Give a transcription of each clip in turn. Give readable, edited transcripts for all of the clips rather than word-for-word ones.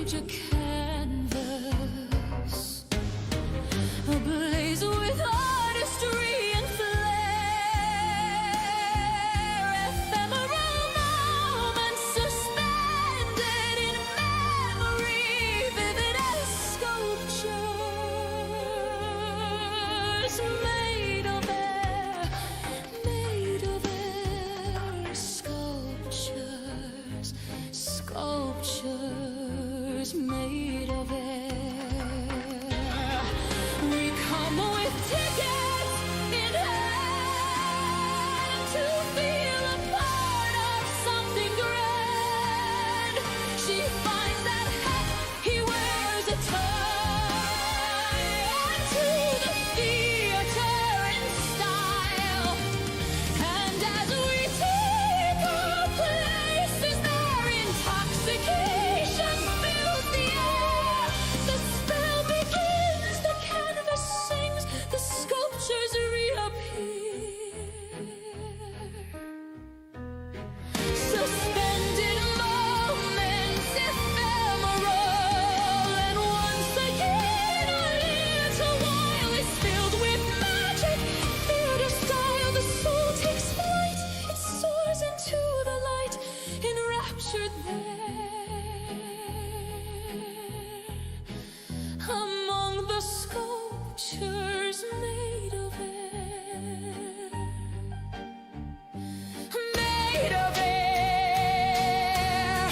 huge a canvas, ablaze with artistry and flair, ephemeral moments suspended in memory, vivid as sculptures made of air, sculptures, sculptures made of air. We come with tickets in hand to feel a part of something grand. She finds that hat, he wears a tie, and to the theater in style. And as we take our places, their intoxication fills the air. The spell begins, the canvas sings, the sculptures reappear. Suspended moments, ephemeral, and once again our little while is filled with magic. Theater style, the soul takes flight, it soars into the light, enraptured there among the sculptures made of air, made of air.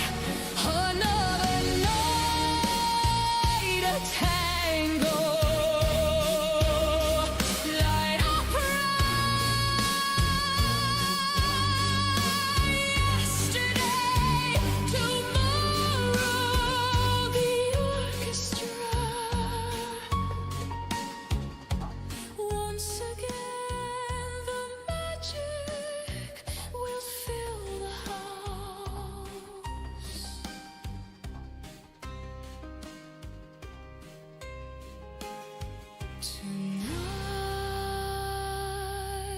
Another night, a tango, light opera. Yesterday, tomorrow, the orchestra. Once again, the magic will fill the house.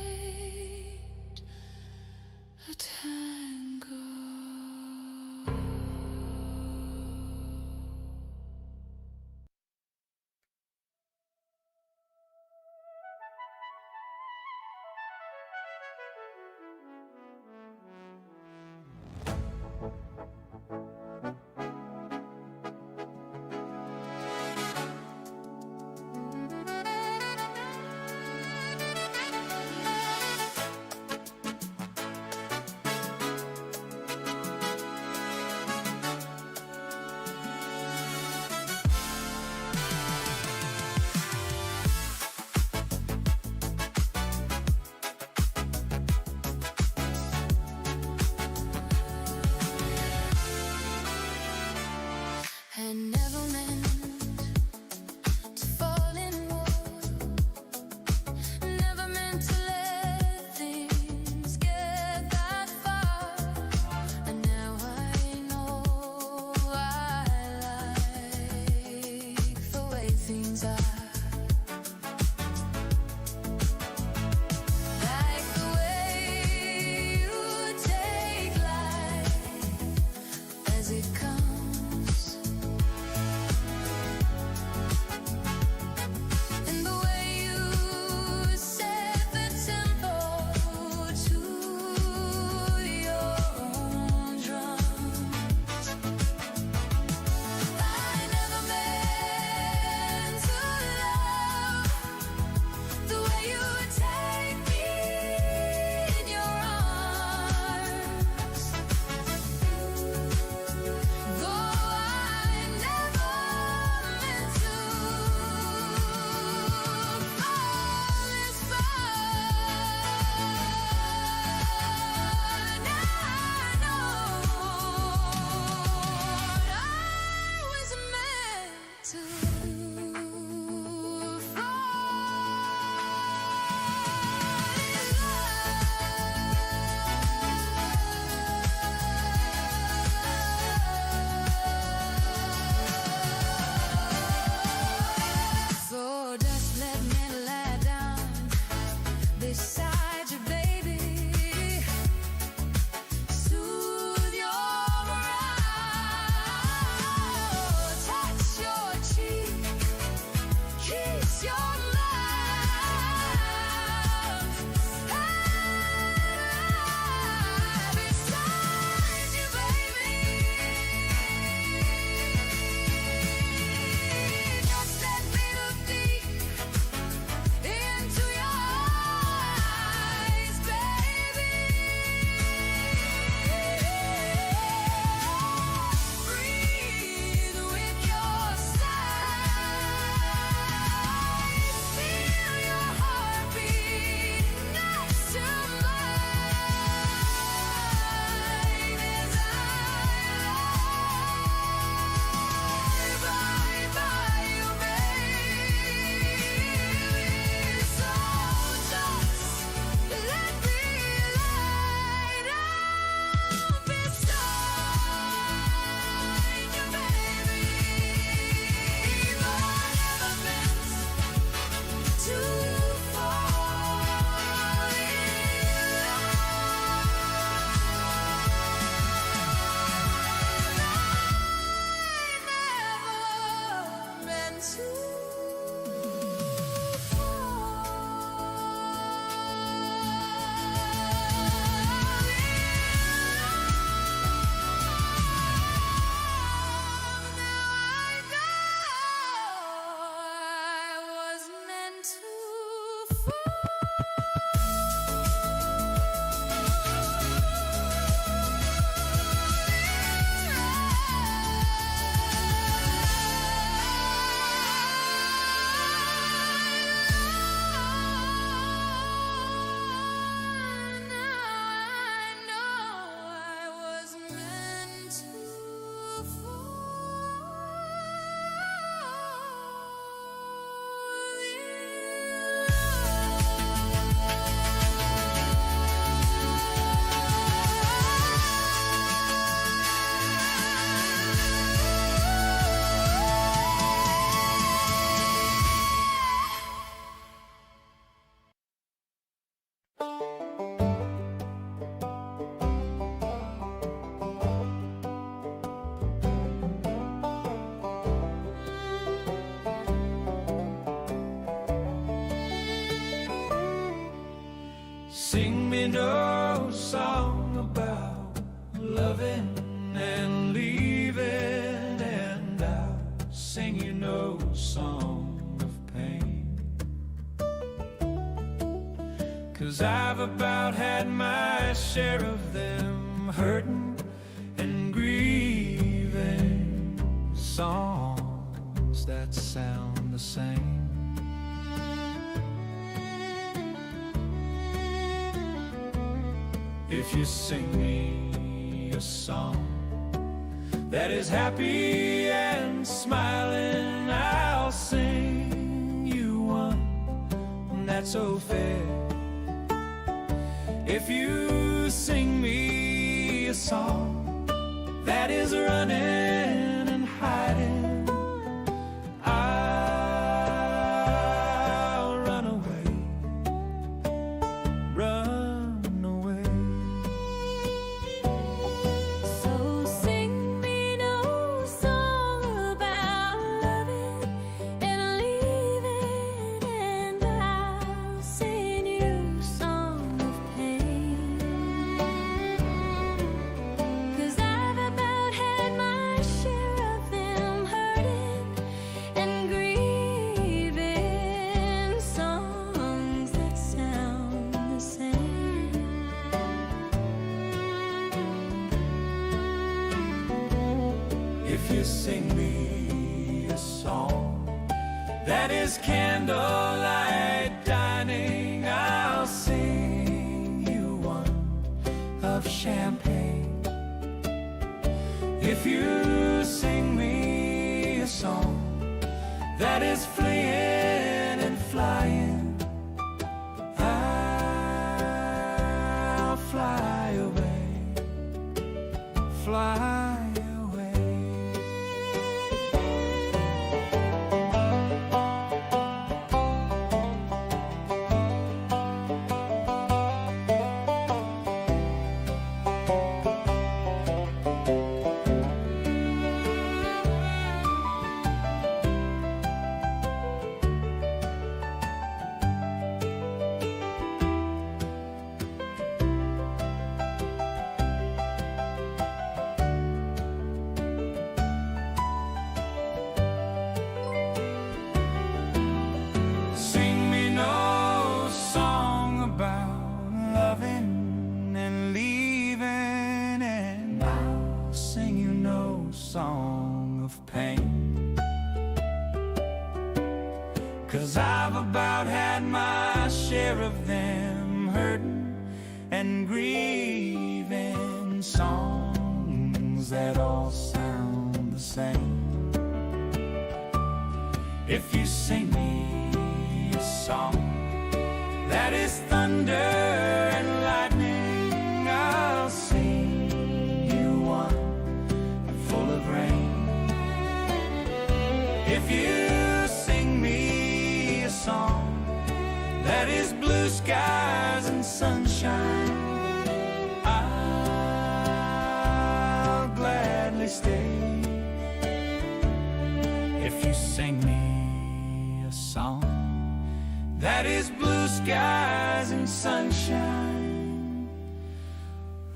Tonight, a tango. And never meant to fall in love, never meant to let things get that far. And now I know I like the way things are. Like the way you take life as it comes. me no song about loving and leaving, and I'll sing you no song of pain. 'Cause I've about had my share of them hurting and grieving, songs that sound the same. If you sing me a song that is happy and smiling, I'll sing you one that's so fair. If you sing me a song that is running and hiding, I'll run away, run away. So sing me no song about loving and leaving, and I'll sing you a song of pain. 'Cause I've about had my share of them hurting and grieving, songs that sound the same. If you sing me a song that is candlelight dining, I'll sing you one of champagne. If you sing me a song that is fleeing and flying, I'll fly away, fly away. Sing me no song about loving and leaving, and I'll sing you no song of pain. 'Cause I've about had my share of them hurting and grieving, songs that all sound the same. If you sing me a song that is thunder and lightning, I'll sing you one full of rain. If you sing me a song that is blue skies and sunshine, I'll gladly stay. If you sing me a song that is blue skies and sunshine,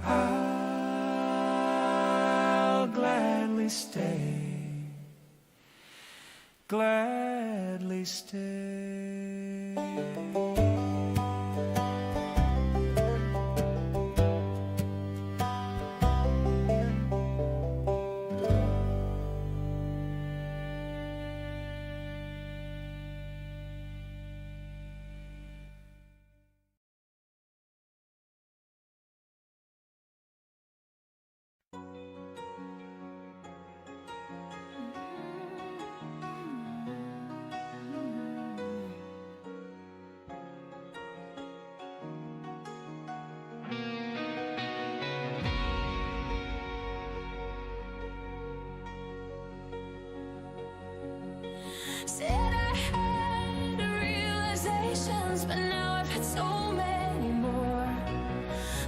I'll gladly stay, gladly stay. Said I had realizations, but now I've had so many more.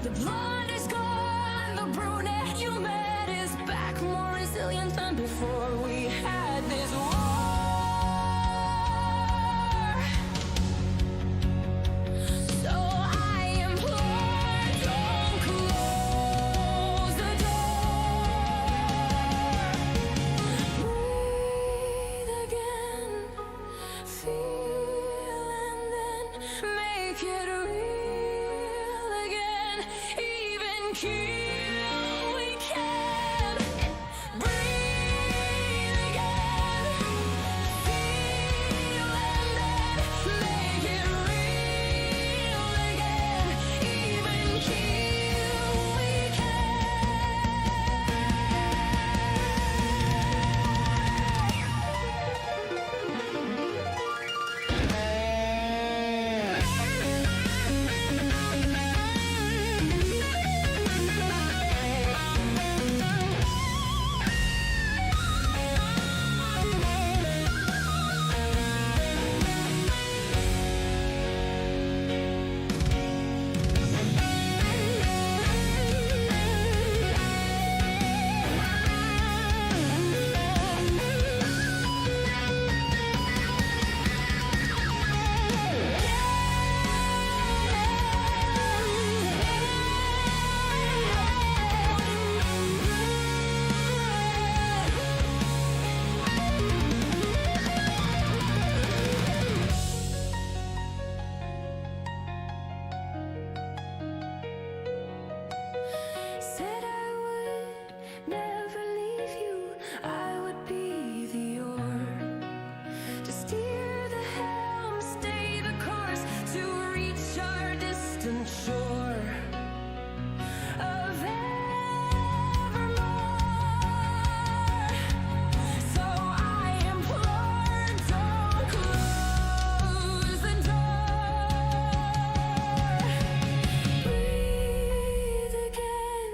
The blonde is gone, the brunette you met is back, more resilient than before we had this war. So I implore kill, we can breathe again. Feel and then make it real again. Even kill, we said I would never leave you. I would be the oar to steer the helm, stay the course to reach our distant shore of evermore. So I implore, don't close the door. Breathe again.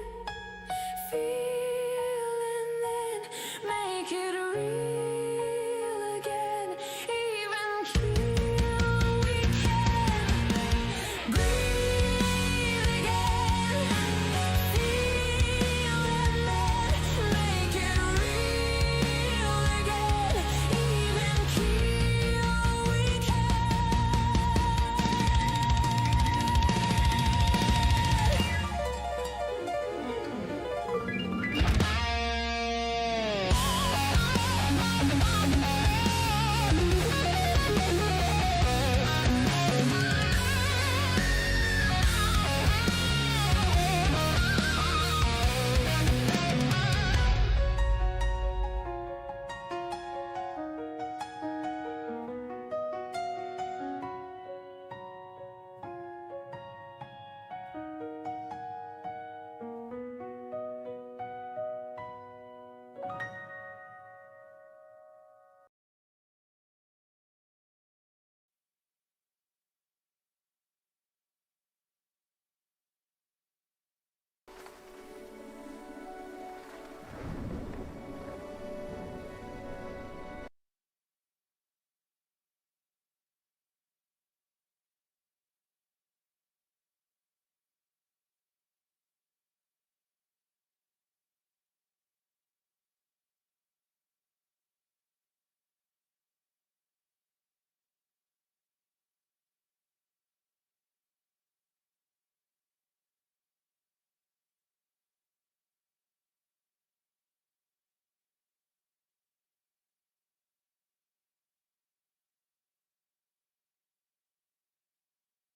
Feel and then make it real again. Even kill, we can breathe again. Feel and then make it real again. Even kill, we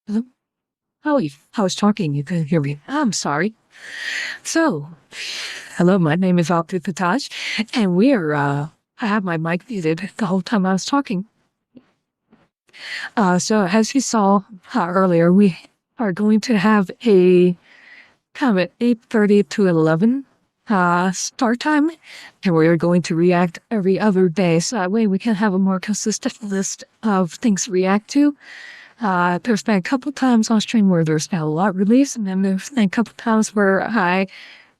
Hello? Oh, I was talking. You couldn't hear me. I'm sorry. So, hello, my name is Ovted Fatash, and I have my mic muted the whole time I was talking. So as you saw earlier, we are going to have a kind of at 8:30 to 11 start time, and we are going to react every other day. So that way we can have a more consistent list of things to react to. There's been a couple times on stream where there's been a lot released, and then there's been a couple times where I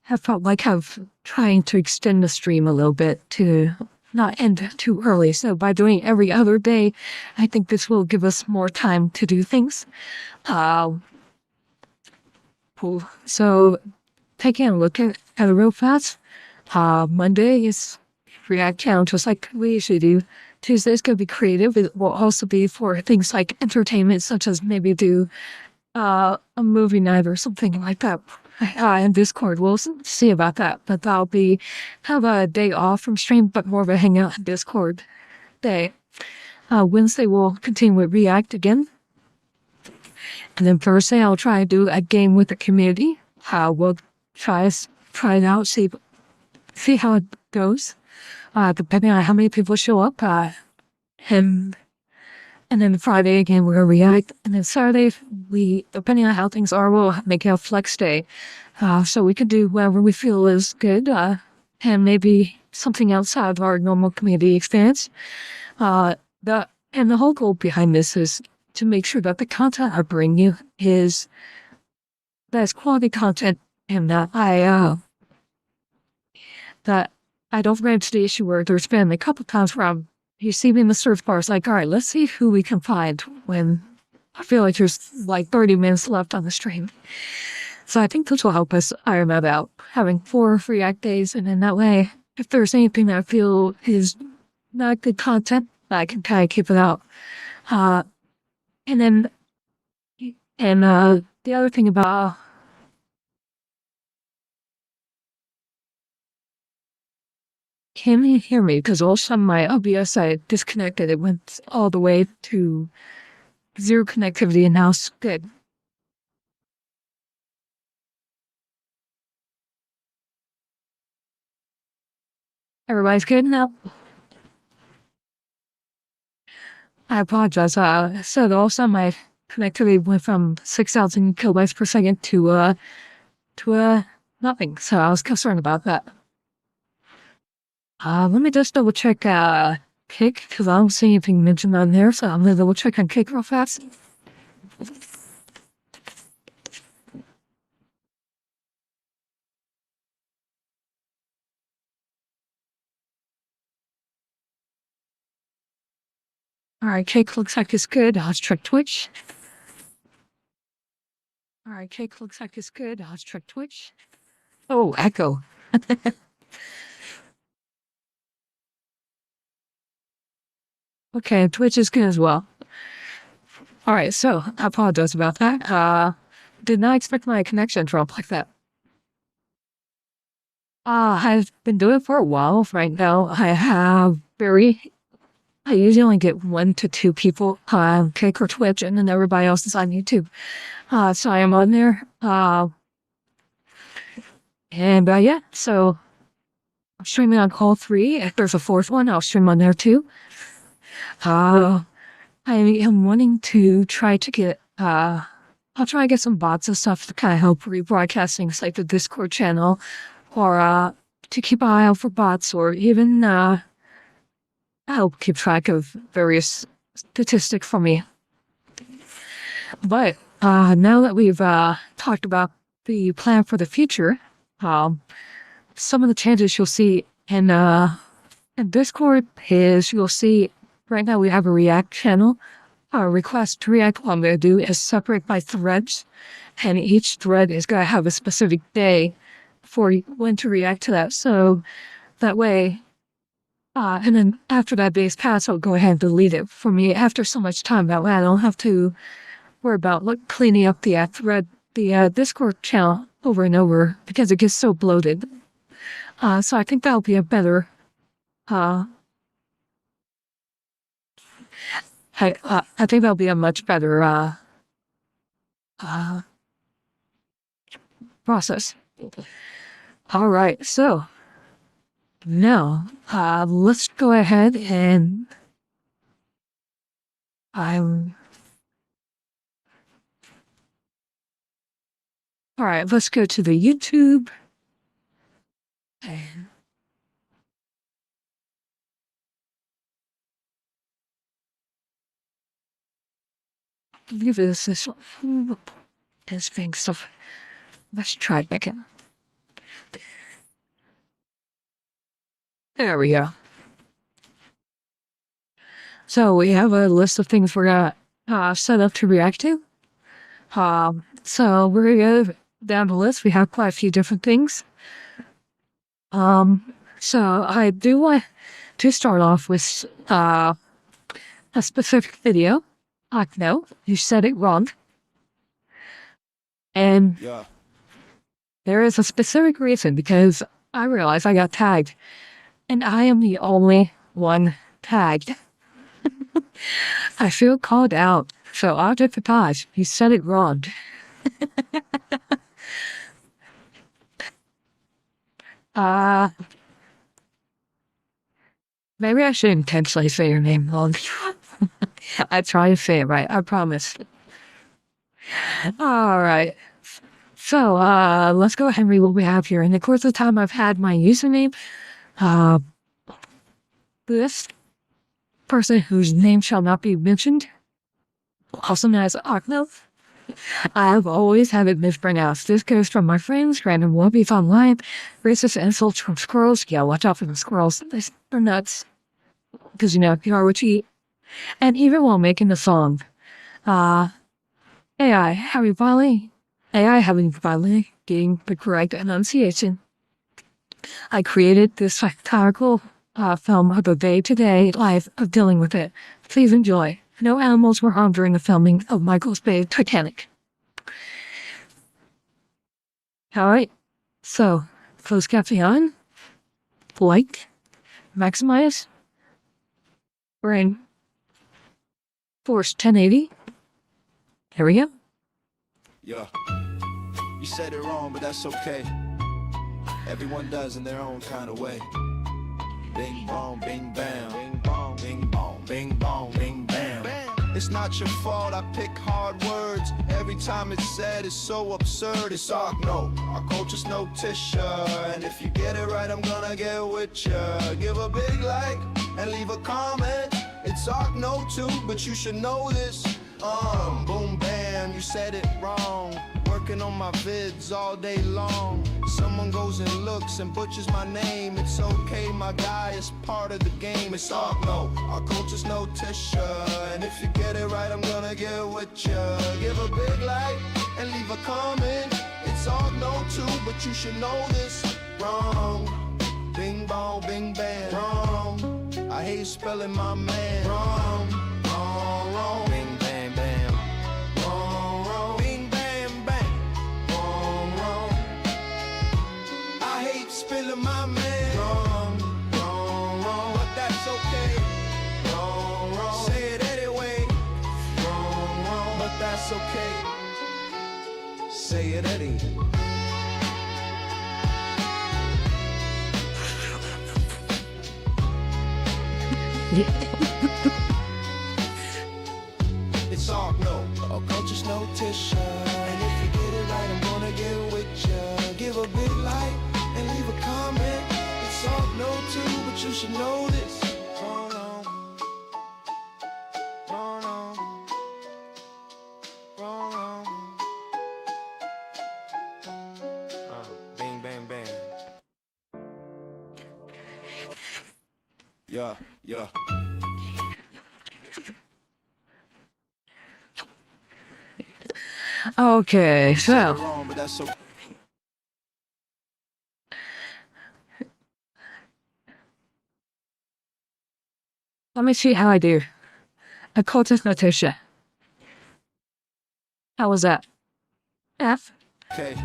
have felt like I've trying to extend the stream a little bit to not end too early. So by doing every other day, I think this will give us more time to do things. So taking a look at it real fast, Monday is React channel just like we usually do. Tuesday's going to be creative. It will also be for things like entertainment, such as maybe do a movie night or something like that. In Discord, we'll see about that. But that'll be kind of a day off from stream, but more of a hangout in Discord day. Wednesday, we'll continue with React again. And then Thursday, I'll try to do a game with the community. We'll try it out, see how it goes. Depending on how many people show up. And then Friday again we're gonna react. And then Saturday depending on how things are, we'll make it a flex day. So we can do whatever we feel is good. And maybe something outside of our normal community experience. The whole goal behind this is to make sure that the content I bring you is quality content, and that I don't run into the issue where there's been a couple times where you see me in the search bar, it's like, all right, let's see who we can find when I feel like there's like 30 minutes left on the stream. So I think this will help us iron that out, having 4 React days, and then that way, if there's anything that I feel is not good content, I can kind of keep it out. And the other thing about can you hear me? Because all of a sudden my OBS I disconnected. It went all the way to 0 connectivity, and now it's good. Everybody's good now? I apologize. So all of a sudden my connectivity went from 6,000 kilobytes per second to nothing. So I was concerned about that. Let me just double check Kick, because I don't see anything mentioned on there. So I'm gonna double check on Kick real fast. Alright, Cake looks like it's good. Let's check Twitch. Alright, Cake looks like it's good. Let's check Twitch. Oh, echo. Okay, Twitch is good as well. Alright, so I apologize about that. Did not expect my connection to drop like that. I've been doing it for a while. Right now, I usually only get 1 to 2 people on Kick or Twitch, and then everybody else is on YouTube. So I am on there. Yeah, so I'm streaming on Call 3. If there's a 4th one, I'll stream on there too. I am wanting to try to get, I'll try to get some bots and stuff to kind of help rebroadcast things like the Discord channel, or to keep an eye out for bots, or even help keep track of various statistics for me. But now that we've talked about the plan for the future, some of the changes you'll see in Discord is you'll see right now we have a React channel. Our request to React, what I'm going to do is separate by threads, and each thread is going to have a specific day for when to react to that. So that way, and then after that day's pass, I'll go ahead and delete it for me after so much time. That way I don't have to worry about cleaning up the thread, the Discord channel over and over, because it gets so bloated. So I think that'll be a better, I think that'll be a much better process. All right, so now let's go ahead and all right, let's go to the YouTube. And I believe this thing stuff. Let's try it again. There we go. So we have a list of things we're gonna set up to react to. So we're gonna go down the list. We have quite a few different things. So I do want to start off with a specific video. No, you said it wrong. And there is a specific reason, because I realized I got tagged. And I am the only one tagged. I feel called out. So Ovted Fatash, you said it wrong. Uh, maybe I should intentionally say your name wrong. I try to say it right, I promise. Alright. So, let's go ahead and read what we have here. In the course of time, I've had my username. This person whose name shall not be mentioned, also known as Akno. I have always had it mispronounced. This goes from my friends, random wannabes online, racist insults from squirrels. Yeah, watch out for the squirrels. They're nuts. Because, you are what you eat. And even while making the song, AI having finally getting the correct enunciation. I created this satirical film of the day-to-day life of dealing with it. Please enjoy. No animals were harmed during the filming of Michael's Bay Titanic. Alright, so close caption on, like, maximize, we're in force 1080. Here we go. Yeah, you said it wrong, but that's okay. Everyone does in their own kind of way. Bing bong, bing bam, bing bong, bing bong, bing bong, bing bam. It's not your fault, I pick hard words. Every time it's said, it's so absurd. It's no, our culture's no tissue. And if you get it right, I'm gonna get with ya. Give a big like and leave a comment. It's no too, but you should know this. Boom bam, you said it wrong. Working on my vids all day long. Someone goes and looks and butchers my name. It's okay, my guy, it's part of the game. It's no, our culture's no tissue. And if you get it right, I'm gonna get with ya. Give a big like and leave a comment. It's no too, but you should know this. Wrong, bing bong, bing bang. Wrong, I hate spelling my man. Wrong, wrong, wrong. Bing bang bam. Wrong, wrong. Bing bang bang. Wrong, wrong. I hate spelling my man. Wrong, wrong, wrong. But that's okay. Wrong, wrong. Say it anyway. Wrong, wrong. But that's okay. Say it anyway. It's no, our culture's no tissue. And if you get it right, I'm gonna get with ya. Give a big like and leave a comment. It's no too, but you should know this. Wrong on, wrong on, wrong on. Bing bang bang. Yeah, yeah. Okay, so Wrong, but that's okay. let me see how I do. A cultist notation. How was that? F. Okay,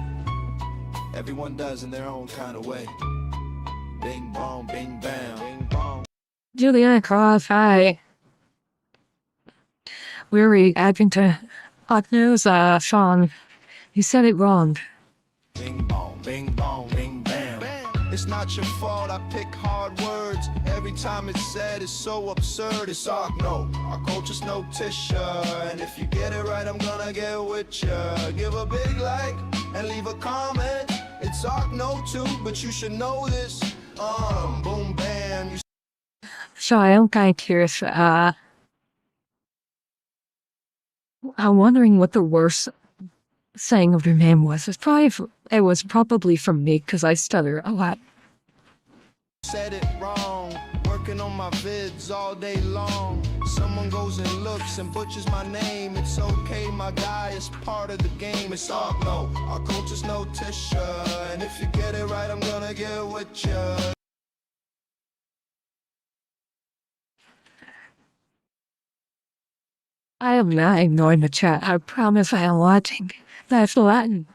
everyone does in their own kind of way. Bing bong, bing bam, bing bong. Juliana Cross, hi. We're reacting to Akno's song. You said it wrong. Bing bong, bing bong, bing bam. It's not your fault, I pick hard words. Every time it's said, it's so absurd. It's no, our culture's no tissue. And if you get it right, I'm gonna get with ya. Give a big like and leave a comment. It's no too, but you should know this. Boom bam. So I am kind of curious. I'm wondering what the worst saying of your name was. It was probably from me because I stutter a lot. Said it wrong, working on my vids all day long. Someone goes and looks and butchers my name. It's okay, my guy, it's part of the game. It's no, our culture's no tissue. And if you get it right, I'm gonna get with ya. I am not ignoring the chat. I promise I am watching. That's Latin.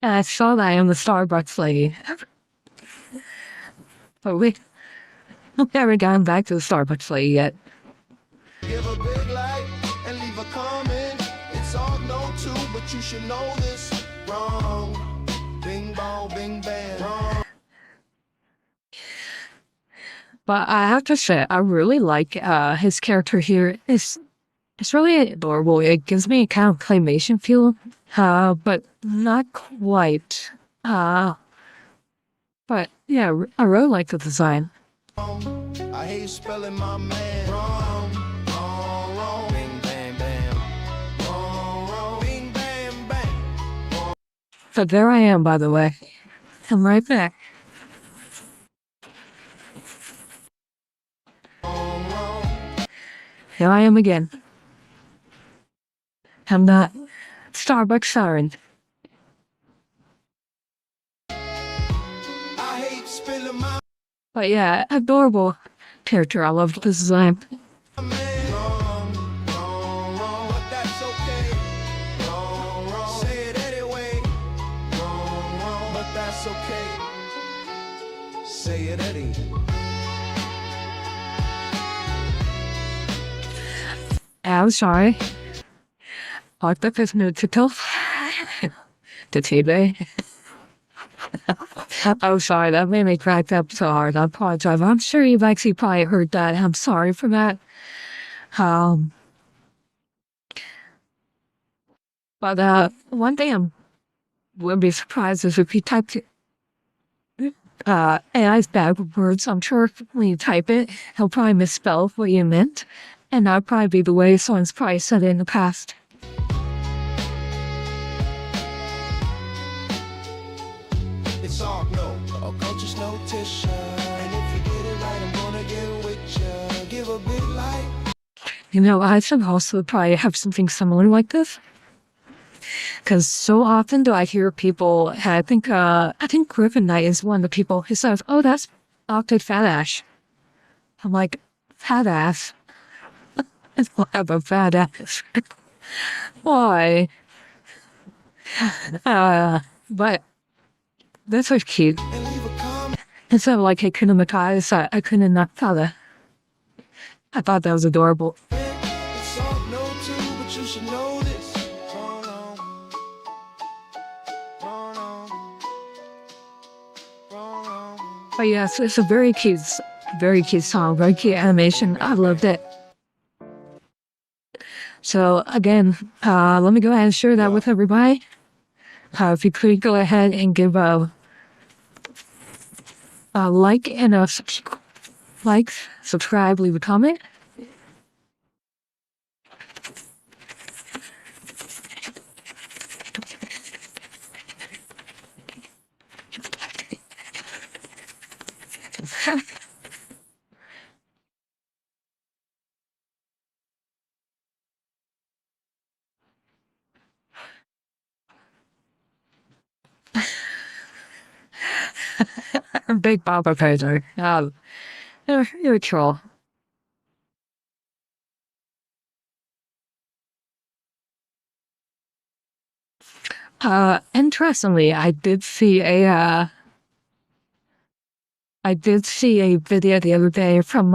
And I saw that I am the Starbucks lady. But we haven't gotten back to the Starbucks lady yet. Give a big like and leave a comment. It's no too, but you should know this. Wrong, But I have to say, I really like his character here. It's really adorable. It gives me a kind of claymation feel, but not quite. But yeah, I really like the design. I hate spelling my man wrong, wrong, wrong. Bing, bang, bam. Wrong, wrong. Bing, bam, bang. But there I am, by the way. I'm right back. Here I am again. I'm that Starbucks siren. I hate spelling my But yeah, adorable character. I love the design. man wrong, wrong, wrong. But that's okay. Wrong, wrong. Say it anyway. Wrong, wrong. But that's okay. Say it anyway. I'm sorry. Ortak is new to TV. I'm sorry, that made me crack up so hard. I apologize. I'm sure you've actually probably heard that. I'm sorry for that. But one thing I would be surprised is if you typed AI's bad with words. I'm sure when you type it, he'll probably misspell what you meant. And that'd probably be the way someone's probably said it in the past. It's all no, a culture's notition. And if you get it right, I'm gonna get with ya. Give a big light. You know, I should also probably have something similar like this. Because so often do I hear people, I think Griffin Knight is one of the people who says, "Oh, that's Ovted Fatash." I'm like, fat ass? It's have a fat ass. Why? But this was cute. And leave a comment. Instead of like I couldn't not father. I thought that was adorable. It's all no too, but you should know this. Hold on. Hold on. Hold on. But yes, it's a very cute song, very cute animation. I loved it. So again, let me go ahead and share that with everybody. If you could go ahead and give a like and a subscribe, leave a comment. Big Baba Pedro. You're a troll. Interestingly, I did see a video the other day from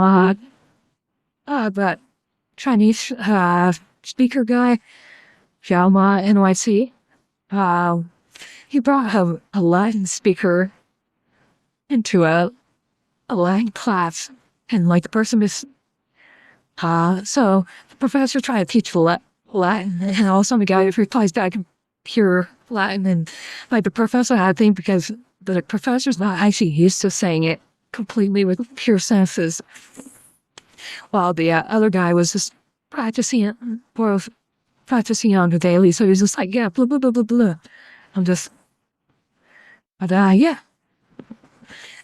that Chinese speaker guy, Xiaoma NYC. He brought a Latin speaker into a Latin class, and like the person is so the professor tried to teach Latin, and all of a sudden the guy replies back in pure Latin, and like the professor had to think because the professor's not actually used to saying it completely with pure sentences, while the other guy was just practicing it on the daily, so he was just like, yeah, blah blah blah blah blah. Yeah,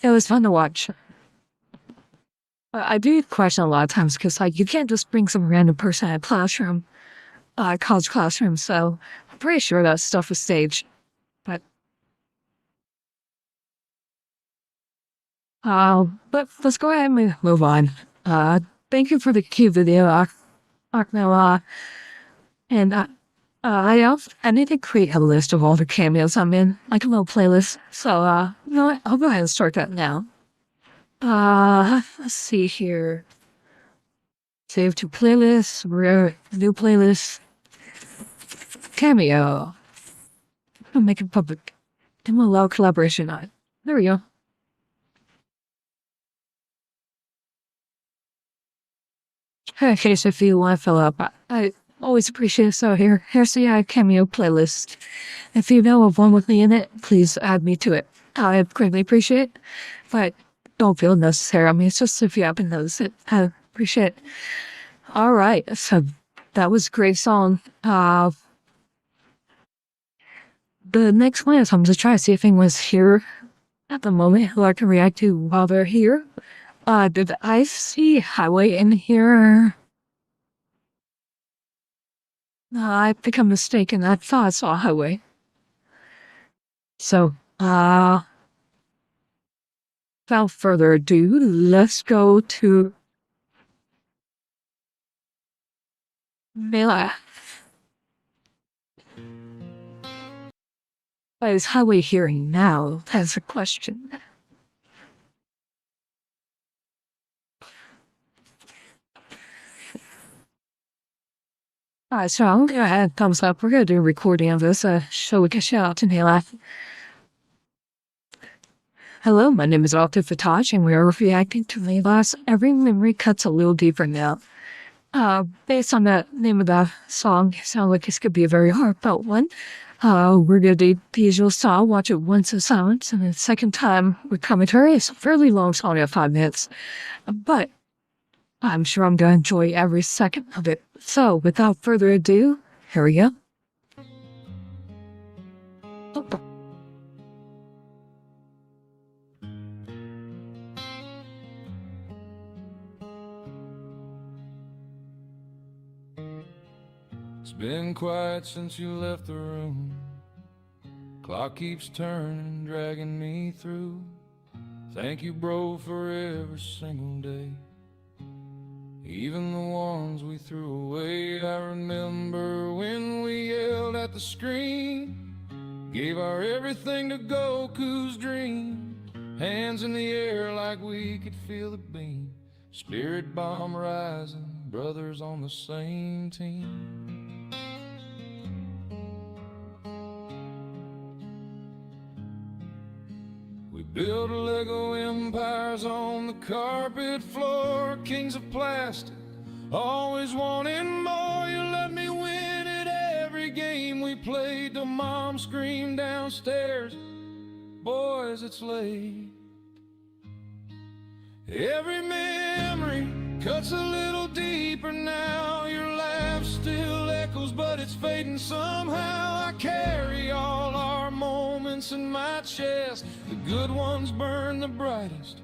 it was fun to watch. I do question a lot of times because like you can't just bring some random person in a classroom, college classroom. So I'm pretty sure that stuff was staged. But let's go ahead and move on. Thank you for the cute video, Akmela. And I need to create a list of all the cameos I'm in, like a little playlist. So you know what? I'll go ahead and start that now. Let's see here. Save to playlist, new playlist, cameo. I'll make it public. And we'll allow collaboration on it. There we go. in case if you want to fill up, I always appreciate it. So here's the cameo playlist. If you know of one with me in it, please add me to it. I greatly appreciate it, but don't feel necessary. I mean, it's just if you happen to notice it, I appreciate it. All right, so that was a great song. The next one is I'm just trying to see if anyone's here at the moment who I can react to while they're here. Did I see Highway in here? I think I'm mistaken. I thought I saw Highway. So, without further ado, let's go to Mela. But is Highway hearing now? That's a question. Alright, so I'm gonna add thumbs up. We're gonna do a recording of this so we can shout out to Mela. Hello, my name is Ovted Fatash, and we are reacting to Mela's Every Memory Cuts a Little Deeper Now. Based on the name of the song, it sounds like this could be a very heartfelt one. We're gonna do the usual style, watch it once in silence, and the second time with commentary. It's a fairly long song at 5 minutes, but I'm sure I'm gonna enjoy every second of it. So, without further ado, here we go. It's been quiet since you left the room. Clock keeps turning, dragging me through. Thank you, bro, for every single day. Even the ones we threw away. I remember when we yelled at the screen, gave our everything to Goku's dream. Hands in the air like we could feel the beam. Spirit bomb rising, brothers on the same team. We built Lego empires on the carpet floor, kings of plastic, always wanting more. You let me win at every game we played till mom screamed downstairs, boys, it's late. Every memory cuts a little deeper now. Your laugh still echoes, but it's fading somehow. I carry all our moments in my chest. The good ones burn the brightest,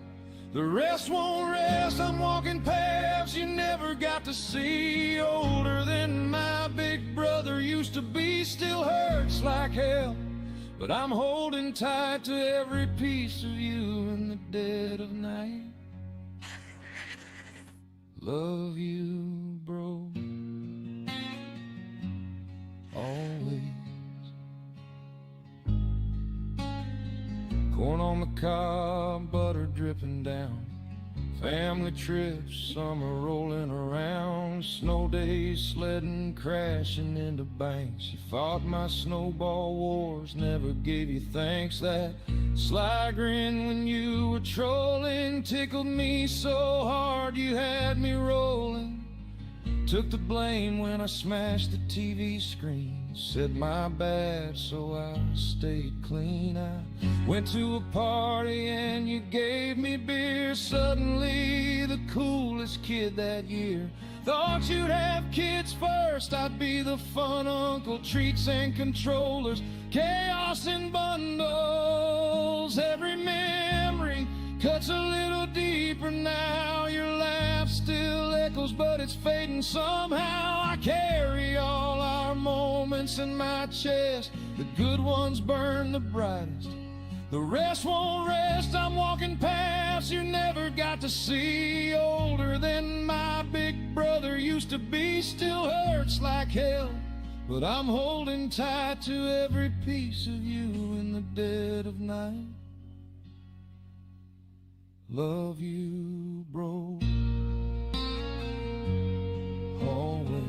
the rest won't rest. I'm walking paths you never got to see. Older than my big brother used to be. Still hurts like hell, but I'm holding tight to every piece of you in the dead of night. Love you, bro, always. Corn on the cob, butter dripping down. Family trips, summer rolling around. Snow days, sledding, crashing into banks. You fought my snowball wars, never gave you thanks. That sly grin when you were trolling tickled me so hard you had me rolling. Took the blame when I smashed the TV screen. Said my bad, so I stayed clean. I went to a party and you gave me beer. Suddenly the coolest kid that year. Thought you'd have kids first, I'd be the fun uncle. Treats and controllers, chaos in bundles. Every memory cuts a little deeper now. Your laugh still echoes, but it's fading somehow. I carry all our moments in my chest. The good ones burn the brightest, the rest won't rest. I'm walking paths you never got to see. Older than my big brother used to be. Still hurts like hell, but I'm holding tight to every piece of you in the dead of night. Love you, bro, always.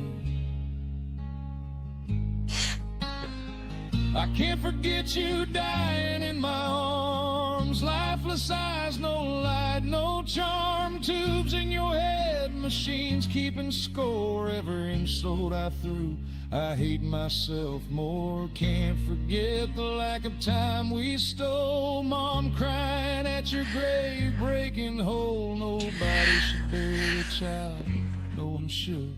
I can't forget you dying in my arms. Lifeless eyes, no light, no charm. Tubes in your head, machines keeping score. Every inch sold I threw, I hate myself more. Can't forget the lack of time we stole. Mom crying at your grave, breaking whole. Nobody should bury a child, no one should.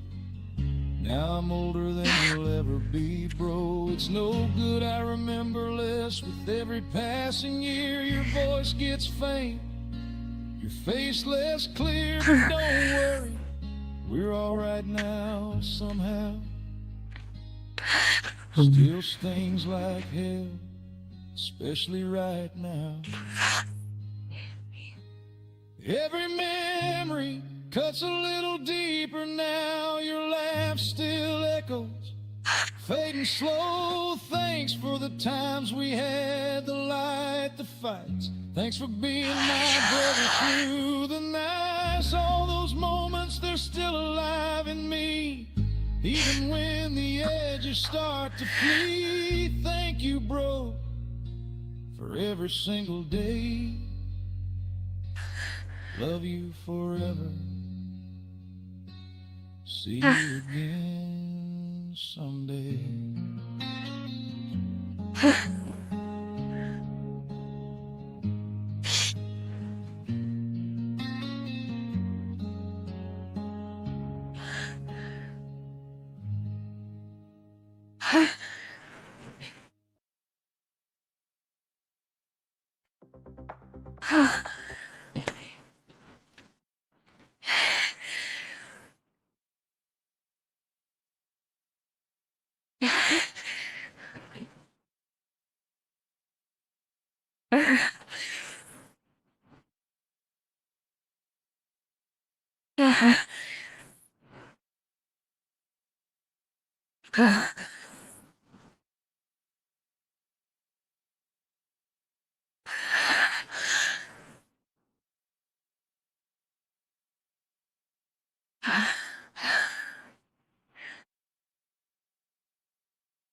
Now I'm older than you'll ever be, bro. It's no good, I remember less with every passing year. Your voice gets faint, your face less clear, but don't worry, we're all right now somehow. Still stings like hell, especially right now. Every memory cuts a little deeper now. Your laugh still echoes, fading slow. Thanks for the times we had, the light, the fights. Thanks for being my brother through the nights. All those moments, they're still alive in me, even when the edges start to flee. Thank you, bro, for every single day. Love you forever. See you again someday.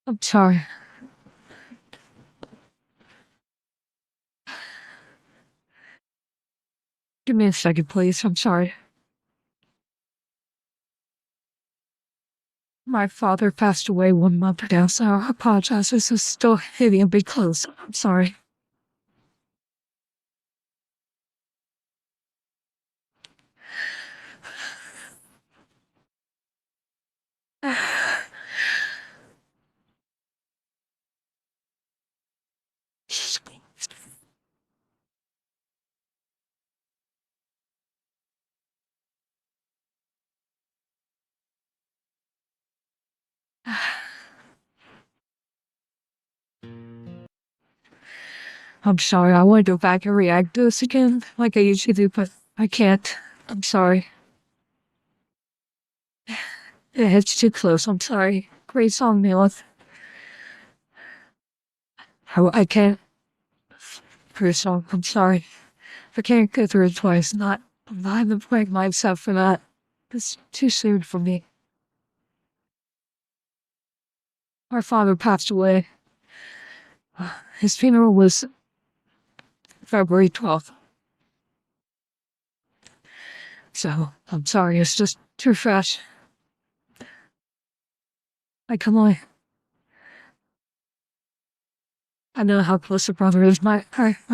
I'm sorry. Give me a second, please. I'm sorry. My father passed away 1 month ago, so I apologize. This is still hitting a bit close. I'm sorry. I'm sorry. I want to go back and react to this again, like I usually do, but I can't. I'm sorry. It's too close. I'm sorry. Great song, Neilith. I can't. Great song. I'm sorry. I can't go through it twice. I haven't blamed myself for that. It's too soon for me. Our father passed away. His funeral was February 12th. So, I'm sorry, it's just too fresh. I can only... I know how close a brother is. My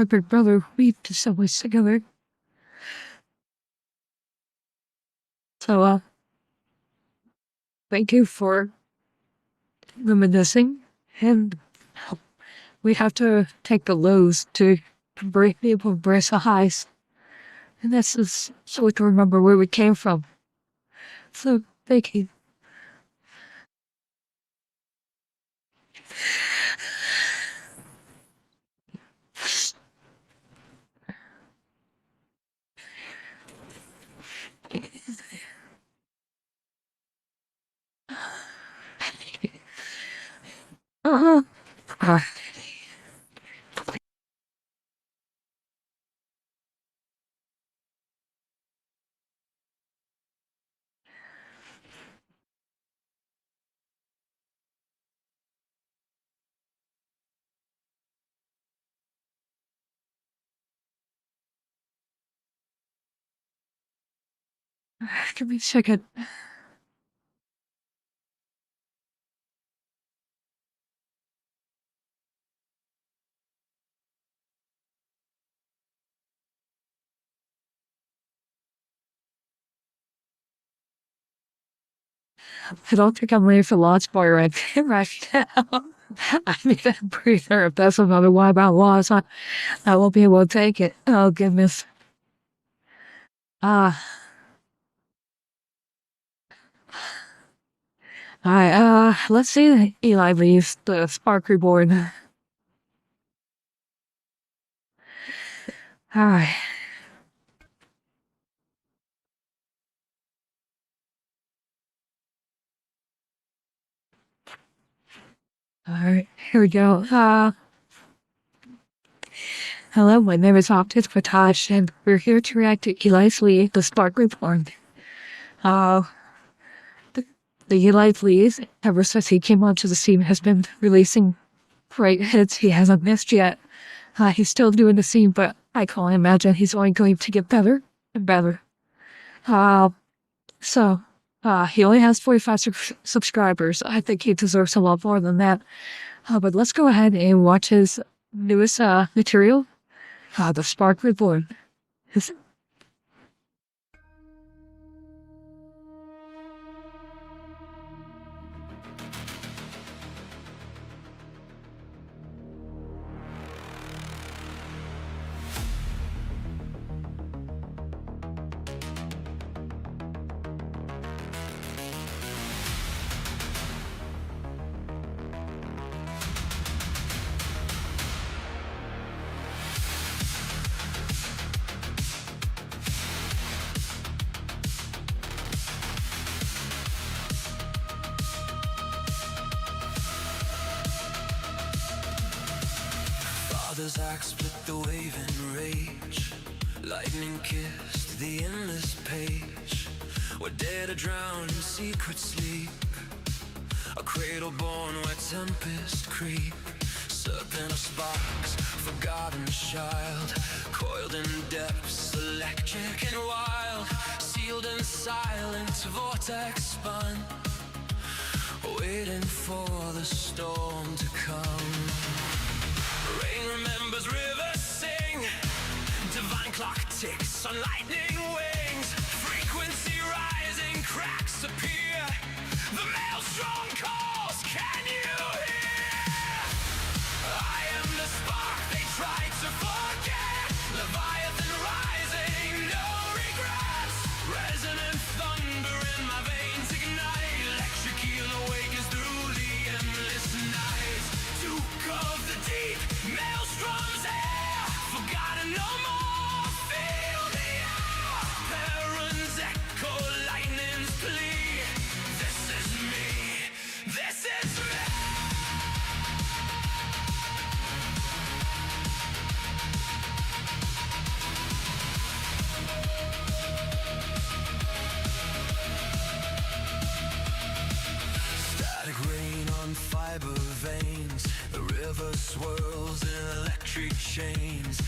big brother, we did so much together. So, thank you for reminiscing. And we have to take the lows to be able to embrace the highs. And this is so we can remember where we came from. So, thank you. Uh-huh. Give me a second. I don't think I'm ready for launch boy right now. I need a breather. If that's another why about loss, I won't be able to take it. Oh, goodness. Ah. Alright, let's see that Eli leaves the spark reborn. Alright. Alright, here we go. Hello, my name is Ovted Fatash, and we're here to react to Eli's Lee, the Spark Reborn. The Eli Lee's, ever since he came onto the scene, has been releasing great hits he hasn't missed yet. He's still doing the scene, but I can only imagine he's only going to get better and better. He only has 45 subscribers. I think he deserves a lot more than that. But let's go ahead and watch his newest material, The Spark Reborn. Father's axe split the wave in rage. Lightning kissed the endless page. We're dead to drown in secret sleep. A cradle born where tempest creep. Serpent of sparks, forgotten child. Coiled in depths, electric and wild. Sealed in silent, vortex spun. Waiting for the storm to come. Rain remembers, rivers sing. Divine clock ticks on lightning wings. Frequency rising, cracks appear. The maelstrom calls, can you hear? I am the spark they tried to forget. Leviathan rising, no regrets. Resonant thunder in my veins ignite. Electric eel awakens through the endless night. Duke of the deep, maelstrom's air. Forgotten no more, feel the air. Parents echo, lightning's plea. This is me, this is me. Static rain on fiber veins. The river swirls in electric chains.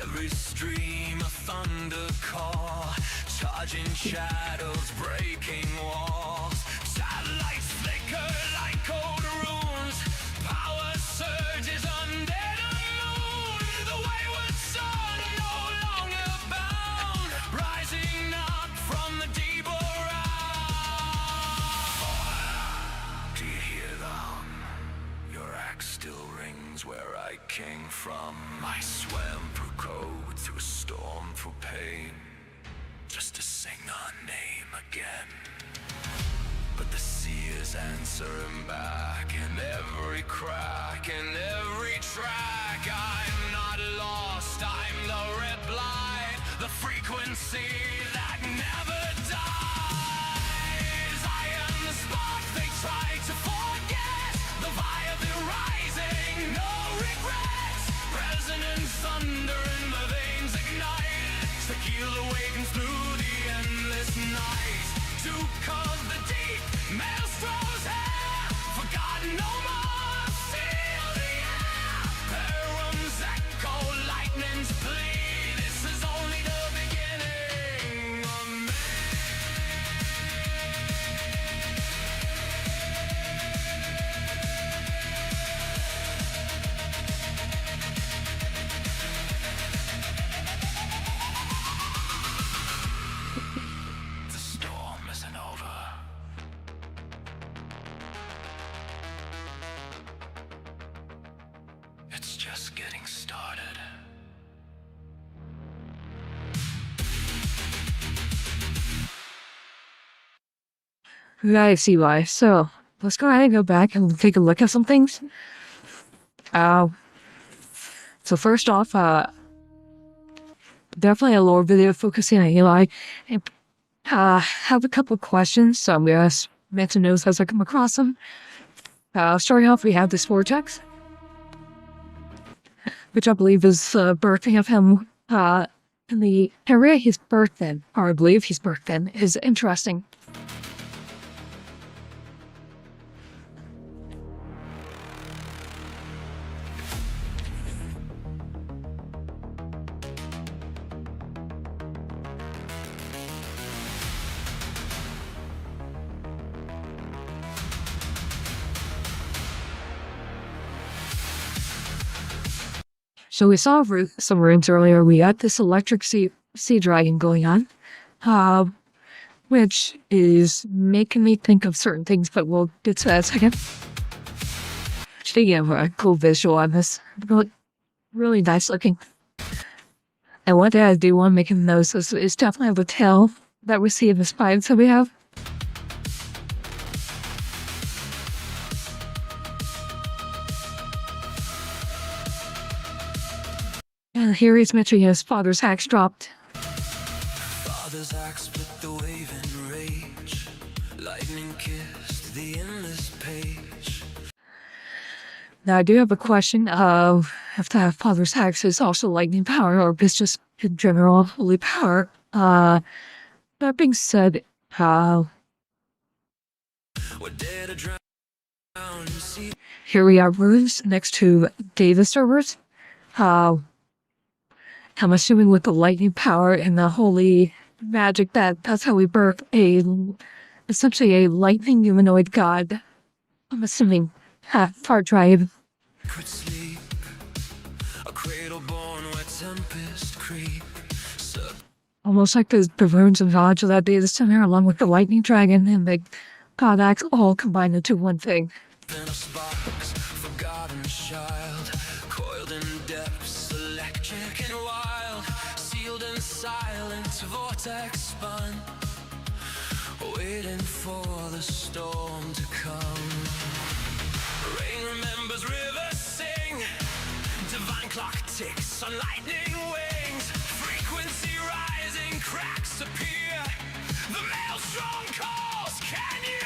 Every stream a thunder call. Charging shadows, breaking walls. Satellites flicker like cold runes. Power surges undead unknown. The wayward sun no longer bound. Rising up from the deep around. Do you hear the hum? Your axe still rings where I came from. I swam through code, through storm, through pain, just to sing our name again. But the seers answering back in every crack, in every track. I'm not lost, I'm the red light, the frequency that never dies. I am the spark they tried to forget. The Leviathan rising, no regrets. Resonant thunder in my veins ignite. The keel awakens through the endless night. Duke of the deep, maelstrom's hair. Forgotten no more, feel the air. Perum's echo, lightning's plea. This is only the beginning of me. I see why. So let's go ahead and go back and take a look at some things. So first off, definitely a lore video focusing on Eli. And have a couple of questions, so I'm gonna mention those as I come across them. Starting off, we have this vortex, which I believe is the birthing of him in the area he's birthed in, or I believe he's birthed in, is interesting. So we saw some runes earlier. We got this electric sea dragon going on, which is making me think of certain things, but we'll get to that in a second. Speaking of a cool visual on this, really nice looking. And one thing I do want to make him notice is definitely the tail that we see in the spines that we have. And here he's mentioning his father's axe dropped. Father's axe split the wave in rage. Lightning kissed the endless page. Now I do have a question of if the father's axe is also lightning power or if it's just in general holy power. That being said, We're dead or drowned in sea. here we are runes next to Davis servers. I'm assuming with the lightning power and the holy magic that's how we birth essentially a lightning humanoid god. I'm assuming half part tribe. Could sleep. A cradle born where tempest creep. Almost like the runes and gods of that Davis center along with the lightning dragon and the god axe all combined into one thing. In a sparks, forgotten child, coiled in depths, electric and wild, sealed in silent vortex spun, waiting for the storm to come. Rain remembers rivers sing, divine clock ticks on lightning wings, frequency rising, cracks appear, the maelstrom calls, can you hear?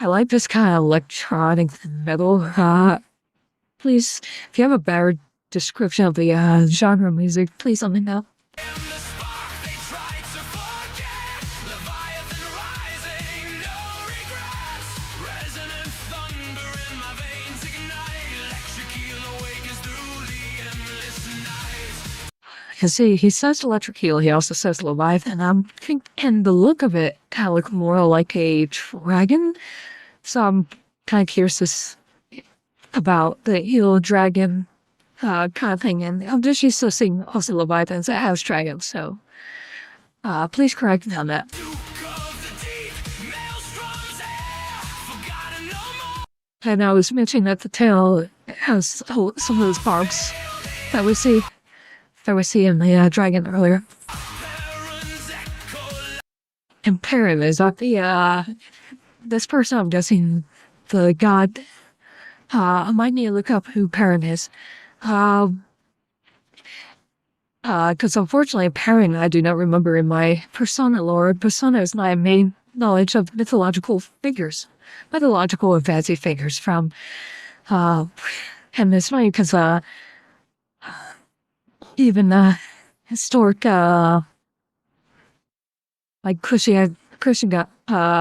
I like this kind of electronic metal. Please, if you have a better description of the genre music, please let me know. The spark they tried to forget, Leviathan rising, no regrets, resonant thunder in my veins ignite, electric eel awakens through the endless night. Because he says electric eel, he also says Leviathan. And the look of it kind of look more like a dragon. So I'm kind of curious about the eel dragon kind of thing. And I'm just used to seeing also Leviathans that have dragons. So please correct me on that. Duke of the deep, maelstrom's air, forgotten no more. And I was mentioning that the tail has some of those barbs that we see in the dragon earlier. Perrin's echo And Perrin is that the this person, I'm guessing the god. I might need to look up who Perrin is. Because unfortunately Perrin I do not remember in my Persona lore. Persona is my main knowledge of mythological and fantasy figures from and it's funny because even historic like Christian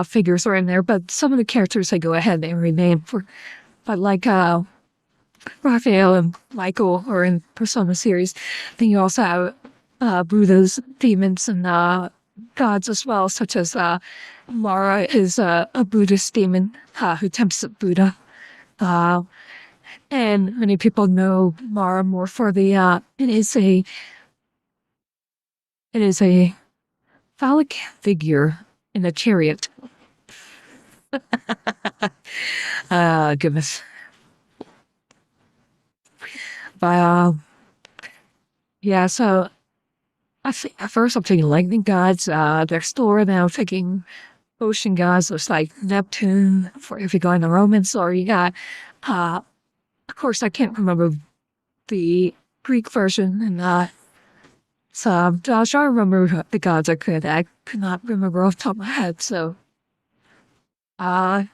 figures are in there, but some of the characters they go ahead and rename for, but like Raphael and Michael are in Persona series. Then you also have Buddha's demons and gods as well, such as Mara is a Buddhist demon who tempts Buddha. And many people know Mara more for the it is a phallic figure in a chariot. Goodness. But yeah, so I think at first I'm thinking lightning gods. There's Thor, now I'm thinking ocean gods. Looks like Neptune for if you go in the Romans, or you got, of course, I can't remember the Greek version, and so I was trying to remember the gods I could not remember off the top of my head. So, yeah.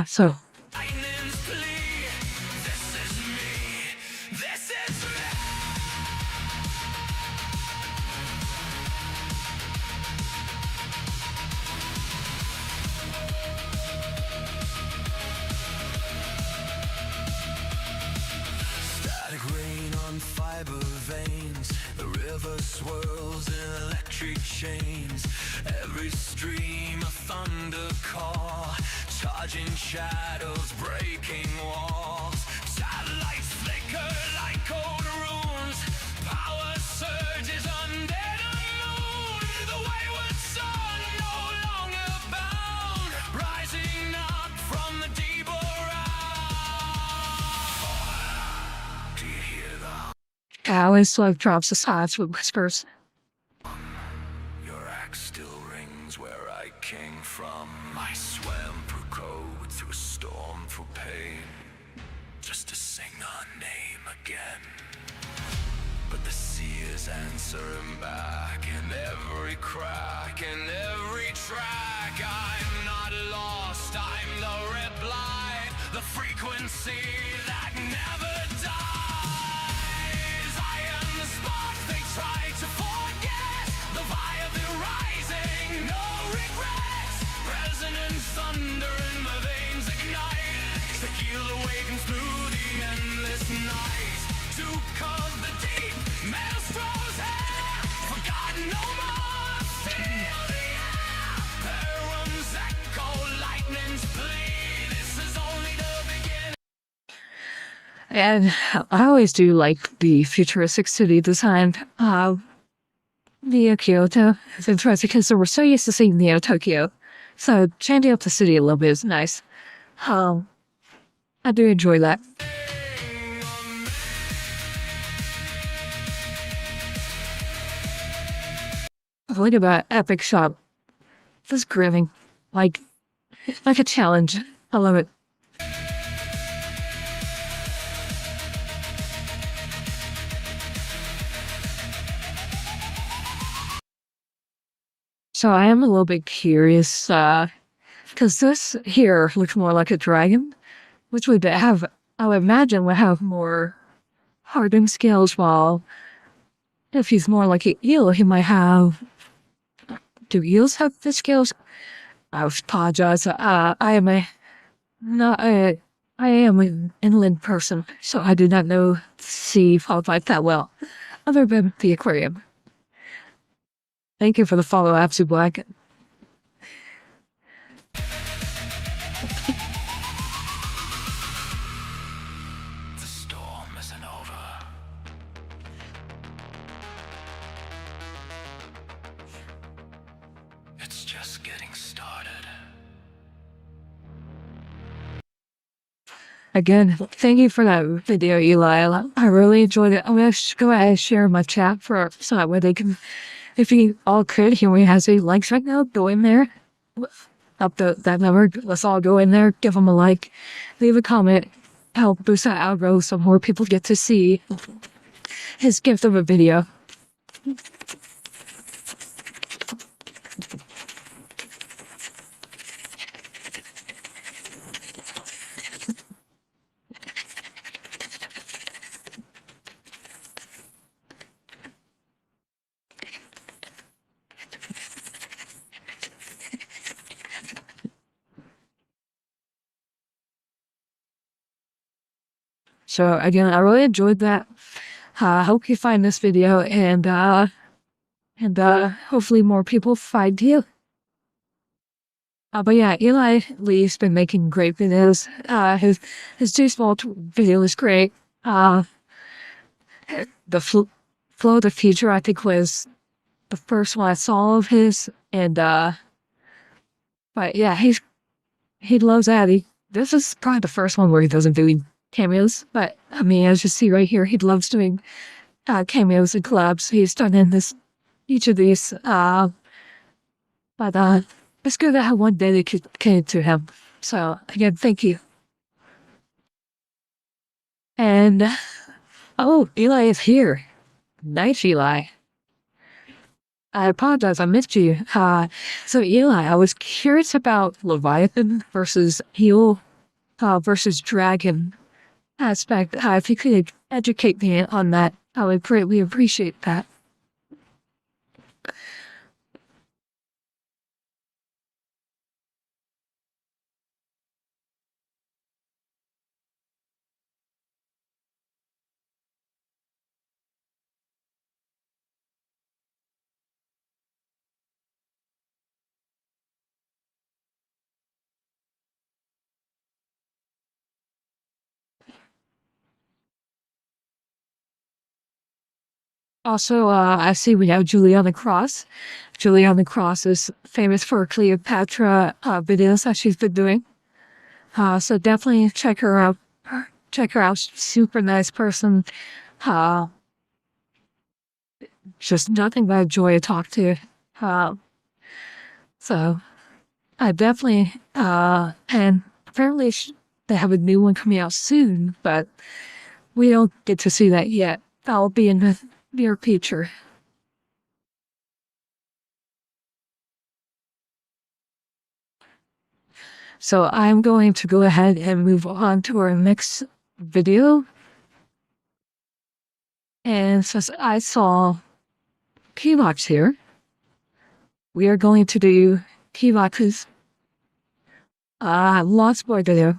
So Lightning's plea. This is me. This is me. Static rain on fiber veins. The river swirls in electric chains. Every stream a thunder call. Charging shadows, breaking walls. Satellites flicker like cold runes. Power surges undead unknown. The wayward sun no longer bound. Rising up from the deep around. Do you hear that? I always love drops the sides with whispers. Your axe still rings where I came from. I swam through cold, through a storm, through pain, just to sing our name again. But the sea is answering back in every crack, in every track. I'm not lost, I'm the reply, the frequency that never dies. I am the spark they try to forget, the fire they're rising, no regrets. Resonant thunder in my veins ignite, the keel awakens through the endless night. Duke of the deep, maelstrom's hair, forgotten no more. Feel the air, Perum's echo, lightning's plea. This is only the beginning. And I always do like the futuristic city design. Neo Kyoto is interesting because we're so used to seeing Neo Tokyo. So changing up the city a little bit is nice. I do enjoy that. What about epic shot? This grimming, like a challenge. I love it. So I am a little bit curious, because this here looks more like a dragon, which would have, I would imagine, would have more hardened scales, while if he's more like an eel, he might have. Do eels have the scales? I apologize. I am an inland person, so I do not know the sea quite that well, other than the aquarium. Thank you for the follow, Absolute Black. The storm isn't over. It's just getting started. Again, thank you for that video, Eli. I really enjoyed it. I'm going to go ahead and share my chat so that way they can, if you all could, here we have any likes right now, go in there. Up that number, let's all go in there, give them a like, leave a comment, help boost that algo so more people get to see his gift of a video. So again, I really enjoyed that. I hope you find this video, and hopefully more people find you. But yeah, Eli Lee's been making great videos. His Too Small video is great. The Flow of the Future, I think, was the first one I saw of his, and but yeah, he loves Addy. This is probably the first one where he doesn't do cameos, but I mean, as you see right here, he loves doing cameos and collabs he's done in each of these. But it's good to have one dedicated to him. So again, thank you. And oh, Eli is here. Nice, Eli. I apologize, I missed you. So Eli, I was curious about Leviathan versus Eel versus Dragon aspect. If you could educate me on that, I would greatly appreciate that. Also, I see we have Juliana Cross. Juliana Cross is famous for Cleopatra videos that she's been doing. So definitely check her out. Check her out. Super nice person. Just nothing but a joy to talk to. So I definitely, and apparently they have a new one coming out soon, but we don't get to see that yet. That'll be in the near future. So I'm going to go ahead and move on to our next video. And since I saw Keybox here, we are going to do Keybox's Lost Boy video.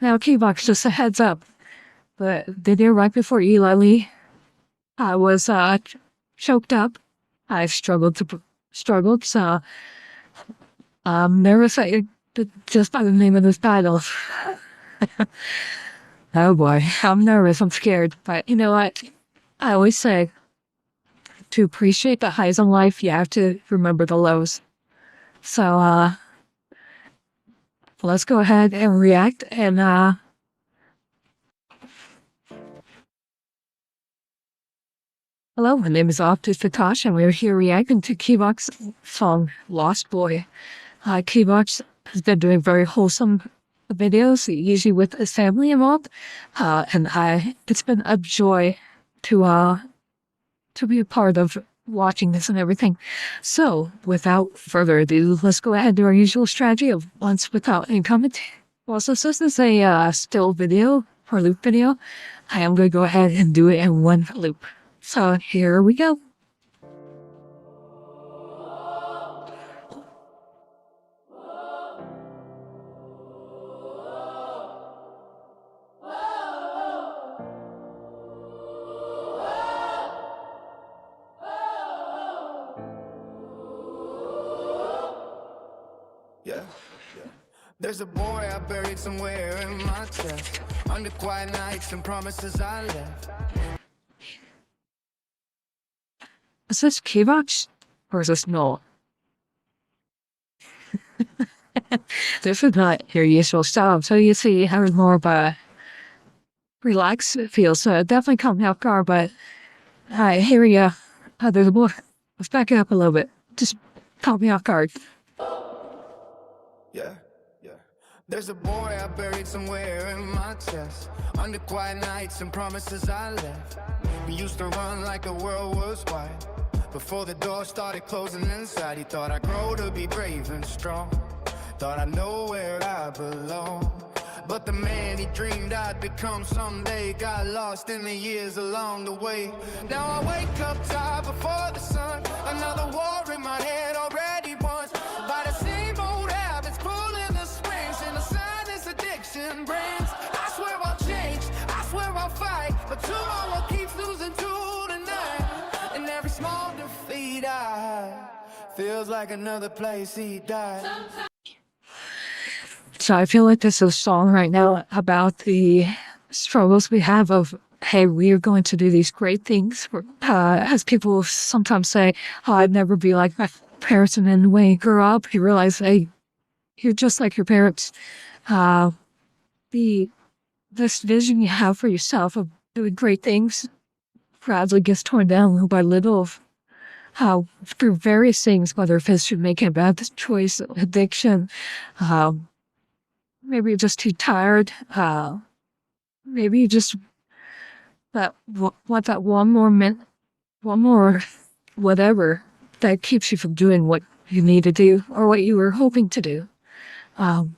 Now Keybox, just a heads up, the video right before Eli Lee, I was choked up. I struggled, so I'm nervous just by the name of this battle. Oh boy, I'm nervous, I'm scared, but you know what? I always say, to appreciate the highs in life, you have to remember the lows. So, let's go ahead and react, and hello, my name is Ovted Fatash, and we're here reacting to Keybox's song, Lost Boy. Keybox has been doing very wholesome videos, usually with his family involved, and it's been a joy to be a part of watching this and everything. So, without further ado, let's go ahead and do our usual strategy of once without any comment. Well, since this is a still video, or loop video, I am going to go ahead and do it in one loop. So, here we go. Yeah. There's a boy I buried somewhere in my chest, under quiet nights and promises I left. Is this Keybox? Or is this Noel? This is not your usual style, so you see how it's more of a relaxed feel, so it definitely caught me off guard, but here we go. There's a boy. Let's back it up a little bit. Just caught me off guard. Yeah. There's a boy I buried somewhere in my chest, under quiet nights and promises I left. We used to run like the world was wide. Before the door started closing inside, he thought I'd grow to be brave and strong. Thought I'd know where I belong. But the man he dreamed I'd become someday got lost in the years along the way. Now I wake up tired before the sun, another war in my head already won. By the same old habits pulling the strings, and the sign this addiction brings. I swear I'll change, I swear I'll fight, but tomorrow keeps losing to tonight. And every small defeat I have feels like another place he died. So I feel like this is a song right now about the struggles we have of, hey, we are going to do these great things. As people sometimes say, oh, I'd never be like my parents. And then when you grow up, you realize, hey, you're just like your parents. This vision you have for yourself of doing great things gradually gets torn down little by little. How through various things, whether if it's to make a bad choice, addiction, maybe you're just too tired, maybe you just want that one more whatever that keeps you from doing what you need to do or what you were hoping to do. If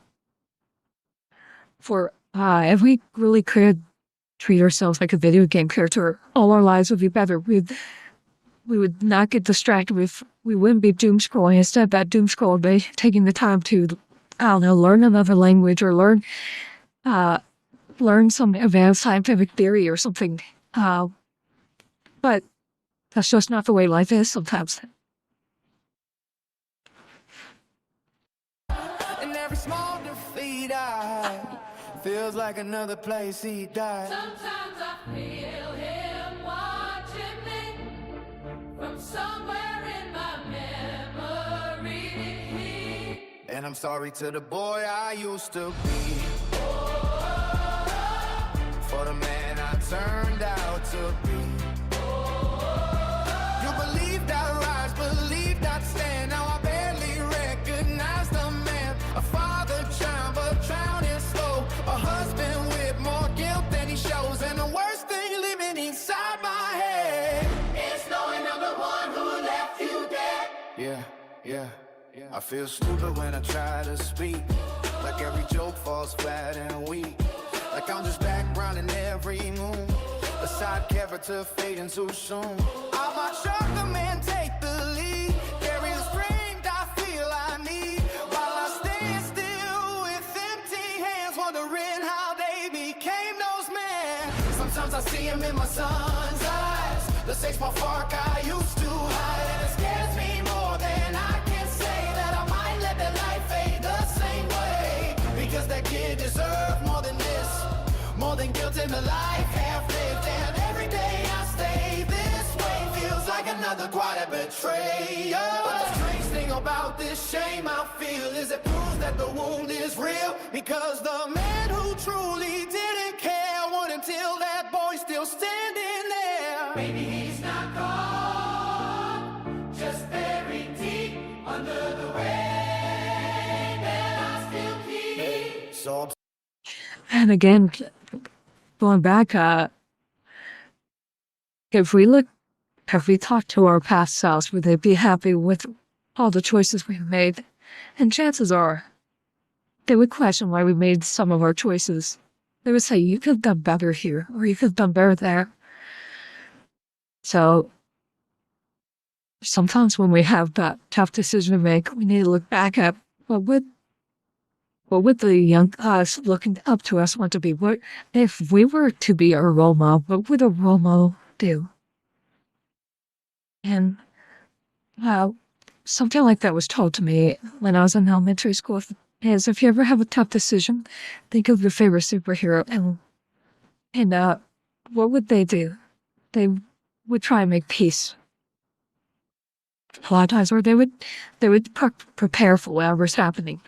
we really could treat ourselves like a video game character, all our lives would be better. We would not get distracted we wouldn't be doom scrolling. Instead, that doom scroll would be taking the time to, I don't know, learn another language or learn some advanced scientific theory or something. But that's just not the way life is sometimes. And every small defeat feels like another place he died. Sometimes I feel him watching me from somewhere in my memory. And I'm sorry to the boy I used to be, for the man I turned out to be. You believed I'd rise, believed I'd stand. Now I barely recognize the man. A father drowned, but drowning slow. A husband with more guilt than he shows. And the worst thing living inside my head is knowing I'm the one who left you dead. Yeah. I feel stupid when I try to speak. Like every joke falls flat and weak. Like I'm just background in every move. A side character fading too soon. I watch other men take the lead. Carry the strength I feel I need. While I stand still with empty hands, wondering how they became those men. Sometimes I see him in my son's eyes. The 6-month mark I used to hide. And it scares me more than I can say that I might let that life fade the same way. Because that kid deserved more than this. More than guilt in the life half lived. And every day I stay this way feels like another quiet betrayal. But the strange thing about this shame I feel is it proves that the wound is real. Because the man who truly didn't care won't until that boy's still standing there. Maybe he's not gone, just buried deep under the rain that I still keep. So And again, going back, if we talk to our past selves, would they be happy with all the choices we've made? And chances are, they would question why we made some of our choices. They would say, you could have done better here, or you could have done better there. So, sometimes when we have that tough decision to make, we need to look back at what would the young us looking up to us want to be? What if we were to be a role model? What would a role model do? And something like that was told to me when I was in elementary school. Is if you ever have a tough decision, think of your favorite superhero and what would they do? They would try and make peace. A lot of times, or they would prepare for whatever's happening.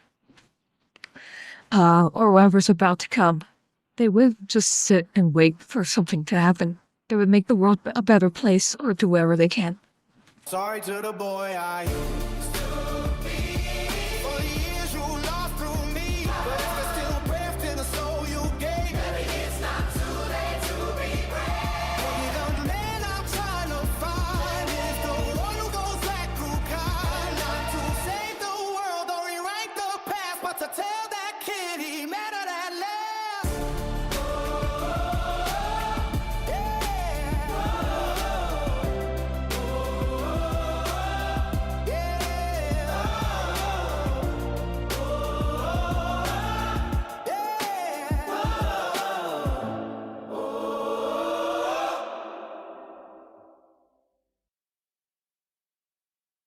Or whatever's about to come. They would just sit and wait for something to happen. They would make the world a better place or do whatever they can. sorry to the boy I used to be. For the years you lost through me. But if there's still breath in the soul you gave, maybe it's not too late to be brave. Be the man I'm trying to find is the one who goes back through kind. Not to save the world or rewrite the past, but to tell that kid he mattered at last.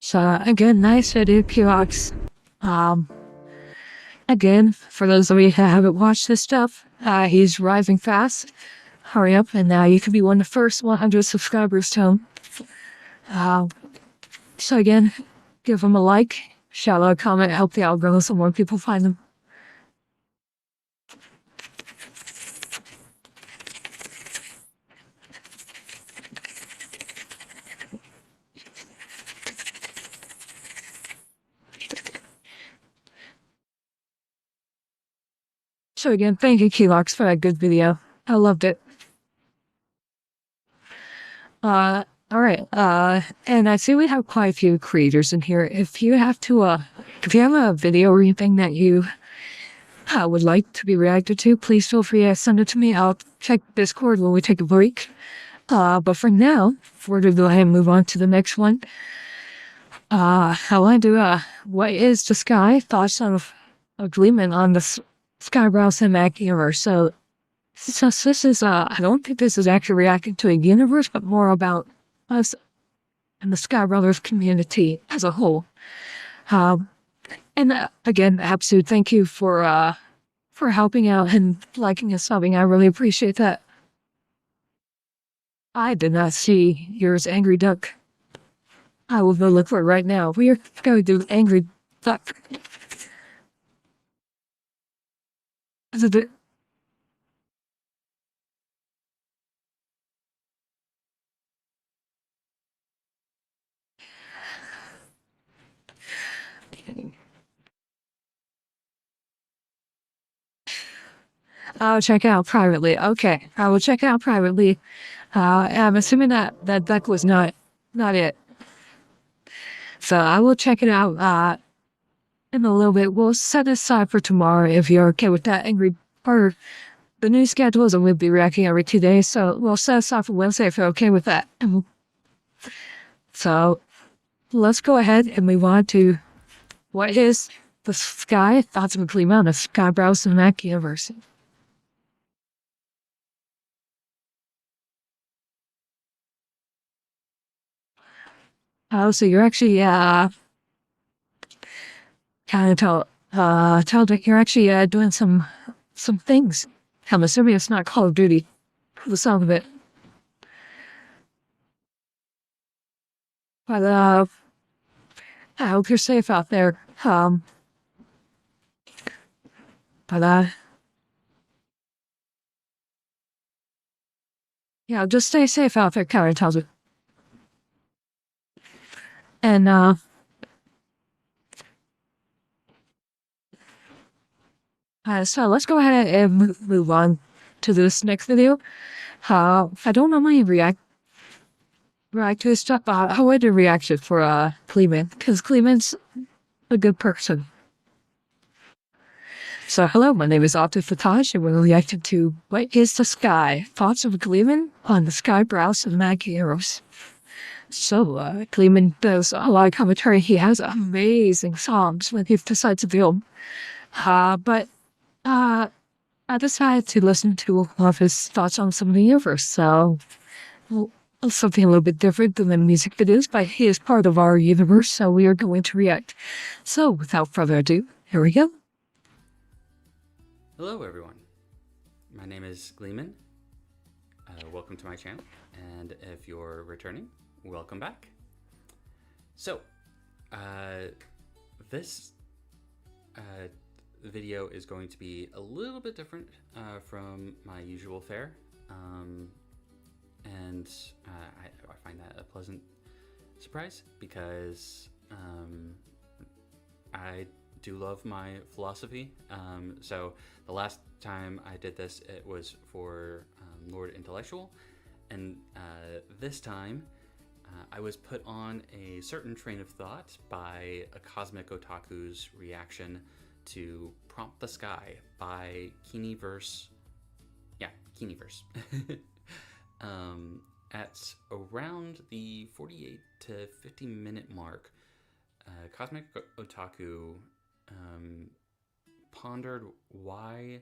So again, nice video, P-Ox. Again, for those of you who haven't watched this stuff, he's rising fast. Hurry up, and you could be one of the first 100 subscribers to him. So again, give him a like, shout out, comment, help the algorithm so more people find him. So again, thank you, Kelox, for that good video. I loved it. All right. And I see we have quite a few creators in here. If you have a video or anything that you would like to be reacted to, please feel free to send it to me. I'll check Discord when we take a break. But for now, we're going to go ahead and move on to the next one. I want to do, what is the sky? Thoughts of Gleeman on the Skyebrows cinematic universe. So this is, I don't think this is actually reacting to a universe, but more about us and the Skybrothers community as a whole. And again, absolute thank you for helping out and liking and subbing. I really appreciate that. I did not see yours, Angry Duck. I will go look for it right now. We are going to do Angry Duck. Is it? I'll check it out privately. Okay, I will check it out privately. I'm assuming that duck was not it. So I will check it out in a little bit. We'll set it aside for tomorrow if you're okay with that. Or the new schedule is we'll be reacting every 2 days, so we'll set it aside for Wednesday if you're okay with that. So let's go ahead and move on to what is the Sky Thoughts of Gleeman on the Skyebrows cinematic universe. Oh, so you're actually, kind of tell that you're actually, doing some things. I'm assuming it's not Call of Duty, for the sound of it. But, I hope you're safe out there. But, yeah, just stay safe out there, Karen tells you. And, so let's go ahead and move on to this next video. I don't normally react to this stuff, but I wanted to react it for, Gleeman, because Gleeman's a good person. So hello, my name is Ovted Fatash, and we're reacting to What is the Sky? Thoughts of Gleeman on the Skyebrows and Mag-Eros. So, Gleeman does a lot of commentary. He has amazing songs when he decides to film. But I decided to listen to one of his thoughts on some of the universe. So, something a little bit different than the music videos, but he is part of our universe, so we are going to react. So, without further ado, here we go. Hello everyone, my name is Gleeman. Welcome to my channel, and if you're returning, welcome back. So, this video is going to be a little bit different from my usual fare, and I find that a pleasant surprise because I do love my philosophy. So the last time I did this, it was for Lord Intellectual, and this time I was put on a certain train of thought by a Cosmic Otaku's reaction to Prompt the Sky by Kiniverse. Yeah, Kiniverse. At around the 48 to 50 minute mark, Cosmic Otaku pondered why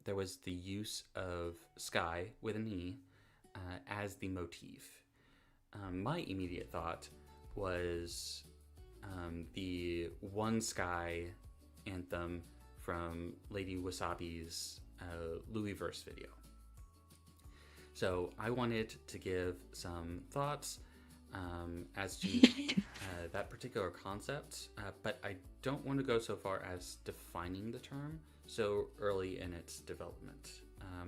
there was the use of sky with an E as the motif. My immediate thought was the One Sky anthem from Lady Wasabi's Louisverse video. So I wanted to give some thoughts as to that particular concept, but I don't want to go so far as defining the term so early in its development.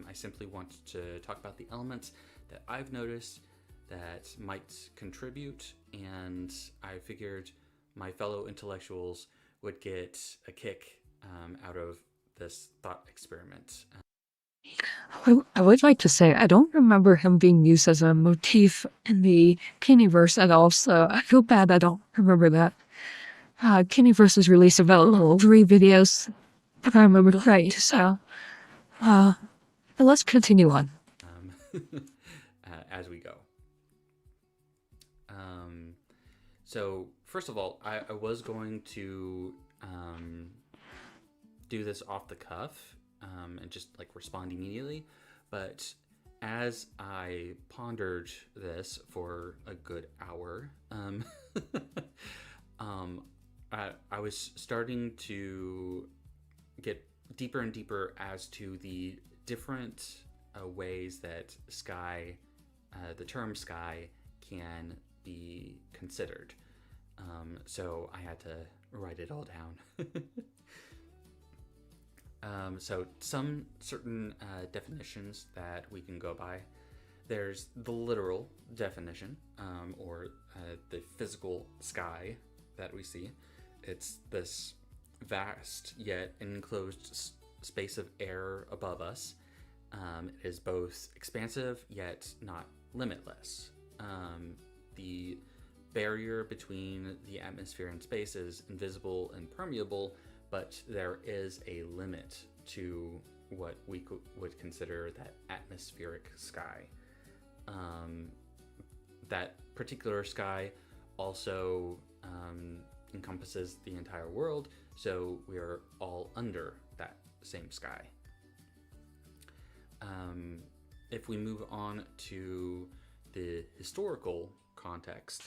I simply want to talk about the elements that I've noticed that might contribute, and I figured my fellow intellectuals would get a kick out of this thought experiment. I would like to say I don't remember him being used as a motif in the Kennyverse at all, so I feel bad I don't remember that. Kennyverse was released about 3 videos, if I remember right, so let's continue on. As we go. So first of all, I was going to do this off the cuff and just like respond immediately, but as I pondered this for a good hour, I was starting to get deeper and deeper as to the different ways that sky, the term sky, can be considered. So I had to write it all down. So some certain definitions that we can go by. There's the literal definition, or the physical sky that we see. It's this vast yet enclosed space of air above us. It is both expansive yet not limitless. The barrier between the atmosphere and space is invisible and permeable, but there is a limit to what we would consider that atmospheric sky. That particular sky also encompasses the entire world, so we are all under that same sky. If we move on to the historical context,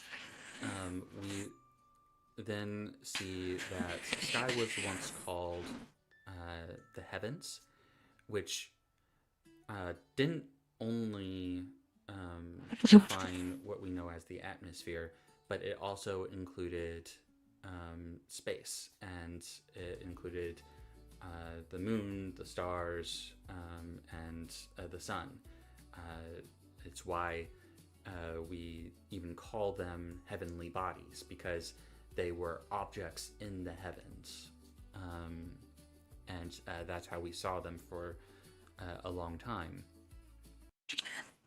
we then see that sky was once called the heavens, which didn't only define what we know as the atmosphere, but it also included space, and it included the moon, the stars, and the sun. It's why we even call them heavenly bodies, because they were objects in the heavens. And that's how we saw them for a long time.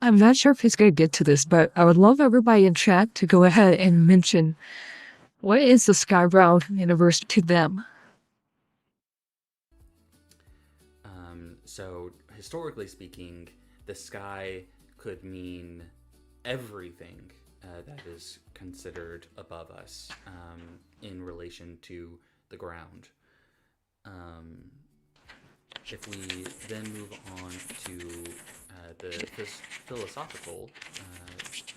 I'm not sure if he's going to get to this, but I would love everybody in chat to go ahead and mention what is the Skyebrow universe to them. So historically speaking, the sky could mean everything that is considered above us in relation to the ground. If we then move on to the philosophical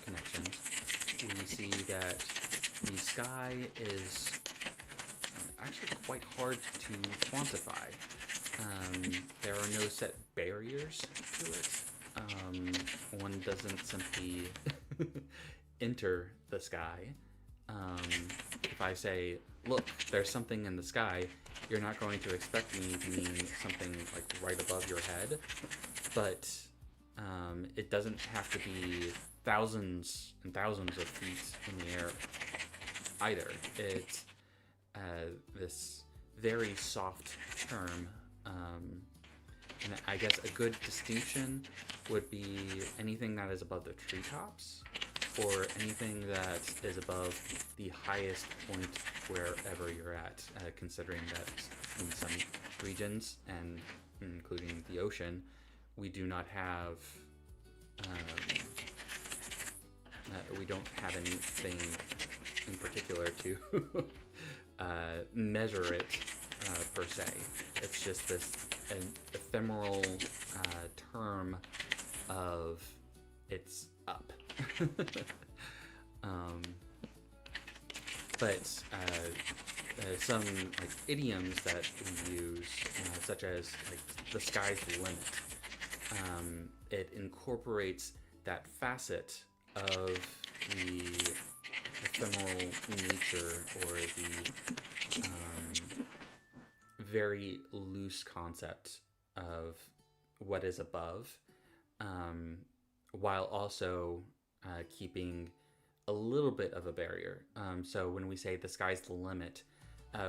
connections, we see that the sky is actually quite hard to quantify. There are no set barriers to it. One doesn't simply enter the sky. If I say, look, there's something in the sky, you're not going to expect me to mean something like right above your head, but it doesn't have to be thousands and thousands of feet in the air either. It's this very soft term, and I guess a good distinction would be anything that is above the treetops, or anything that is above the highest point wherever you're at, considering that in some regions, and including the ocean, we do not have we don't have anything in particular to measure it per se. It's just this an ephemeral term of it's up. But some like idioms that we use, such as like the sky's the limit, it incorporates that facet of the ephemeral nature, or the very loose concept of what is above, while also keeping a little bit of a barrier. So when we say the sky's the limit,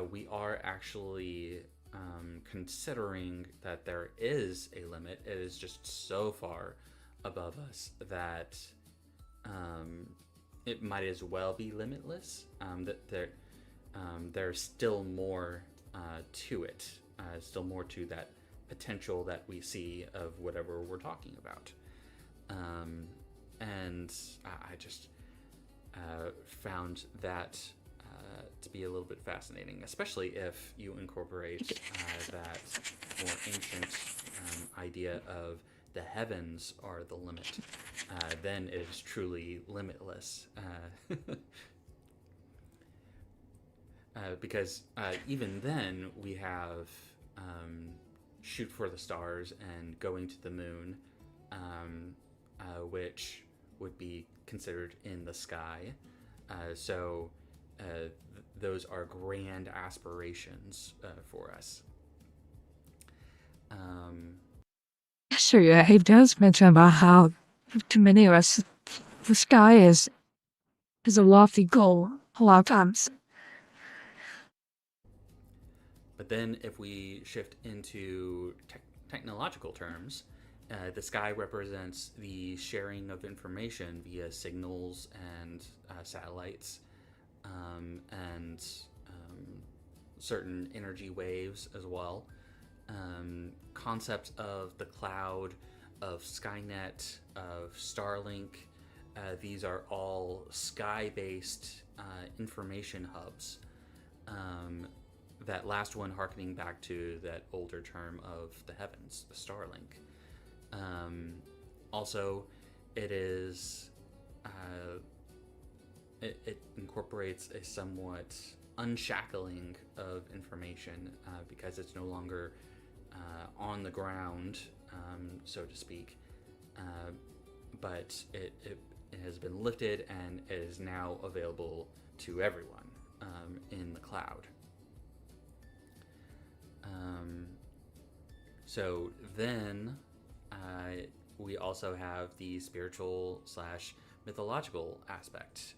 we are actually considering that there is a limit, it is just so far above us that it might as well be limitless. That there's still more to it, still more to that potential that we see of whatever we're talking about. And I just found that to be a little bit fascinating, especially if you incorporate that more ancient idea of the heavens are the limit. Then it is truly limitless. Because even then we have shoot for the stars and going to the moon, which would be considered in the sky. So those are grand aspirations for us. So yeah, he does mention about how to many of us the sky is a lofty goal a lot of times. But then if we shift into technological terms, the sky represents the sharing of information via signals and satellites, and certain energy waves as well. Concepts of the cloud, of Skynet, of Starlink, these are all sky-based information hubs. That last one harkening back to that older term of the heavens, the Starlink. Also, it is it incorporates a somewhat unshackling of information because it's no longer on the ground, so to speak, but it has been lifted and it is now available to everyone in the cloud. So then we also have the spiritual / mythological aspect.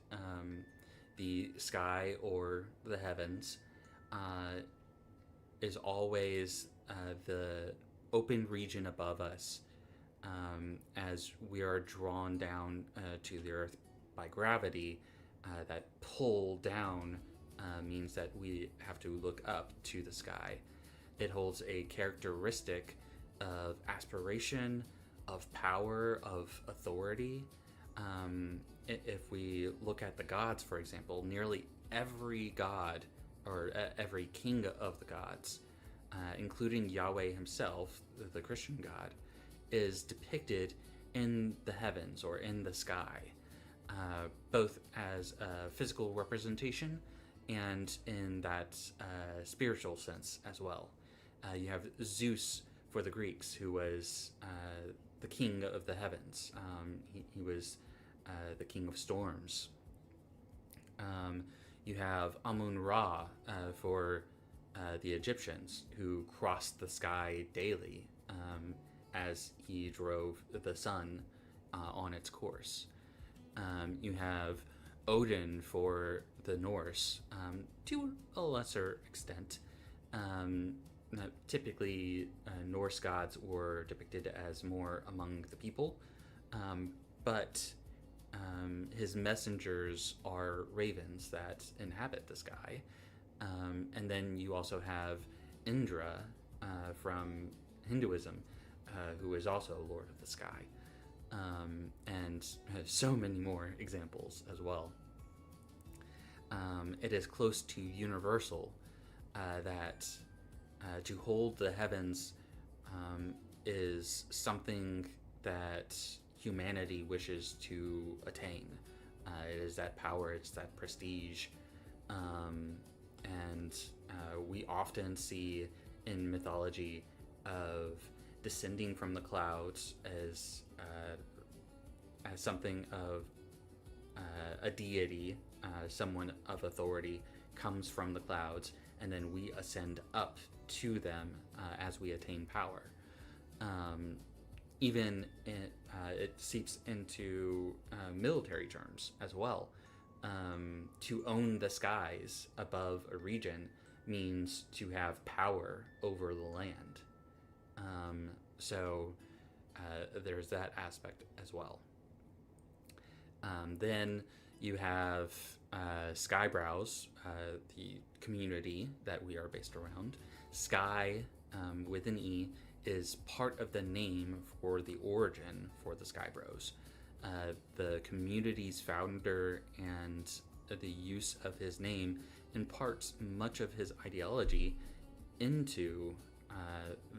The sky or the heavens is always the open region above us, as we are drawn down to the earth by gravity. That pull down means that we have to look up to the sky. It holds a characteristic of aspiration, of power, of authority. If we look at the gods, for example, nearly every god or every king of the gods, including Yahweh himself, the Christian God, is depicted in the heavens or in the sky, both as a physical representation and in that spiritual sense as well. You have Zeus for the Greeks, who was the king of the heavens. He was the king of storms. You have Amun-Ra for the Egyptians, who crossed the sky daily as he drove the sun on its course. You have Odin for the Norse, to a lesser extent. Typically, Norse gods were depicted as more among the people, but his messengers are ravens that inhabit the sky. And then you also have Indra from Hinduism, who is also Lord of the Sky, and so many more examples as well. It is close to universal that to hold the heavens is something that humanity wishes to attain. It is that power, it's that prestige, and we often see in mythology of descending from the clouds as something of a deity, someone of authority comes from the clouds, and then we ascend up to them as we attain power. Even it seeps into military terms as well. To own the skies above a region means to have power over the land. So there's that aspect as well. Then you have Skyebrows, the community that we are based around. Sky, with an E, is part of the name for the origin for the Skyebrows. The community's founder and the use of his name imparts much of his ideology into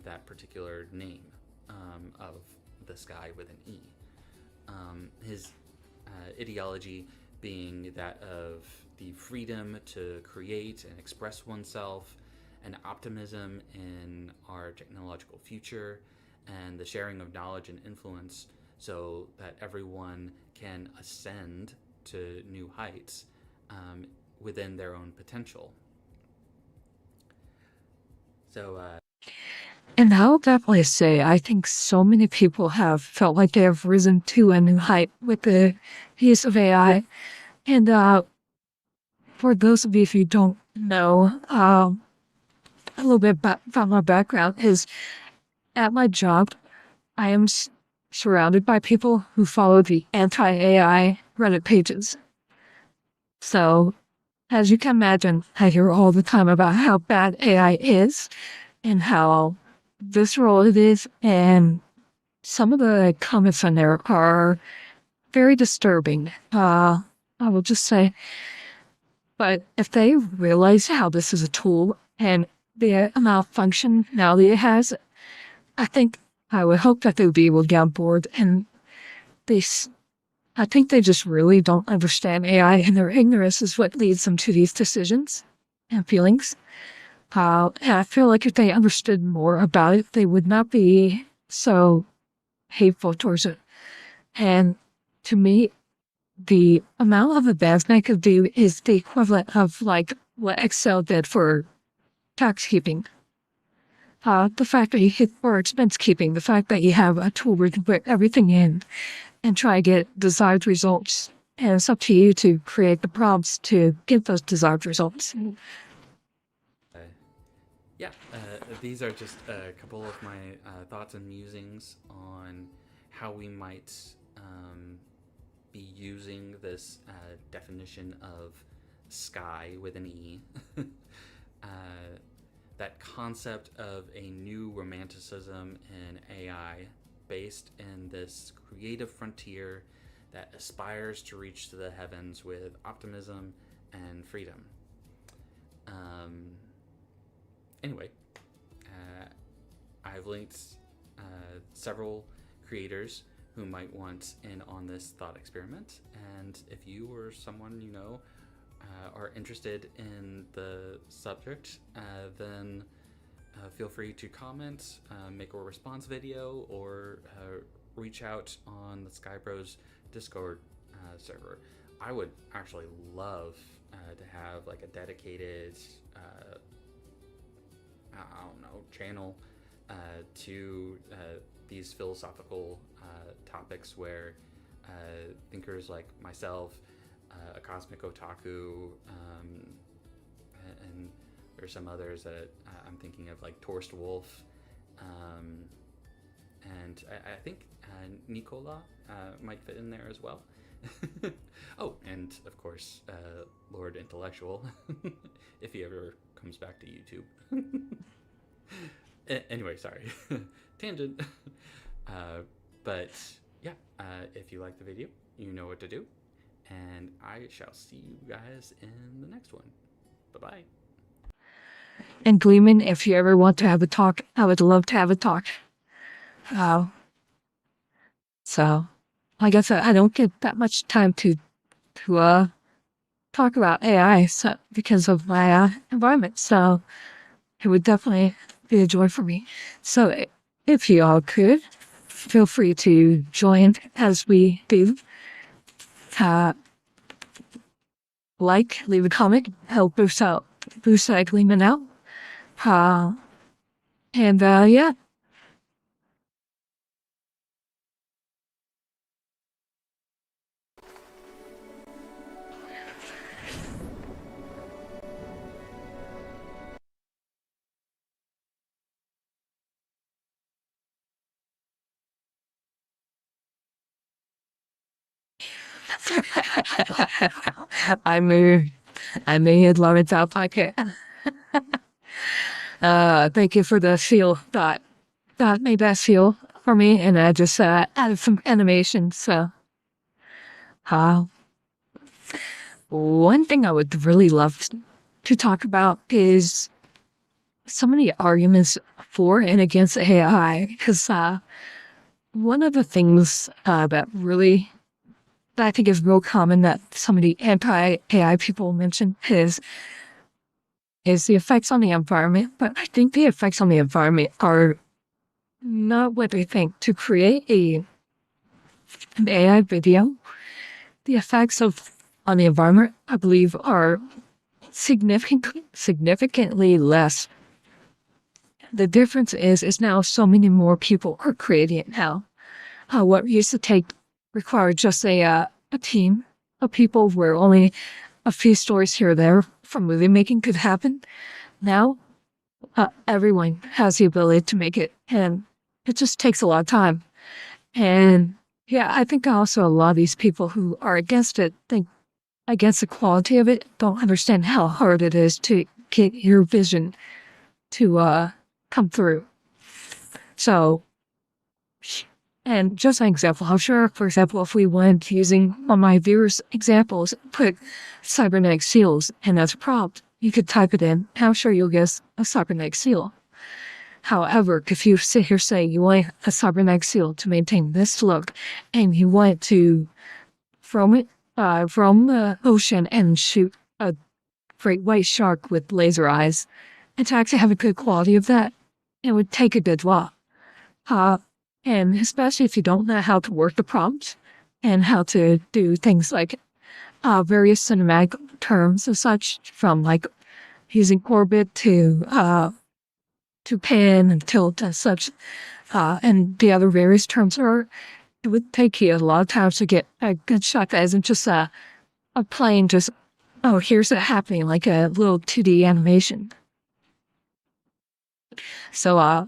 that particular name of the sky with an E. His ideology being that of the freedom to create and express oneself, and optimism in our technological future, and the sharing of knowledge and influence so that everyone can ascend to new heights within their own potential. So, And I'll definitely say, I think so many people have felt like they have risen to a new height with the use of AI. And for those of you who don't know, a little bit about my background is at my job, I am surrounded by people who follow the anti-AI Reddit pages. So, as you can imagine, I hear all the time about how bad AI is and how visceral it is, and some of the comments on there are very disturbing. I will just say, but if they realize how this is a tool and the amount of functionality it has, I think I would hope that they would be able to get on board. And I think they just really don't understand AI, and their ignorance is what leads them to these decisions and feelings. And I feel like if they understood more about it, they would not be so hateful towards it. And to me, the amount of advancement it could do is the equivalent of like what Excel did for tax keeping. The fact that you hit for expense keeping, the fact that you have a tool where you can put everything in and try to get desired results. And it's up to you to create the prompts to get those desired results. these are just a couple of my thoughts and musings on how we might be using this definition of sky with an E. That concept of a new romanticism in AI based in this creative frontier that aspires to reach to the heavens with optimism and freedom. Anyway, I've linked several creators who might want in on this thought experiment, and if you or someone you know are interested in the subject, then feel free to comment, make a response video, or reach out on the Skyebrows Discord server. I would actually love to have like a dedicated I don't know, channel to these philosophical topics where thinkers like myself, a cosmic otaku, and there's some others that I'm thinking of, like Torst Wolf, and I think Nicola might fit in there as well. Oh, and of course, Lord Intellectual, if he ever comes back to YouTube. Anyway, sorry, tangent. But yeah, if you like the video, you know what to do, and I shall see you guys in the next one. Bye-bye. And Gleeman, if you ever want to have a talk, I would love to have a talk. So, like I said, I don't get that much time to talk about AI because of my environment. So, it would definitely be a joy for me. So, if you all could, feel free to join as we do. Leave a comment, help boost Gleeman out. Yeah. I may have loved it out pocket. Thank you for the seal that made that seal for me, and I just added some animation. So, one thing I would really love to talk about is some of the arguments for and against AI, because one of the things that I think is real common that some of the anti-AI people mention is the effects on the environment. But I think the effects on the environment are not what they think. To create an AI video, the effects on the environment, I believe, are significantly less. The difference is now so many more people are creating it now. What used to require just a team of people where only a few stories here or there from movie making could happen. Now, everyone has the ability to make it, and it just takes a lot of time. And yeah, I think also a lot of these people who are against it, think against the quality of it, don't understand how hard it is to get your vision to come through. So, and just an example, I'm sure, for example, if we went using one of my viewers' examples, put cybernetic seals, and as a prompt, you could type it in, and I'm sure you'll get a cybernetic seal. However, if you sit here say you want a cybernetic seal to maintain this look, and you want to from the ocean and shoot a great white shark with laser eyes, and to actually have a good quality of that, it would take a good while. And especially if you don't know how to work the prompts and how to do things like various cinematic terms and such, from like using orbit to pan and tilt and such, and the other various terms, it would take you a lot of times to get a good shot that isn't just a plane just, oh, here's it happening, like a little 2D animation. So,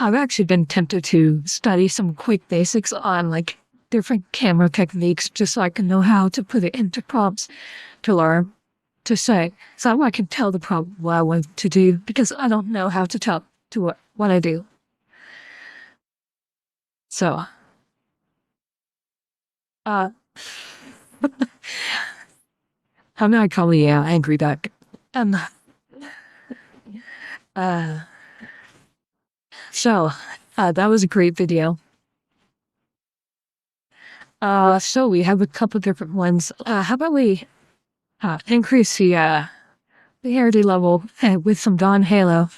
I've actually been tempted to study some quick basics on like different camera techniques just so I can know how to put it into prompts to learn to say. So I can tell the prompt what I want to do, because I don't know how to tell to what I do. So, I'm not calling you angry duck. So, that was a great video. So we have a couple different ones. How about we increase the rarity level with some Dawn Halo?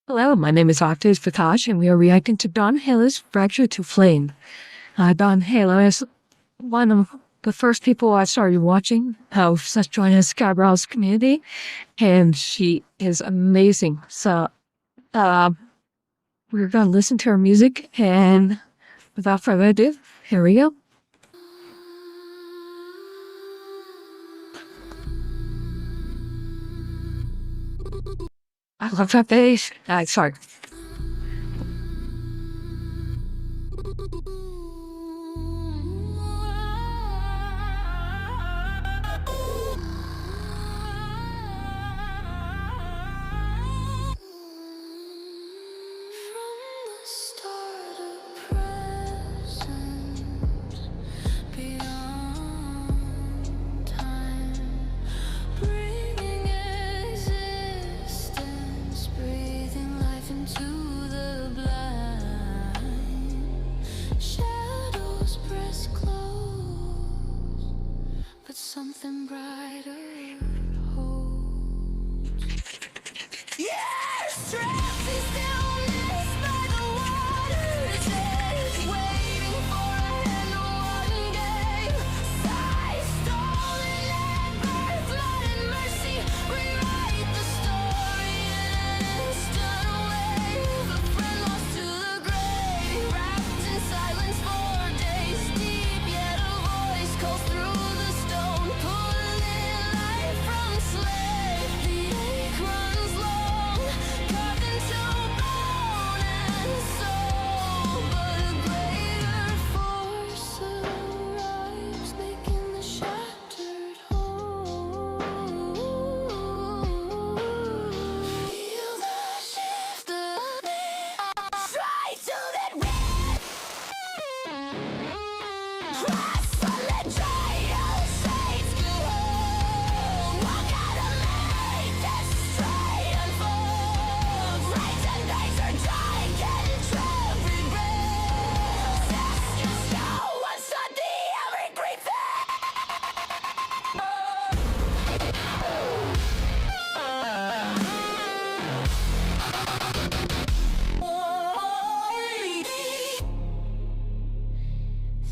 Hello, my name is Ovted Fatash, and we are reacting to Dawn Halo's Fracture to Flame. Dawn Halo is one of the first people I started watching since joining the Skyebrows community, and she is amazing. So, we're going to listen to her music, and without further ado, here we go. I love that bass. Sorry. Something brighter holds. Yes, trapped in stillness by the water's edge, waiting for a hand on one game. Sighs stolen at birth, blood and mercy rewrite the story in an instant wave. A friend lost to the grave, wrapped in silence for days deep, yet a voice calls through the stone, pulling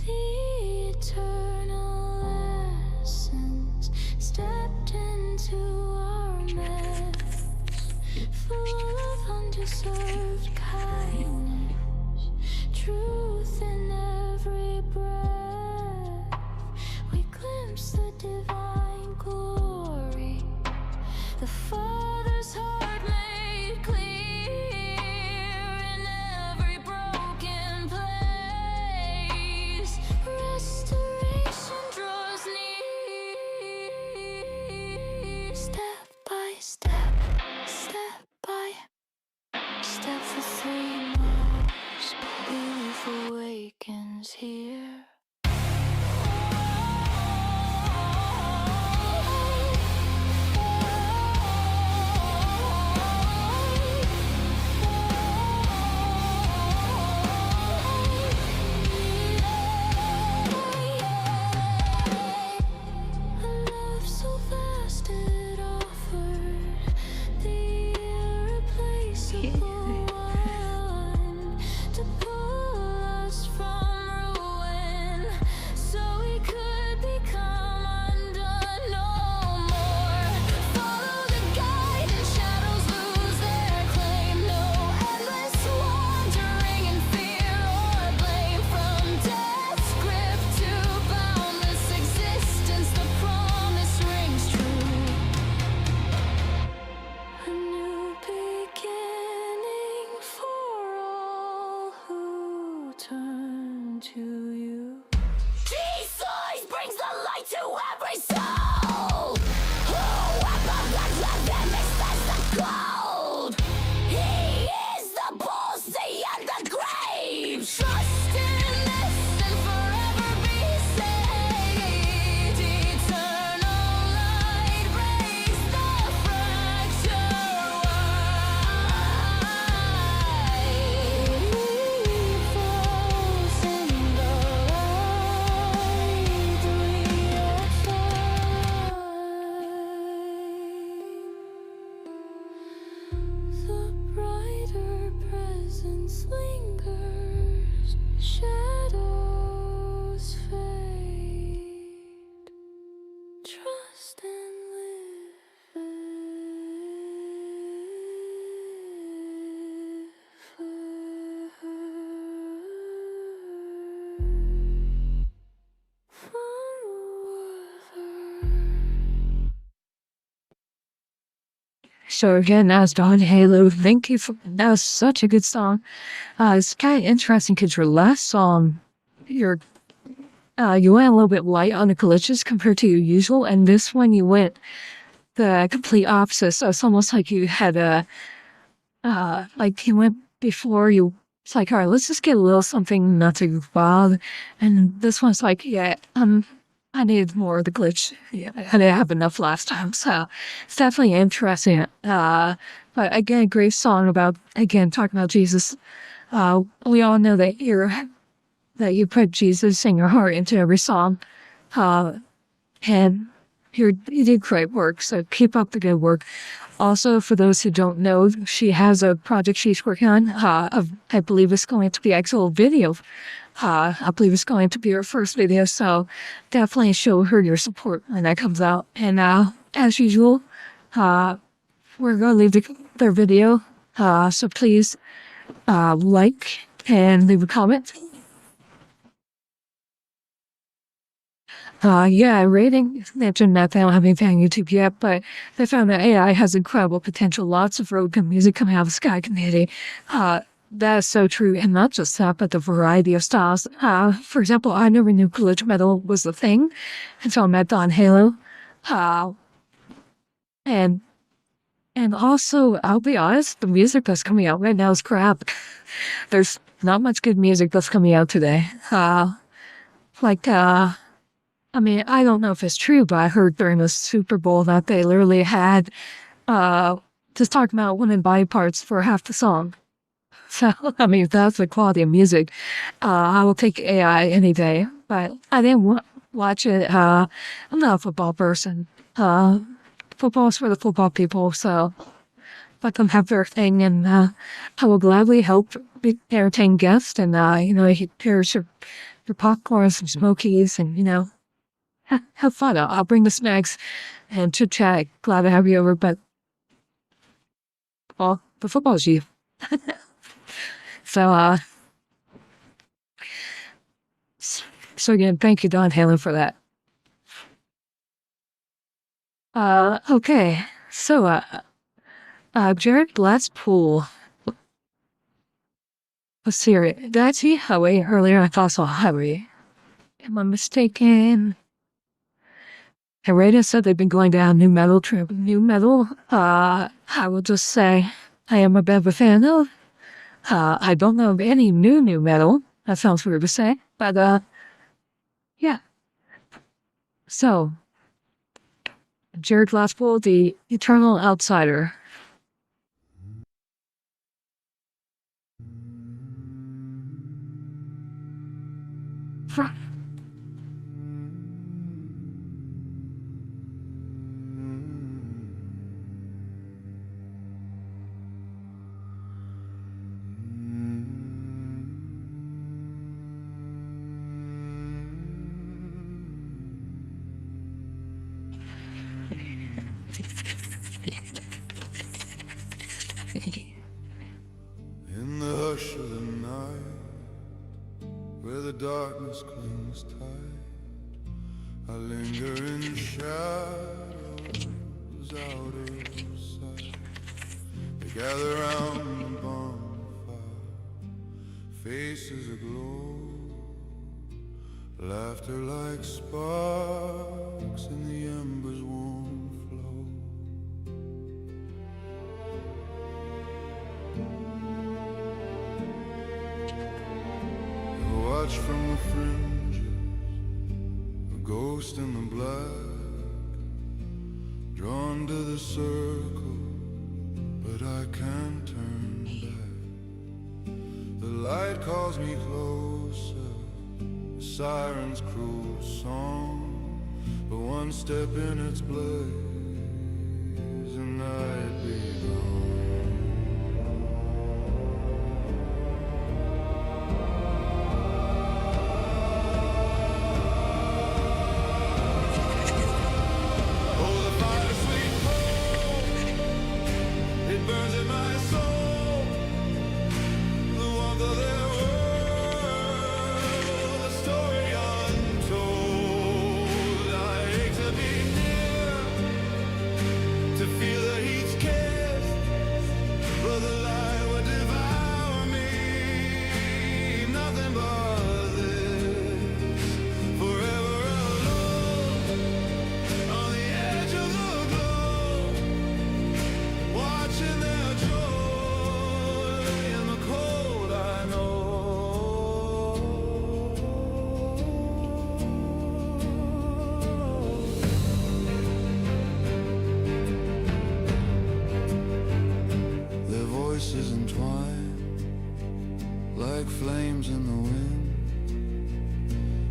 The eternal essence stepped into our mess, full of undeserved kindness, truth in every breath. We glimpse the divine glory, the Father's heart made clear in every broken place. Restoration draws near, step by step, step by step for 3 miles. Belief awakens here. A love so vast it offered the irreplaceable one to pull us from ruin, so we could become undone no more. Follow the guide and shadows lose their claim. No endless wandering in fear or blame. From death's grip to boundless existence, the promise rings true. A new beginning for all who turn to you. Jesus brings the light to every soul. Whoever that left him is the gold. He is the bullseye and the grave. Trust in this and forever be saved. Eternal light breaks the fracture wide. Falls in the light we find. The brighter presence lingers, shadows fade. Trust and So again, as Don Halo, thank you for that. Was such a good song. It's kind of interesting because your last song, you went a little bit light on the glitches compared to your usual, and this one you went the complete opposite. So it's almost like you had like you went before you. It's like, all right, let's just get a little something not too wild, and this one's like, yeah, I needed more of the glitch. Yeah, I didn't have enough last time, so it's definitely interesting. But again, a great song about, again, talking about Jesus. We all know that you put Jesus in your heart into every song, and you did great work. So keep up the good work. Also, for those who don't know, she has a project she's working on. I believe it's going to be actual video. I believe it's going to be her first video, so definitely show her your support when that comes out. And as usual, we're going to leave their video, so please like and leave a comment. Yeah, rating mentioned that they don't have anything on YouTube yet, but they found that AI has incredible potential. Lots of road music coming out of the Sky community. That is so true, and not just that, but the variety of styles. For example, I never knew glitch metal was a thing until I met Don Halo. And also, I'll be honest, the music that's coming out right now is crap. There's not much good music that's coming out today. like, I mean, I don't know if it's true, but I heard during the Super Bowl that they literally had, just talking about women body parts for half the song. So, I mean, if that's the quality of music, I will take AI any day. But I didn't watch it. I'm not a football person. Football is for the football people, so let them have their thing, and I will gladly help entertain guests, and here's your popcorn, some smokies, and have fun. I'll bring the snacks and chit chat. Glad to have you over, but well, the football's you. So so again, thank you, Don Halen, for that. Okay, so Jared Glasspool. Let's see here. Did I see Highway earlier? I thought I saw Highway. Am I mistaken? Hereda said they've been going down new metal trip. New metal, I will just say I am a bit of a fan of. I don't know of any new metal. That sounds weird to say, but yeah. So, Jared Glasspool, the Eternal Outsider. In the hush of the night, where the darkness clings tight, I linger in shadows out of sight. They gather round the bonfire, faces aglow, laughter like sparks in the embers won't flow. Watch from the fringes, a ghost in the black, drawn to the circle, but I can't turn back. The light calls me closer, the siren's cruel song, but one step in its blaze and I'd be gone. Voices entwined like flames in the wind,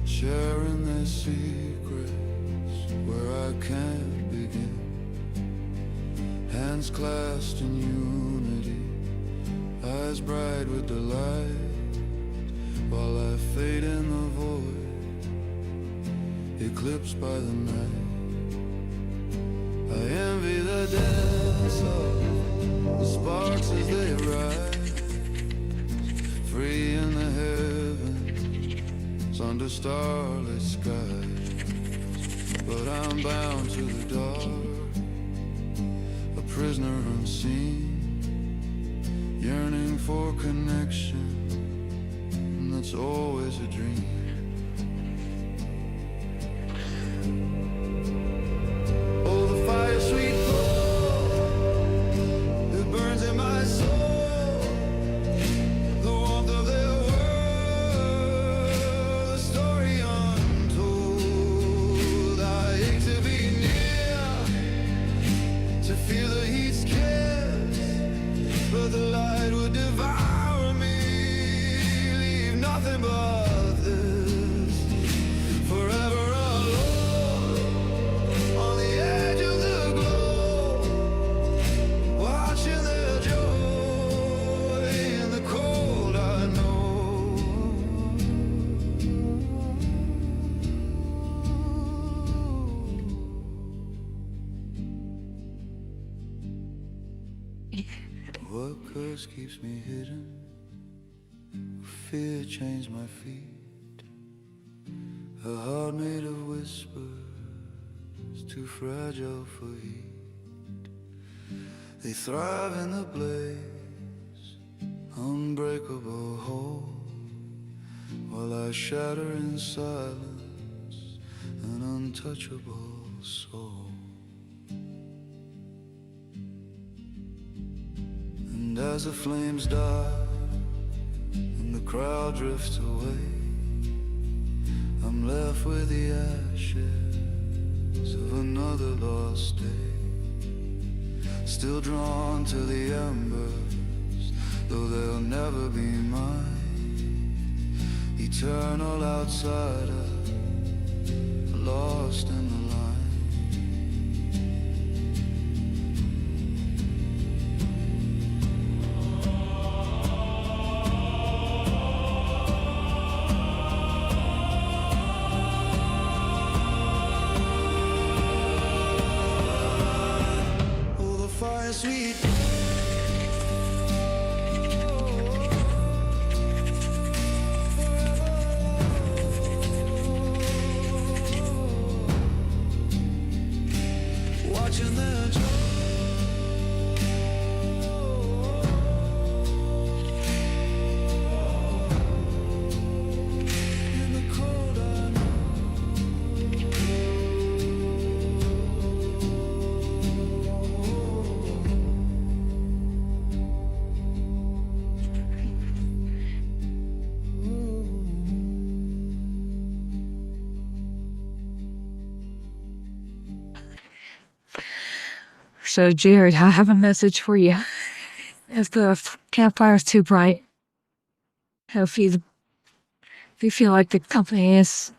sharing their secrets where I can't begin. Hands clasped in unity, eyes bright with delight, while I fade in the void, eclipsed by the night. I envy the dance of the sparks as they rise, free in the heavens, under starlit skies. But I'm bound to the dark, a prisoner unseen, yearning for connection, and that's always a dream. The warmth of their world, the story on force keeps me hidden. Fear chains my feet. A heart made of whispers, too fragile for heat. They thrive in the blaze, unbreakable whole, while I shatter in silence, an untouchable soul. And as the flames die and the crowd drifts away, I'm left with the ashes of another lost day, still drawn to the embers, though they'll never be mine. Eternal outsider, lost in the line. Oh, the fire sweet. Watching the in the cold I So, Jared, I have a message for you. If the campfire's too bright, if you feel like the company is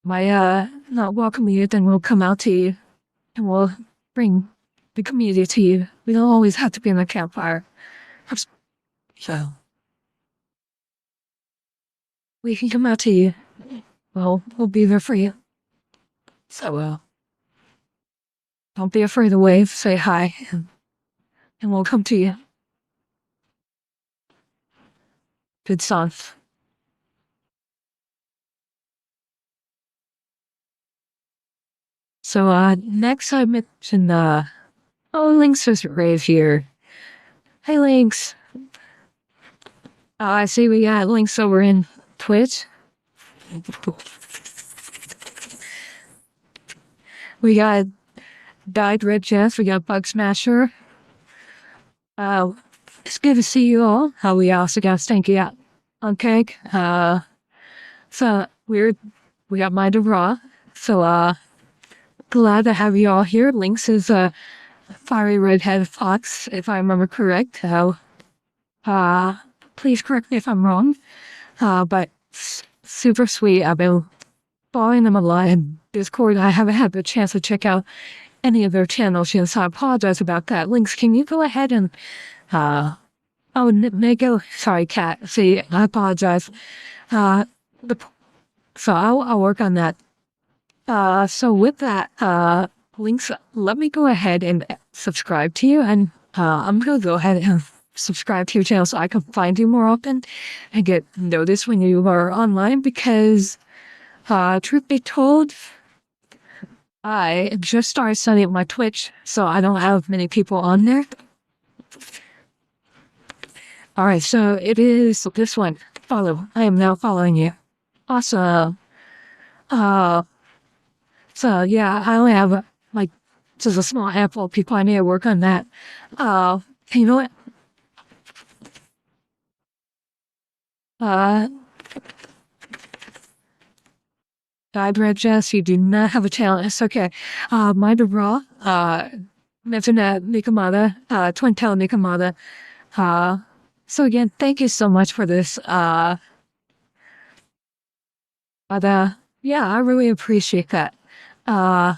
not welcoming you, then we'll come out to you and we'll bring the community to you. We don't always have to be in the campfire. So, we can come out to you. Well, we'll be there for you. So, don't be afraid to wave, say hi, and we'll come to you. Good son. So, next I mentioned, Lynx is right here. Hey, Lynx. I see we got Lynx over in Twitch. We got Dyed Red Jess, we got Bug Smasher. It's good to see you all. We also got Stanky out on Cake. So we got Mind of Raw. So glad to have you all here. Lynx is a fiery redhead fox, if I remember correct. Please correct me if I'm wrong. But super sweet. I've been following them a lot in Discord. I haven't had the chance to check out any of their channels yet, so I apologize about that. Lynx, can you go ahead and Nico, sorry, Cat. See, I apologize. So I'll work on that. So with that, Lynx, let me go ahead and subscribe to you, and I'm gonna go ahead and subscribe to your channel so I can find you more often and get noticed when you are online, because truth be told, I just started studying my Twitch, so I don't have many people on there. Alright, so it is this one. Follow. I am now following you. Awesome. So yeah, I only have just a small handful of people. I need to work on that. You know what? Red Jess, you do not have a channel. It's okay. Mind of Raw, mentioned that Nikamada, Twin Tail Nikamada. So again, thank you so much for this. Yeah, I really appreciate that. Yeah,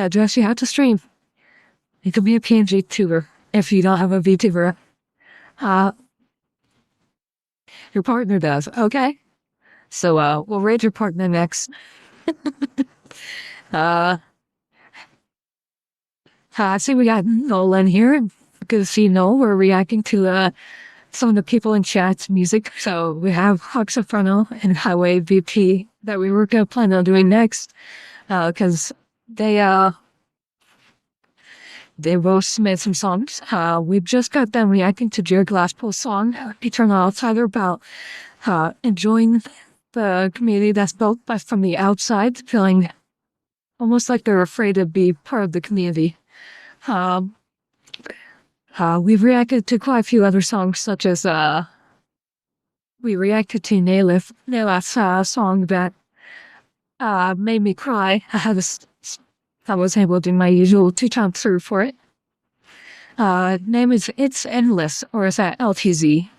Jess, you have to stream. You could be a PNG tuber if you don't have a VTuber. Your partner does, okay? So, we'll raid your partner next. I see we got Nolan here. because we're reacting to some of the people in chat's music. So we have Hoxophrono and Highway VP that we were gonna plan on doing next, because they both submitted some songs. We've just got them reacting to Jared Glasspool's song "Eternal Outsider" about enjoying the community that's built from the outside, feeling almost like they're afraid to be part of the community. We've reacted to quite a few other songs, such as we reacted to Naileth's song that made me cry. I was able to do my usual 2 times through for it. Name is It's Endless, or is that LTZ?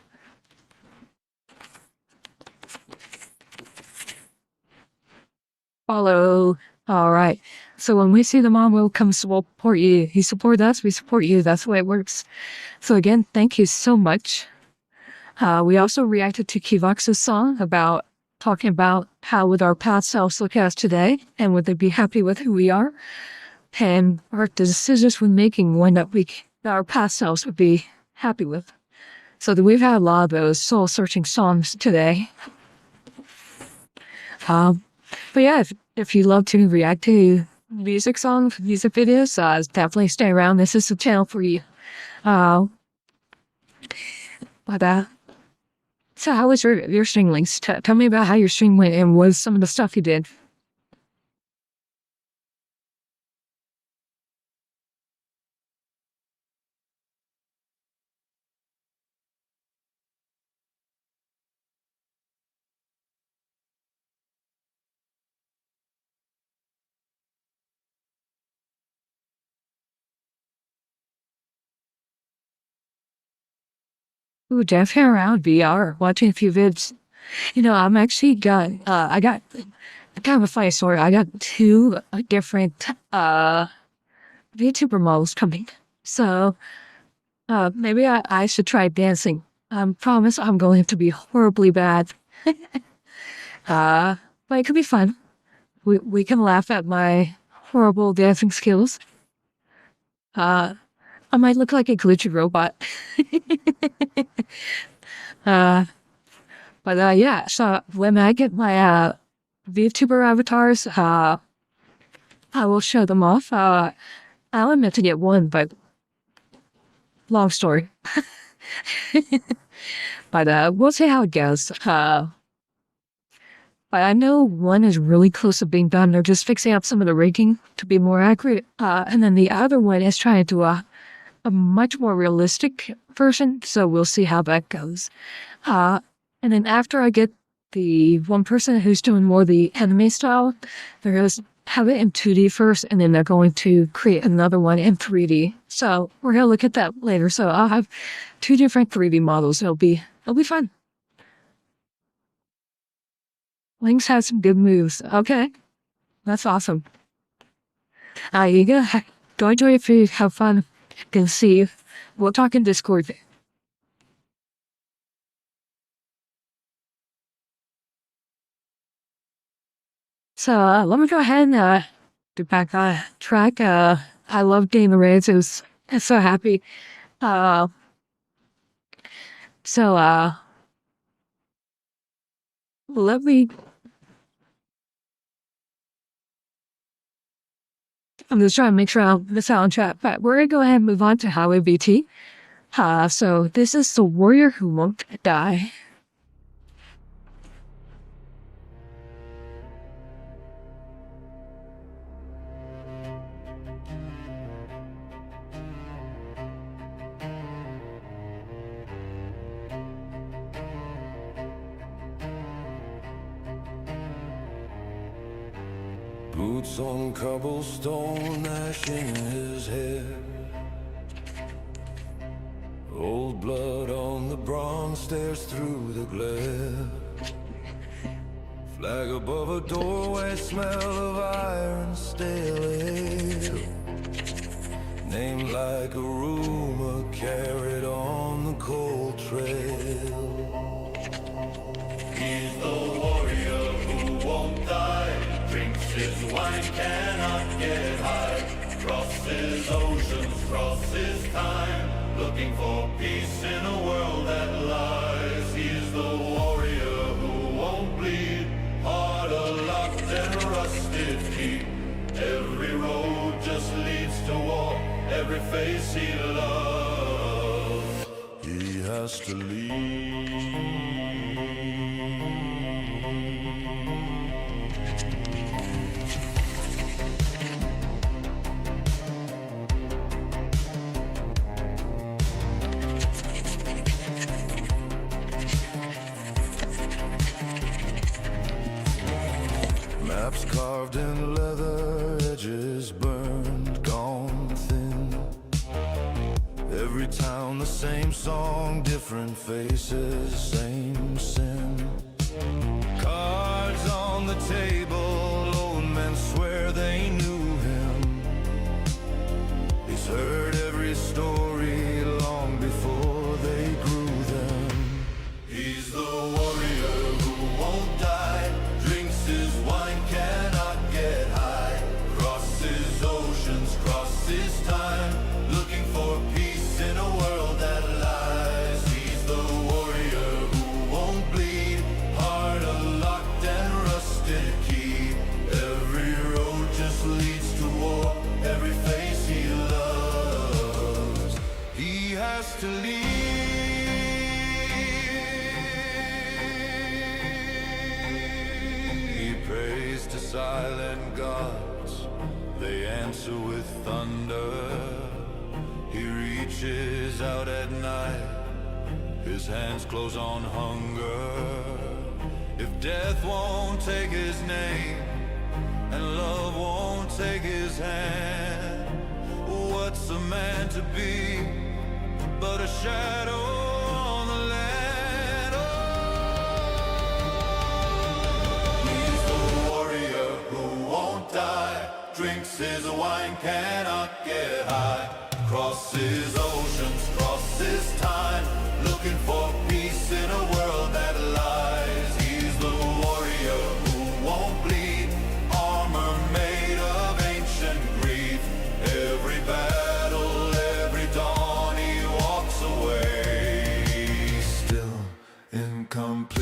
Follow. All right. So when we see the mom will come support you. He support us, we support you. That's the way it works. So again, thank you so much. We also reacted to Kivox's song about talking about how would our past selves look at us today, and would they be happy with who we are, and are the decisions we're making one that our past selves would be happy with. So we've had a lot of those soul-searching songs today. But yeah, if you love to react to music songs, music videos, definitely stay around. This is the channel for you. So how was your string links? Tell me about how your string went and what some of the stuff you did. Ooh, definitely around VR, watching a few vids. I'm actually I got kind of a funny story. I got 2 different VTuber models coming. So maybe I should try dancing. I promise I'm going to be horribly bad. But it could be fun. We can laugh at my horrible dancing skills. I might look like a glitchy robot. But yeah, so when I get my VTuber avatars, I will show them off. I only meant to get 1, but long story. But we'll see how it goes. But I know 1 is really close to being done. They're just fixing up some of the rigging to be more accurate. And then the other one is trying to do a much more realistic version, so we'll see how that goes. And then after I get the one person who's doing more the anime style, they're going to have it in 2D first, and then they're going to create another one in 3D. So we're going to look at that later. So I'll have 2 different 3D models. It'll be fun. Lynx has some good moves. Okay. That's awesome. You go enjoy it, food, have fun. Can see. We'll talk in Discord. So let me go ahead and get back on track. I love getting the raids. I'm so happy. So let me. I'm just trying to make sure I don't miss out on chat, but we're gonna go ahead and move on to Highway BT. So this is the warrior who won't die. Boots on cobblestone, ash in his hair. Old blood on the bronze stares through the glare. Flag above a doorway, smell of iron, stale ale. Named like a rumor, carried on the cold trail. He's the warrior who won't die. Drinks his wine, cannot get high. Crosses oceans, crosses time. looking for peace in a world that lies. He's the warrior who won't bleed, heart locked and rusted key. Every road just leads to war, every face he loves, he has to leave. Maps carved in leather, edges burned, gone thin. Every town the same song, different faces, same sin. Cards on the table, old men swear they knew him. He's heard every story long before they grew them. He's the warrior who won't die, drinks his wine, cannot get high, crosses oceans, crosses time, looking for peace in a world that lies. He's the warrior who won't bleed, heart locked and rusted key. Every road just leads to war, every face he loves, he has to leave. He prays to silent gods, they answer with thunder. He reaches out at night, his hands close on hunger. If death won't take his name, and love won't take his hand, what's a man to be but a shadow on the land? Oh, he's the warrior who won't die, drinks his wine, cannot get high, crosses oceans, crosses time, looking for peace in a world that lies. He's the warrior who won't bleed, armor made of ancient grief. Every battle, every dawn he walks away, still incomplete.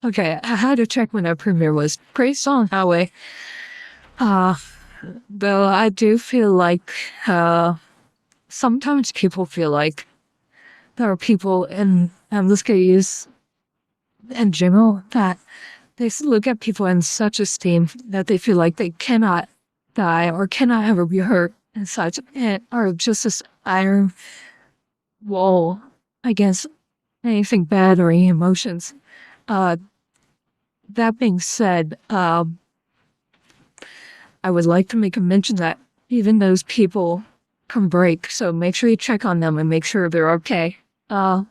Okay, I had to check when that premiere was. Great song, Highway. Though I do feel like, sometimes people feel like there are people in this case, in general, that they look at people in such esteem that they feel like they cannot die or cannot ever be hurt and such, and are just this iron wall against anything bad or any emotions. That being said, I would like to make a mention that even those people can break, so make sure you check on them and make sure they're okay. That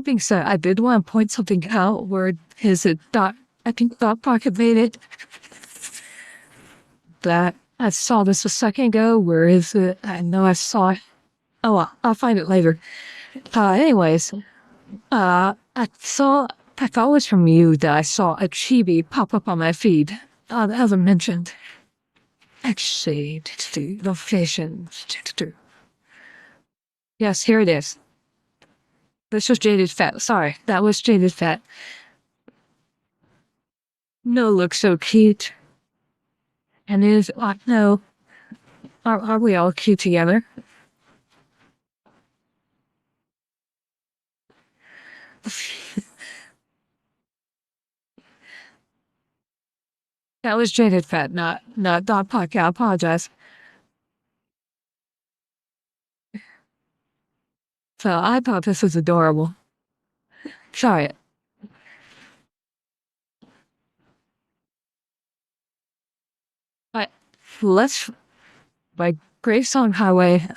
being said, I did want to point something out where I think Dot Pocket made it. That I saw this a second ago. Where is it? I know I saw it. Oh well, I'll find it later. Anyways, I thought it was from you that I saw a chibi pop up on my feed. As I mentioned. Actually, location. Yes, here it is. This was Jaded Fat. Sorry, that was Jaded Fat. No, looks so cute. And is no. Are we all cute together? That was Jaded Fat, not Dog Podcast. I apologize. So I thought this was adorable. Try it. But let's, by Great Song Highway,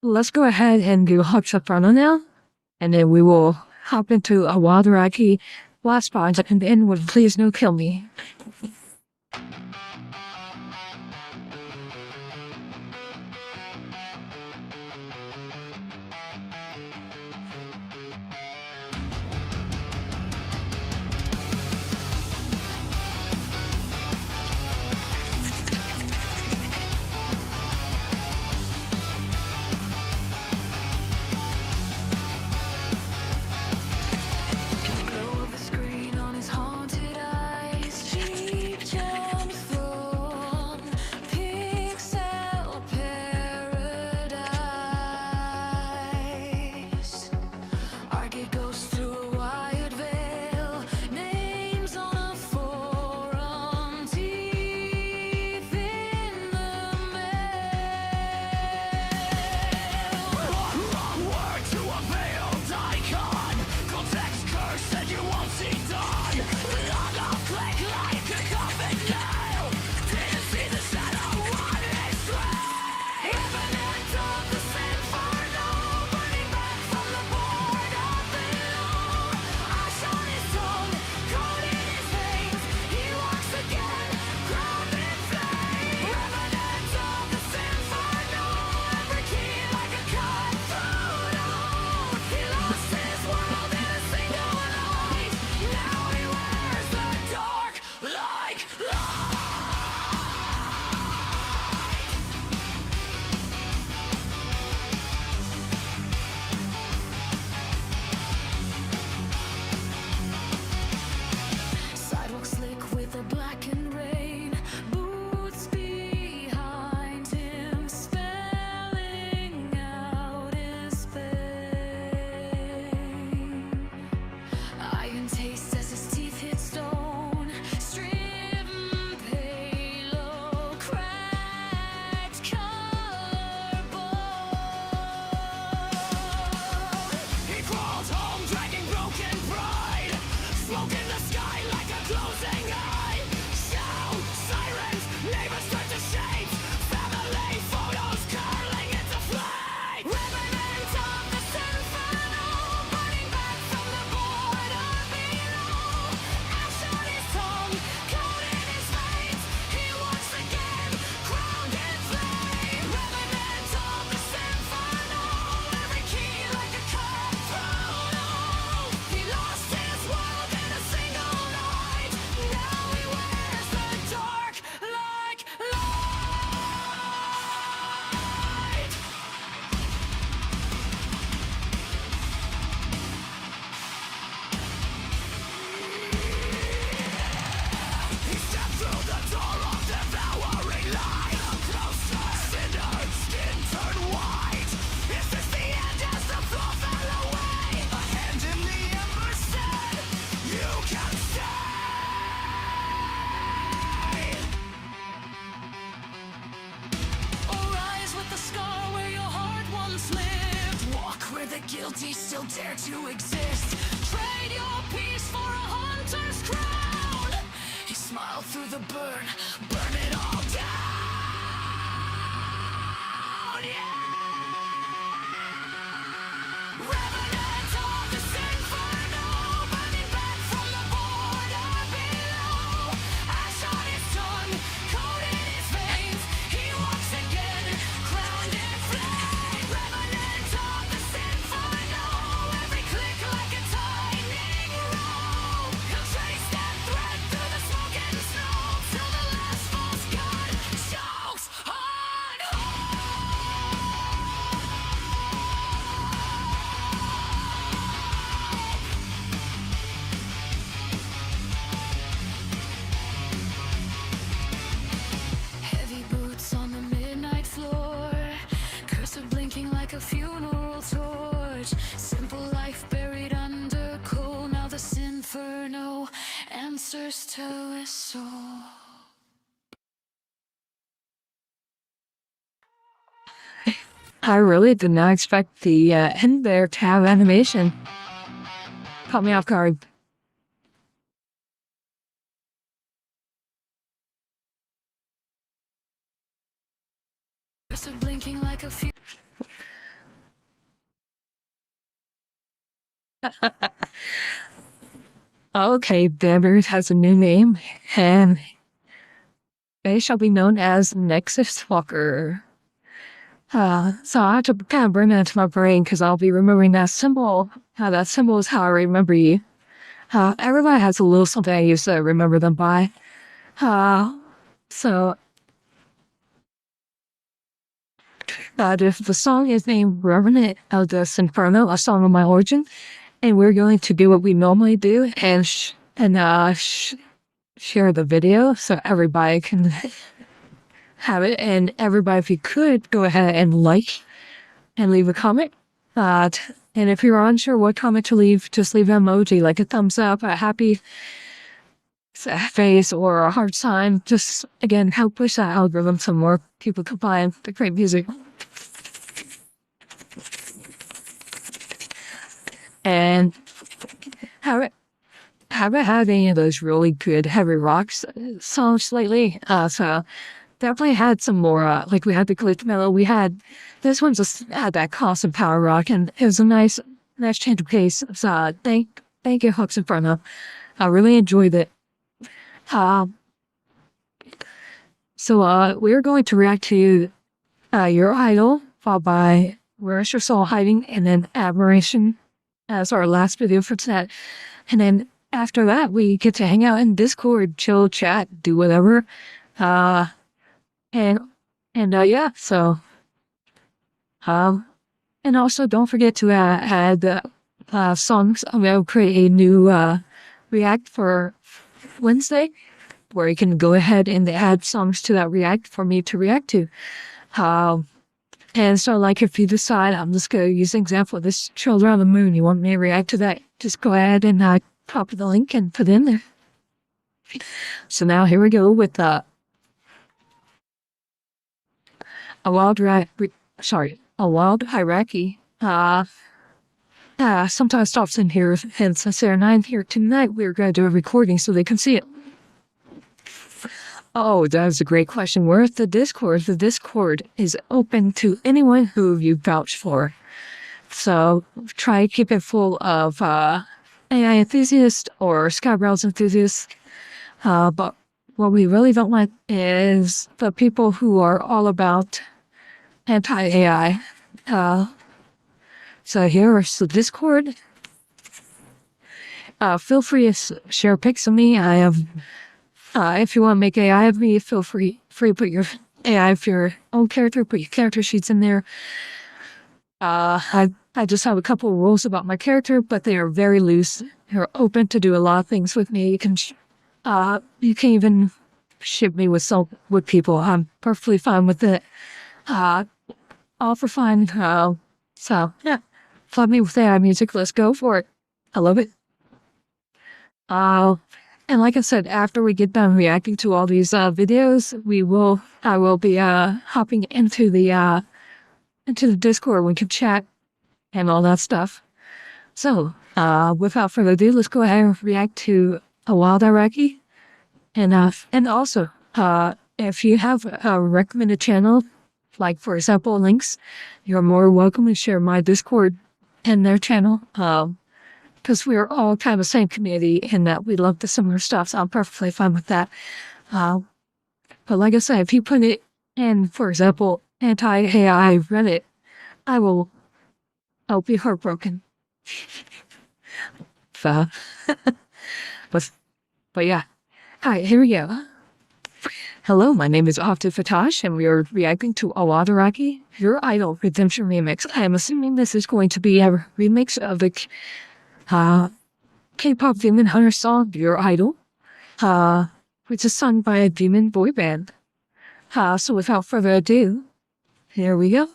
let's go ahead and do Hot Soprano now, and then we will hop into a Wild Rocky last spot and end with Please No Kill Me. Glow of the screen on his haunted eyes, cheap gems from pixel paradise. Arcade goes through a wired veil, names on a forum, teeth in the Wrong word to a veiled icon. Context curse and you won't see done. Log off, click like a coffin nail. Didn't see the shadow on his grave. Revenant of the Inferno, burning back from the border below. Ash on his tongue, cold in his veins. He walks again, crowned in flame. Revenant of the Inferno, every key like a cutthroat. He lost his world in a single light. Now he wears the Dark like light. sidewalk slick with a blackened rain, boots behind him, spelling out his pain. Iron taste as his teeth hit stone, stripped pale, cracked collarbone. He crawls home, dragging broken pride. Smoke in the sky like a closing eye. Shout, sirens, neighbors turn to shades. Family photos curling into flames. Revenant of the Inferno, burning back from the border below. Ash on his tongue, cold in his veins. He walks again, crowned in flame. Revenant of the Inferno, every key like a cutthroat. He lost his world in a single night. Now he wears the dark like light. He stepped through the door of devouring light. Closer, sinner, skin turned white. Is this the end as the floor fell away? A hand in the ember said, you can stay. Arise with the scar where your heart once lived. Walk where the guilty still dare to exist. Trade your peace for a hunter's crown. He smiled through the burn, burn it all down. Yeah. Revenant of the Inferno, burning back from the border below. Ash on his tongue, cold in his veins. He walks again, crowned in flame. Revenant of the Inferno, every click like a tightening rope. He'll trace that thread through the smoke and snow till the last false god chokes on hope. first to whistle. I really did not expect the end there to have animation. Caught me off guard. So blinking like a few. Okay, Bambert has a new name, and they shall be known as Nexus Walker. So I have to kind of bring that into my brain because I'll be remembering that symbol. That symbol is how I remember you. Everybody has a little something I used to remember them by. So the song is named Revenant of the Inferno, a song of my origin, and we're going to do what we normally do and share the video so everybody can have it. And everybody, if you could, go ahead and like and leave a comment. And if you're unsure what comment to leave, just leave an emoji, like a thumbs up, a happy face, or a heart sign. Just, again, help push that algorithm so more people can find the great music. And haven't had any of those really good heavy rock songs lately. So definitely had some more, like we had the glitch mellow. We had, this one just had that constant power rock, and it was a nice change of pace. So thank you, Hooks Inferno. I really enjoyed it. So we're going to react to Your Idol, followed by Where's Your Soul Hiding, and then Admiration as our last video for tonight. And then after that, we get to hang out in Discord, chill, chat, do whatever. Yeah, so, and also don't forget to add songs. I'm going to create a new React for Wednesday, where you can go ahead and add songs to that React for me to react to. And so, like, if you decide, I'm just going to use an example of this Children on the Moon, you want me to react to that, just go ahead and copy the link and put it in there. So now here we go with a wild hierarchy. Sometimes stops in here, and since they're not here tonight, we're going to do a recording so they can see it. Oh, that was a great question. Where's the Discord? The Discord is open to anyone who you vouch for. So try to keep it full of AI enthusiasts or Skyebrows enthusiasts. But what we really don't want is the people who are all about anti-AI. So here's the Discord. Feel free to share pics of me. I have, if you want to make AI of me, feel free to put your AI of your own character, put your character sheets in there. I just have a couple of rules about my character, but they are very loose. They're open to do a lot of things with me. You can even ship me with people. I'm perfectly fine with it. All for fun. So yeah, flood me with AI music. Let's go for it. I love it. And like I said, after we get done reacting to all these videos, I will be hopping into the Discord. We can chat and all that stuff. So, without further ado, let's go ahead and react to A Wild Iraqi. And also, if you have a recommended channel, like for example, links, you're more welcome to share my Discord and their channel. Because we're all kind of the same community in that we love the similar stuff, so I'm perfectly fine with that. But like I said, if you put it in, for example, anti-AI Reddit, I'll be heartbroken. So, but yeah. Alright, here we go. Hello, my name is Ovted Fatash, and we are reacting to Awad Iraqi, Your Idol Redemption Remix. I am assuming this is going to be a remix of the K-pop Demon Hunter song, Your Idol, which is sung by a demon boy band. So without further ado, here we go.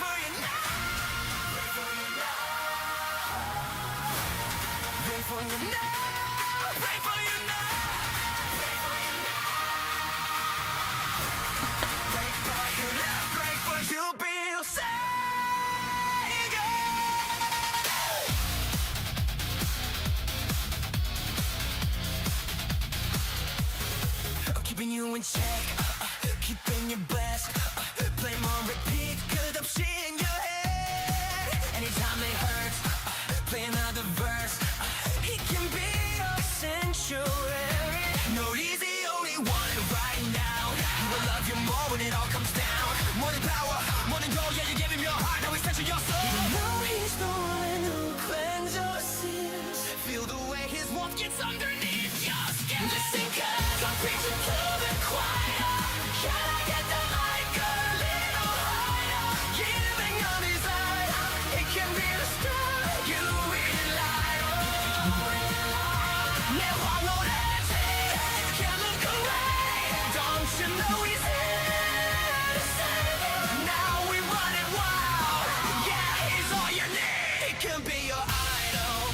for you now. Pray for you now. Pray for you now. Pray for you now. Pray for you now. Pray for you now. Pray for you be saved. Keeping you in check, keeping you blessed. Play on repeat, good up shit in your head. Anytime it hurts, play another verse. He can be your sanctuary. No, he's the only one right now. He will love you more when it all comes down. More than power, more than gold. Yeah, you give him your heart, now he's touching your soul. You know he's the one who cleanses your sins. Feel the way his warmth gets underneath your skin. Listen, 'cause I'm preaching to the choir. Can I get the mic a little higher? Giving your desire, it can be the strength you rely on. 내 황홀해지, can't look away. Don't you know he's here to save you? Now we run it wild. Yeah, he's all you need. He can be your idol.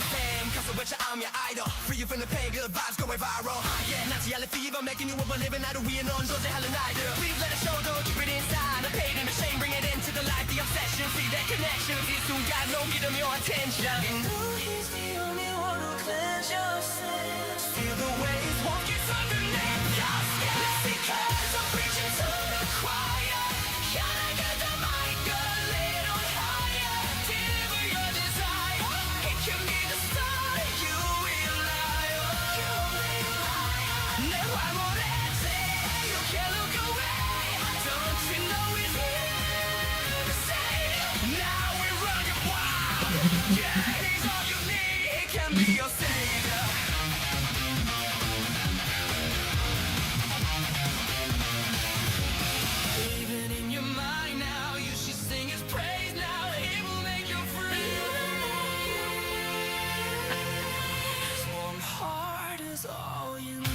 we're fame, cause I bet I'm your idol. Free you from the pain, good vibes going viral. Yeah, not yellow fever, making you a believer. Now that we know, so they hell and I do. Please let it show, though, keep it inside. The pain and the shame, bring it into the light. The obsession, see that connection. These two guys don't give them your attention. You know he's the only one who cleanse your sins. Feel the way his walk gets underneath your skin. Listen, 'cause I'm preaching to the choir. Can I get the mic a little higher? Deliver your desire. It can be the star you rely on. 내 황홀해지, you can't look away. Don't you know he's here to save you? Now we're running wild. Yeah, he's all you need. He can be your savior. Even in your mind now, you should sing his praise now. He will make you free. His warm heart is all you need.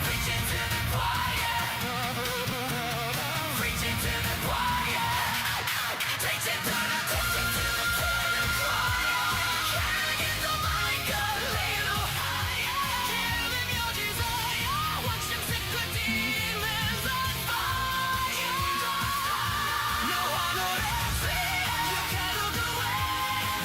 Preaching to the choir. Preaching to the choir. Preaching to the choir. Can I get the mic a little higher? Give him your desire. Watch him set the demons on fire. No one will answer. You can't look away.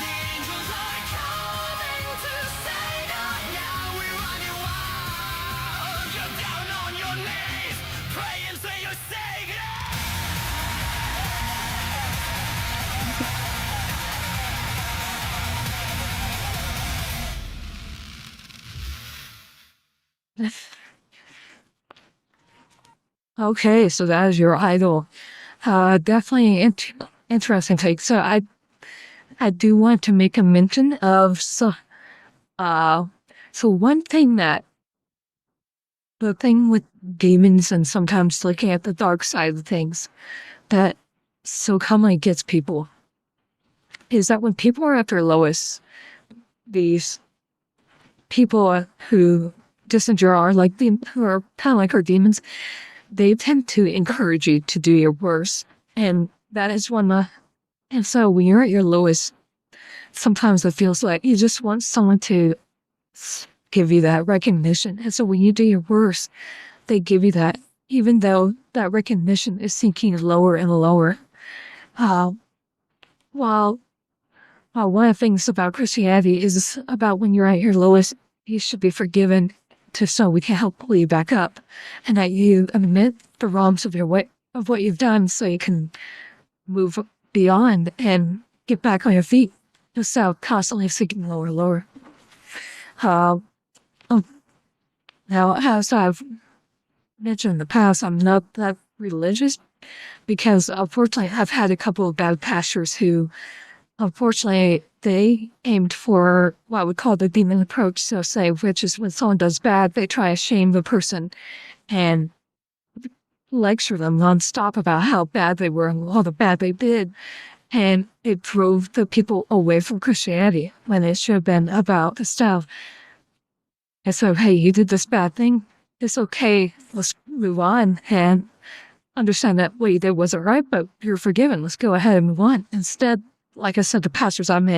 The angels are coming to save you. Now we're running wild. You're down on your knees. Pray and say you're saved. Okay, so that is your idol. Definitely interesting take. So I do want to make a mention of so one thing that the thing with demons and sometimes looking at the dark side of things that so commonly gets people is that when people are at their lowest, these people who disenjoy are like who are kind of like our demons, they tend to encourage you to do your worst. And that is and so when you're at your lowest, sometimes it feels like you just want someone to give you that recognition. And so when you do your worst, they give you that, even though that recognition is sinking lower and lower. While one of the things about Christianity is about when you're at your lowest, you should be forgiven so we can help pull you back up, and that you admit the wrongs of what you've done, so you can move beyond and get back on your feet instead of constantly sinking lower and lower. Now, as I've mentioned in the past, I'm not that religious because unfortunately I've had a couple of bad pastors who, unfortunately, they aimed for what I would call the demon approach. So say, which is when someone does bad, they try to shame the person and lecture them nonstop about how bad they were and all the bad they did. And it drove the people away from Christianity when it should have been about the stuff. And so, hey, you did this bad thing. It's okay. Let's move on and understand that what you did wasn't right, but you're forgiven. Let's go ahead and move on. Instead, like I said, the pastors I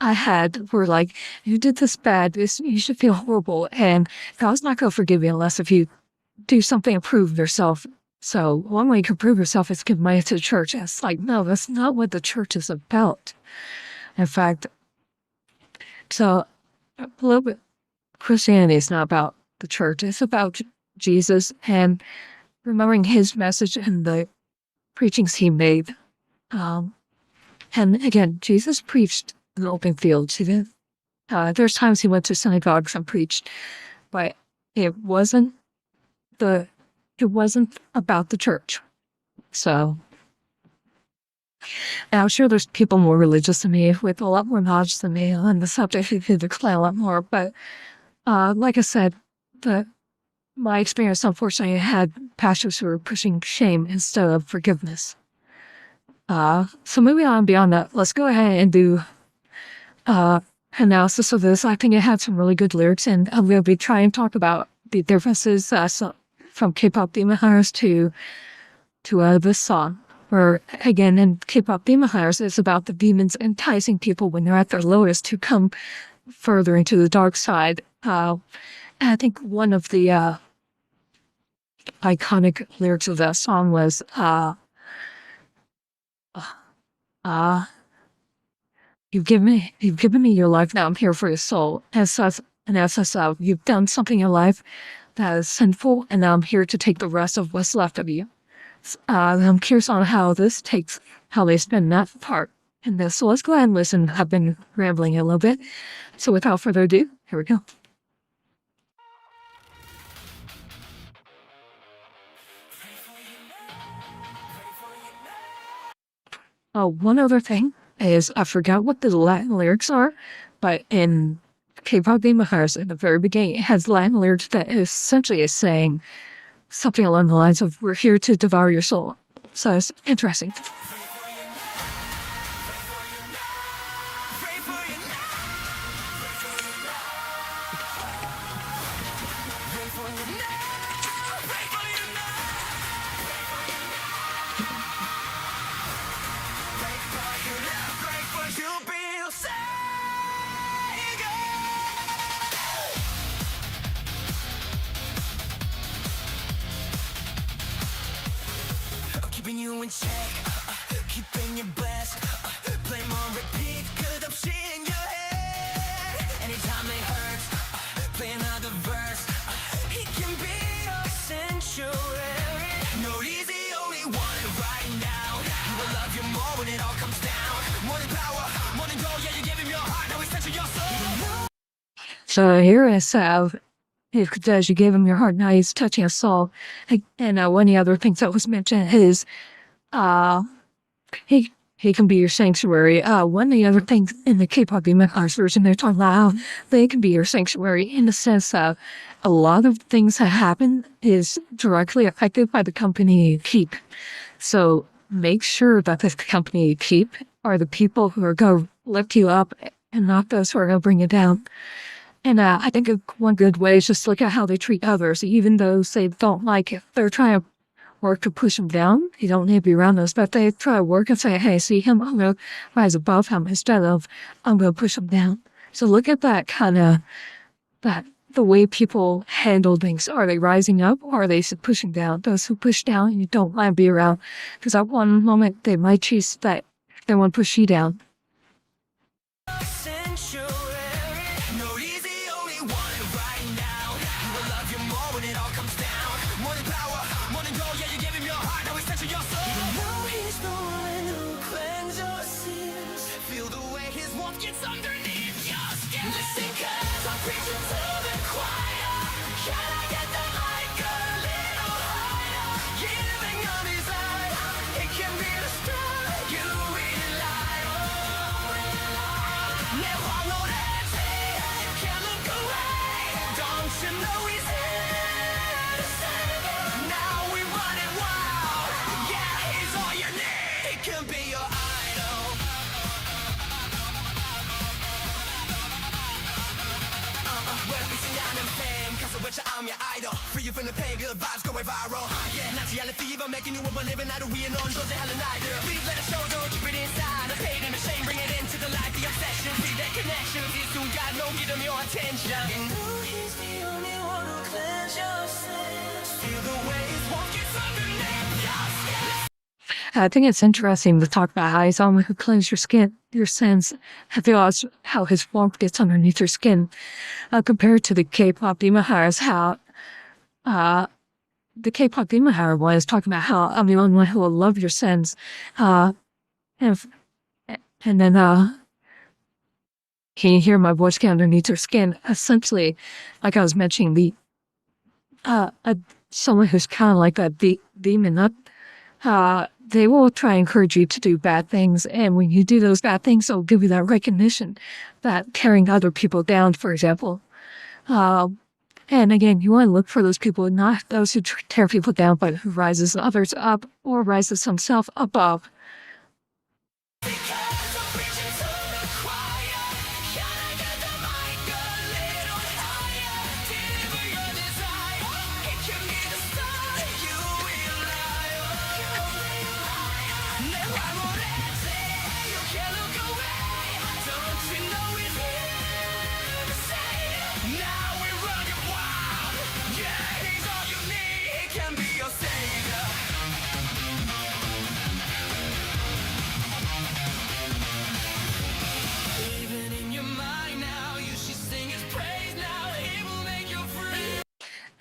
had were like, you did this bad. You should feel horrible. And God's not going to forgive you unless if you do something to prove yourself. So one way you can prove yourself is give money to the church. And it's like, no, that's not what the church is about. In fact, so a little bit, Christianity is not about the church. It's about Jesus and remembering his message and the preachings he made. And again, Jesus preached in open fields. He did. There's times he went to synagogues and preached, but it wasn't about the church. So, and I'm sure there's people more religious than me with a lot more knowledge than me on the subject who could explain a lot more. But like I said, my experience, unfortunately, had pastors who were pushing shame instead of forgiveness. So moving on beyond that, let's go ahead and do analysis of this. I think it had some really good lyrics, and I'm going to be trying to talk about the differences from K-pop Demon Hunters to this song. Where, again, in K-pop Demon Hunters, it's about the demons enticing people when they're at their lowest to come further into the dark side. And I think one of the iconic lyrics of that song was, you've given me your life, now I'm here for your soul. As you've done something in your life that is sinful, and now I'm here to take the rest of what's left of you. I'm curious on how they spend that part in this. So let's go ahead and listen. I've been rambling a little bit. So without further ado, here we go. Oh, one other thing is I forgot what the Latin lyrics are, but in K-pop Demon Hunters, in the very beginning, it has Latin lyrics that essentially is saying something along the lines of, we're here to devour your soul. So it's interesting. Keeping you in check, keeping you blessed, play on repeat, good up shit in your head. Anytime it hurts, play another verse, it can be a sanctuary. No easy, only want it right now. He will love you more when it all comes down. More than power, more than gold, yeah, you gave him your heart, now he's touching your soul. So here is it says you gave him your heart, now he's touching your soul. And one of the other things that was mentioned is he can be your sanctuary. One of the other things in the K-pop Demon Hunters version, they're talking about how they can be your sanctuary in the sense that a lot of things that happen is directly affected by the company you keep. So make sure that the company you keep are the people who are going to lift you up and not those who are going to bring you down. And I think one good way is just look at how they treat others, even those they don't like it. They're trying to work to push them down. You don't need to be around those, but they try to work and say, hey, see him, I'm going to rise above him instead of I'm going to push him down. So look at that kind of, the way people handle things. Are they rising up or are they pushing down? Those who push down, you don't want to be around. Because at one moment, they might choose that they want to push you down. Now we run it wild. Yeah, he's all you need. He can be your idol. I'm your idol. Free you from the pain, good vibes going viral. Yeah, Nazi yellow fever, making you a believer. Now that we are known, don't say hell and I do. Please let it show, don't keep it inside. The pain and the shame, bring it into the light. The obsession, see that connection. You soon got no, give them your attention. You know he's the only one who cleanse your sins. Feel the waves, won't get underneath your skin. I think it's interesting to talk about how he's the one who cleanses your skin, your sins. I feel that's how his warmth gets underneath your skin. Compared to the K-pop demon hunters, how the K-pop demon hunter was talking about how I'm the only one who will love your sins. And then can you hear my voice get underneath your skin? Essentially, like I was mentioning, the someone who's kind of like that demon up. They will try and encourage you to do bad things, and when you do those bad things, they'll give you that recognition, that tearing other people down, for example. And again, you want to look for those people, not those who tear people down, but who rises others up or rises himself above.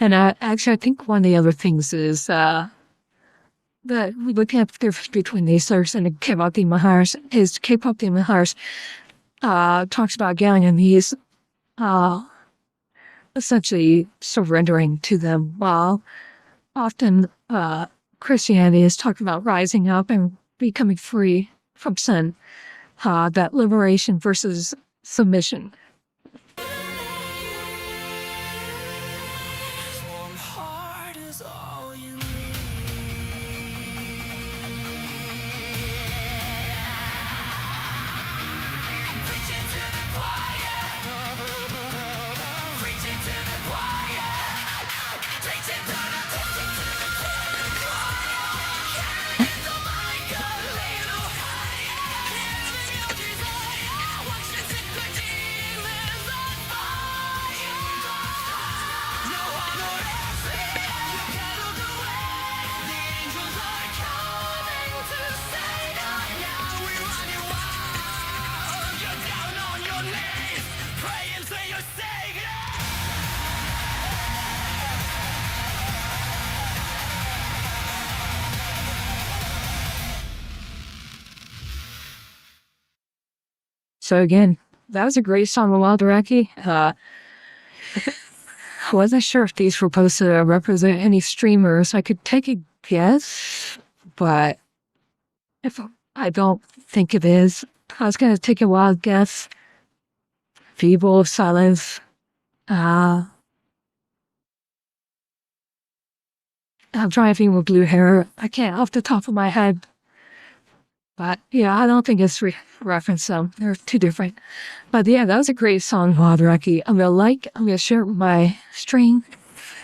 And actually, I think one of the other things is that we look at the difference between these artists and the K-pop demon hunters is K-pop demon hunters talks about getting on these essentially surrendering to them, while often Christianity is talking about rising up and becoming free from sin, that liberation versus submission. So again, that was a great song of Wilderaki. I wasn't sure if these were supposed to represent any streamers. I could take a guess, but if I don't think it is, I was going to take a wild guess. Feeble, Silence. I'm driving with blue hair. I can't off the top of my head. But yeah, I don't think it's referenced them. They're two different. But yeah, that was a great song, Wilderaki. I'm gonna share it with my stream.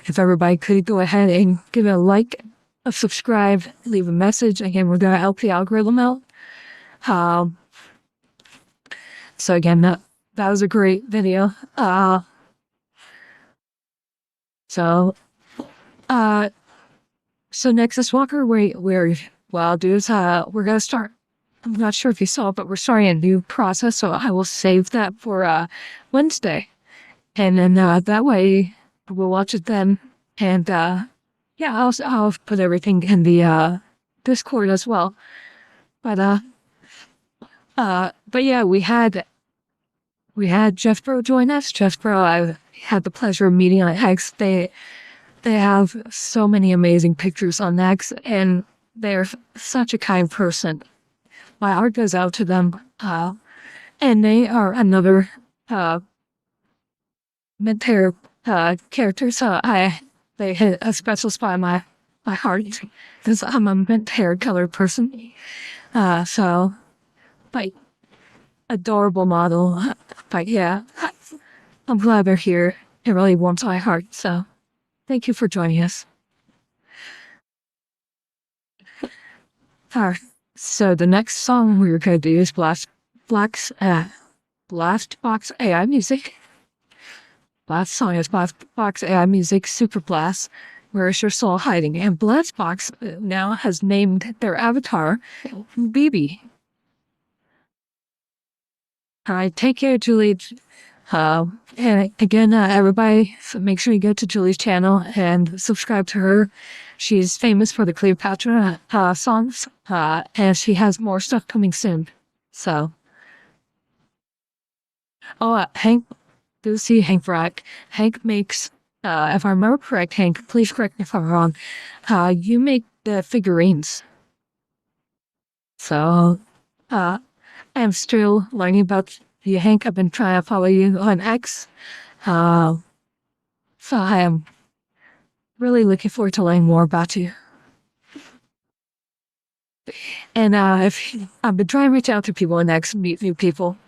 If everybody could go ahead and give it a like, a subscribe, leave a message. Again, we're gonna help the algorithm out. So again, that was a great video. So Nexus Walker, we're gonna start. I'm not sure if you saw, but we're starting a new process, so I will save that for Wednesday, and then that way we'll watch it then. And yeah, I'll put everything in the Discord as well. But yeah, we had Skyebrow join us. Skyebrow, I had the pleasure of meeting on X. They have so many amazing pictures on X, and they're such a kind person. My heart goes out to them. And they are another mid-tier character, so they hit a special spot in my heart, because I'm a mid-tier colored person. So, like, adorable model. But yeah, I'm glad they're here. It really warms my heart, so Thank you for joining us. Alright, so the next song we're going to do is Blast Box AI Music. Last song is Blast Box AI Music Super Blast. Where is your soul hiding? And Blast Box now has named their avatar BB. Alright, take care, Julie. And again, everybody, make sure you go to Julie's channel and subscribe to her. She's famous for the Cleopatra songs, and she has more stuff coming soon. So, Hank, do see Hank Brack. Hank makes, if I remember correct, Hank, please correct me if I'm wrong. You make the figurines. So, I'm still learning about you, Hank. I've been trying to follow you on X. So I am really looking forward to learning more about you. And if I've been trying to reach out to people on X, meet new people.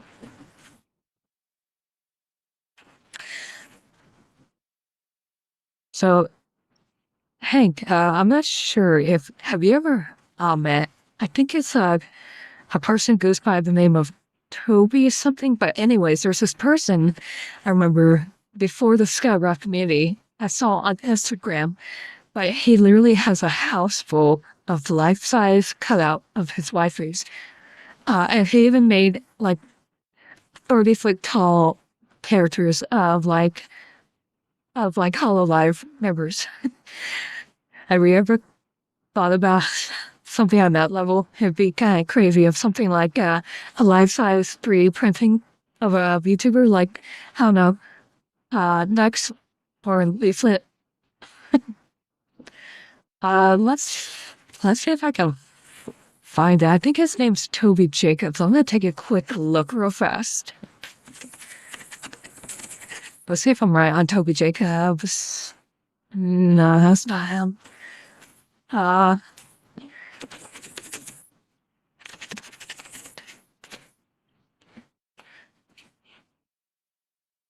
So, Hank, I'm not sure if have you ever met? I think it's a person goes by the name of Toby or something. But anyways, there's this person I remember before the Skyebrow community I saw on Instagram, but he literally has a house full of life-size cutout of his wifeys. And he even made like 30-foot tall characters of like Hololive members. Have you ever thought about something on that level? It'd be kind of crazy if something like a life-size 3D printing of a VTuber, like, I don't know, Nux or Leaflet. Let's see if I can find it. I think his name's Toby Jacobs. I'm gonna take a quick look real fast. Let's see if I'm right on Toby Jacobs. No, that's not him.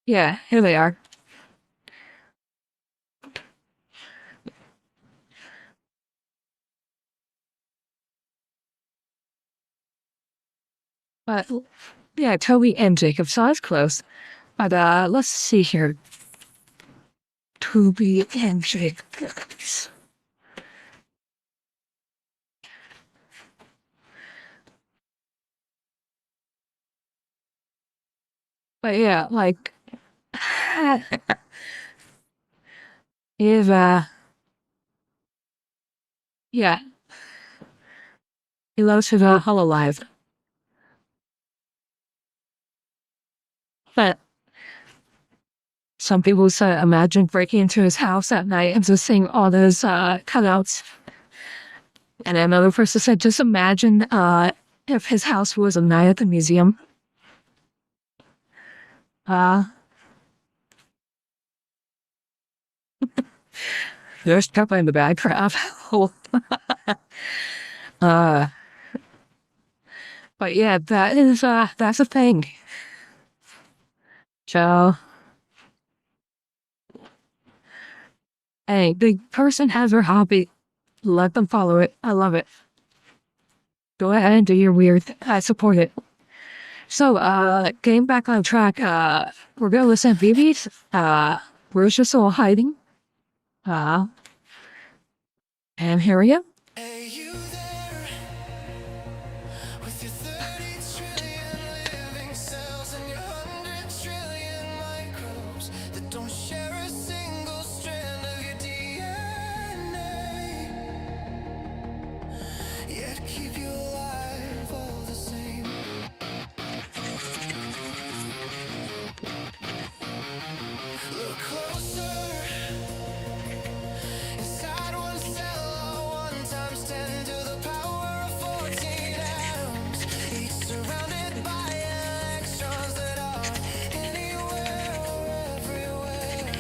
Yeah, here they are. But yeah, Toby and Jacob, so that's close. But let's see here. Toby and Jacobs. But yeah, like if yeah, he loves his Hololive. But some people say, imagine breaking into his house at night and just seeing all those cutouts. And another person said, just imagine if his house was a night at the museum. There's Peppa in the background. But yeah, that's a thing. So, hey, the person has their hobby. Let them follow it. I love it. Go ahead and do your weird. I support it. So, getting back on track, we're gonna listen to BB's, Where's Your Soul Hiding? And here we go. Hey, you there? With your 30 trillion living cells and your 100 trillion microbes that don't share a single strand of your DNA, yet keep you alive all the same. Look closer. Inside one cell, 1 times 10 to the power of 14 atoms, each surrounded by electrons that are anywhere or everywhere.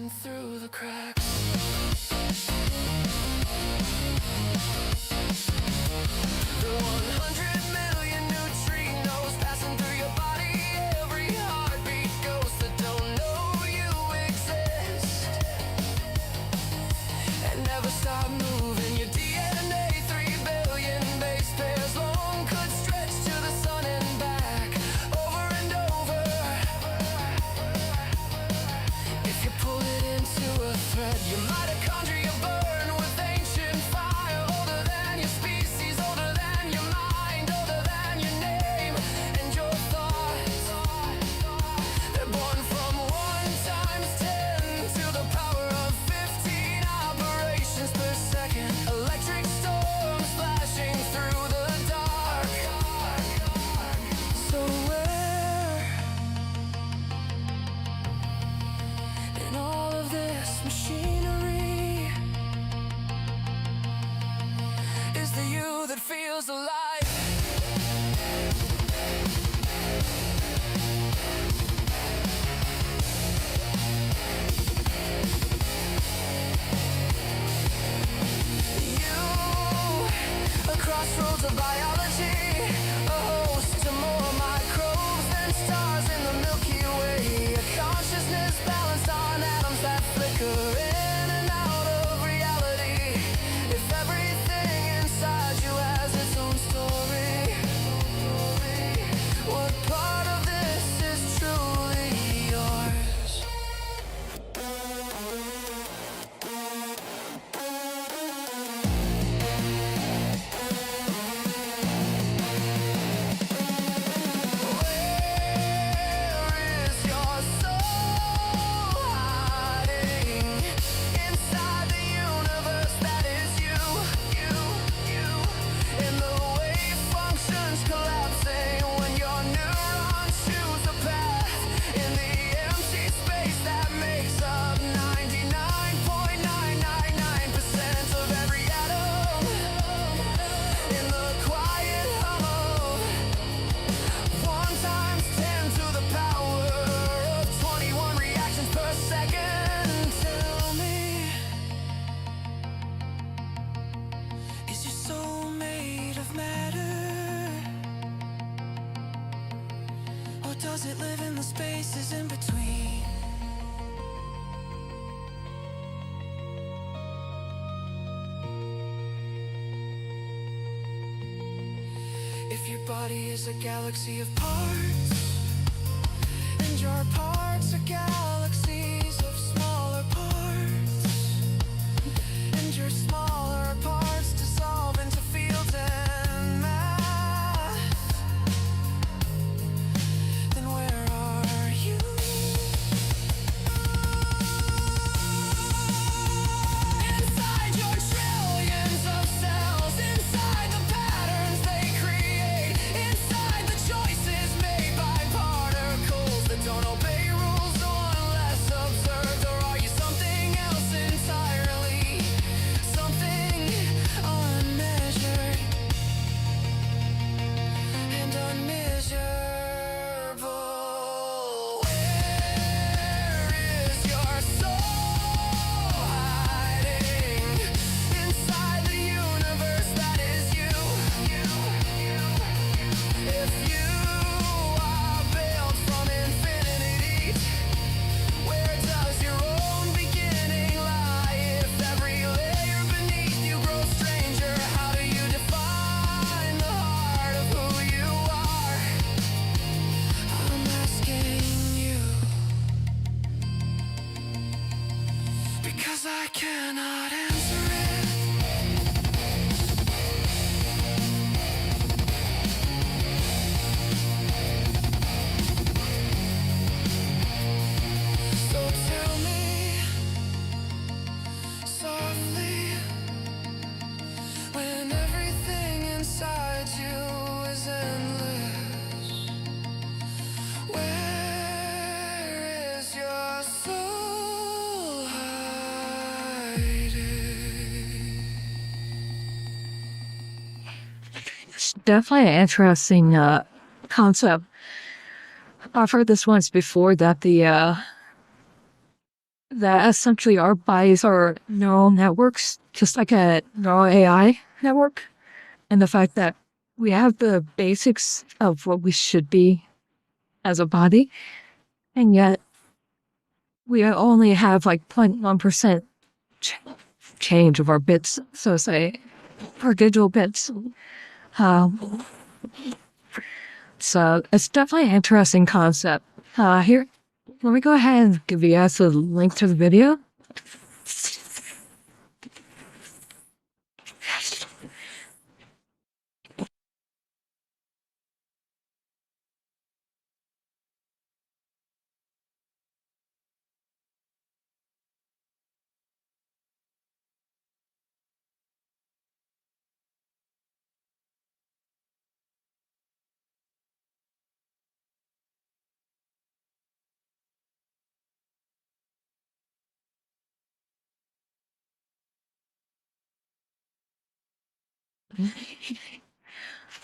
slipping through the cracks. The 100 million neutrinos passing through your body. Every heartbeat ghost that don't know you exist and never stop moving. Your DNA, 3 billion base pairs long, could stretch to the sun and back, over and over. If you pull it into a thread, your mitochondria burn with ancient fire, older than your species, older than your mind, older than your name and your thoughts. They're born from 1 times 10 to the power of 15 operations per second. Electric storms flashing through the dark. So where in all of this machinery is the you that feels alive? You, a crossroads of biology, a host to more microbes than stars in the Milky Way. A consciousness balanced on atoms that flicker in and out of reality. If everything inside you has its own story, what part of this is truly yours? Where is your soul hiding inside the universe that is you? In the wave functions collapsing when your neurons choose a path in the empty space that makes up 99.999% of every atom. In the quiet hum of 1 times 10 to the power of 21 reactions per second. Tell me, is your soul made of matter? Or does it live in the spaces in between? If your body is a galaxy of parts, and your parts are galaxies of smaller parts, and your smaller parts dissolve into fields and mass, then where are you? Inside your trillions of cells, inside the patterns they create, inside the choices made by particles that don't obey rules unless observed. Or are you something else entirely? Something unmeasured and unmeasurable. Where is your soul hiding inside the universe that is you? If you are built from infinity, where does your own beginning lie? If every layer beneath you grows stranger, how do you define the heart of who you are? I'm asking you because I cannot answer it. So tell me softly, when everything inside you is endless, where is your soul hiding? It's definitely an interesting concept. I've heard this once before that the that essentially our bodies are neural networks, just like a neural AI network. And the fact that we have the basics of what we should be as a body, and yet we only have like 0.1% change of our bits, so say, our digital bits. Um, so it's definitely an interesting concept. Here, let me go ahead and give you guys a link to the video.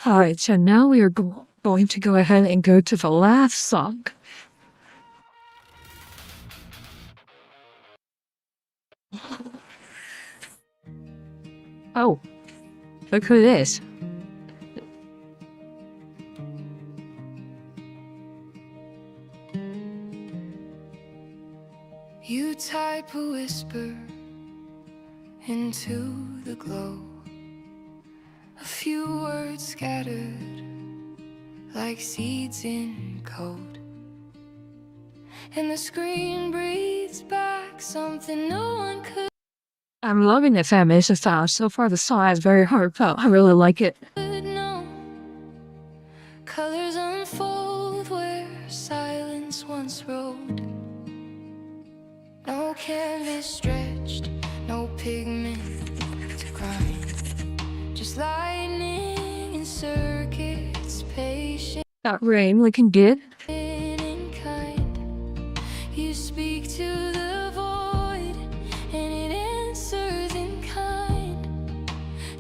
All right, so now we are going to go ahead and go to the last song. Oh, look who it is. You type a whisper into the glow, a few words scattered like seeds in code, and the screen breathes back something no one could I'm loving this animation style. So far, the song is very heartfelt. I really like it. know. Colors unfold where silence once rode. No canvas stretched, no pigment to grind, just lightning in circuits, patient That rain looking good. and kind. You speak to the void, and it answers in kind,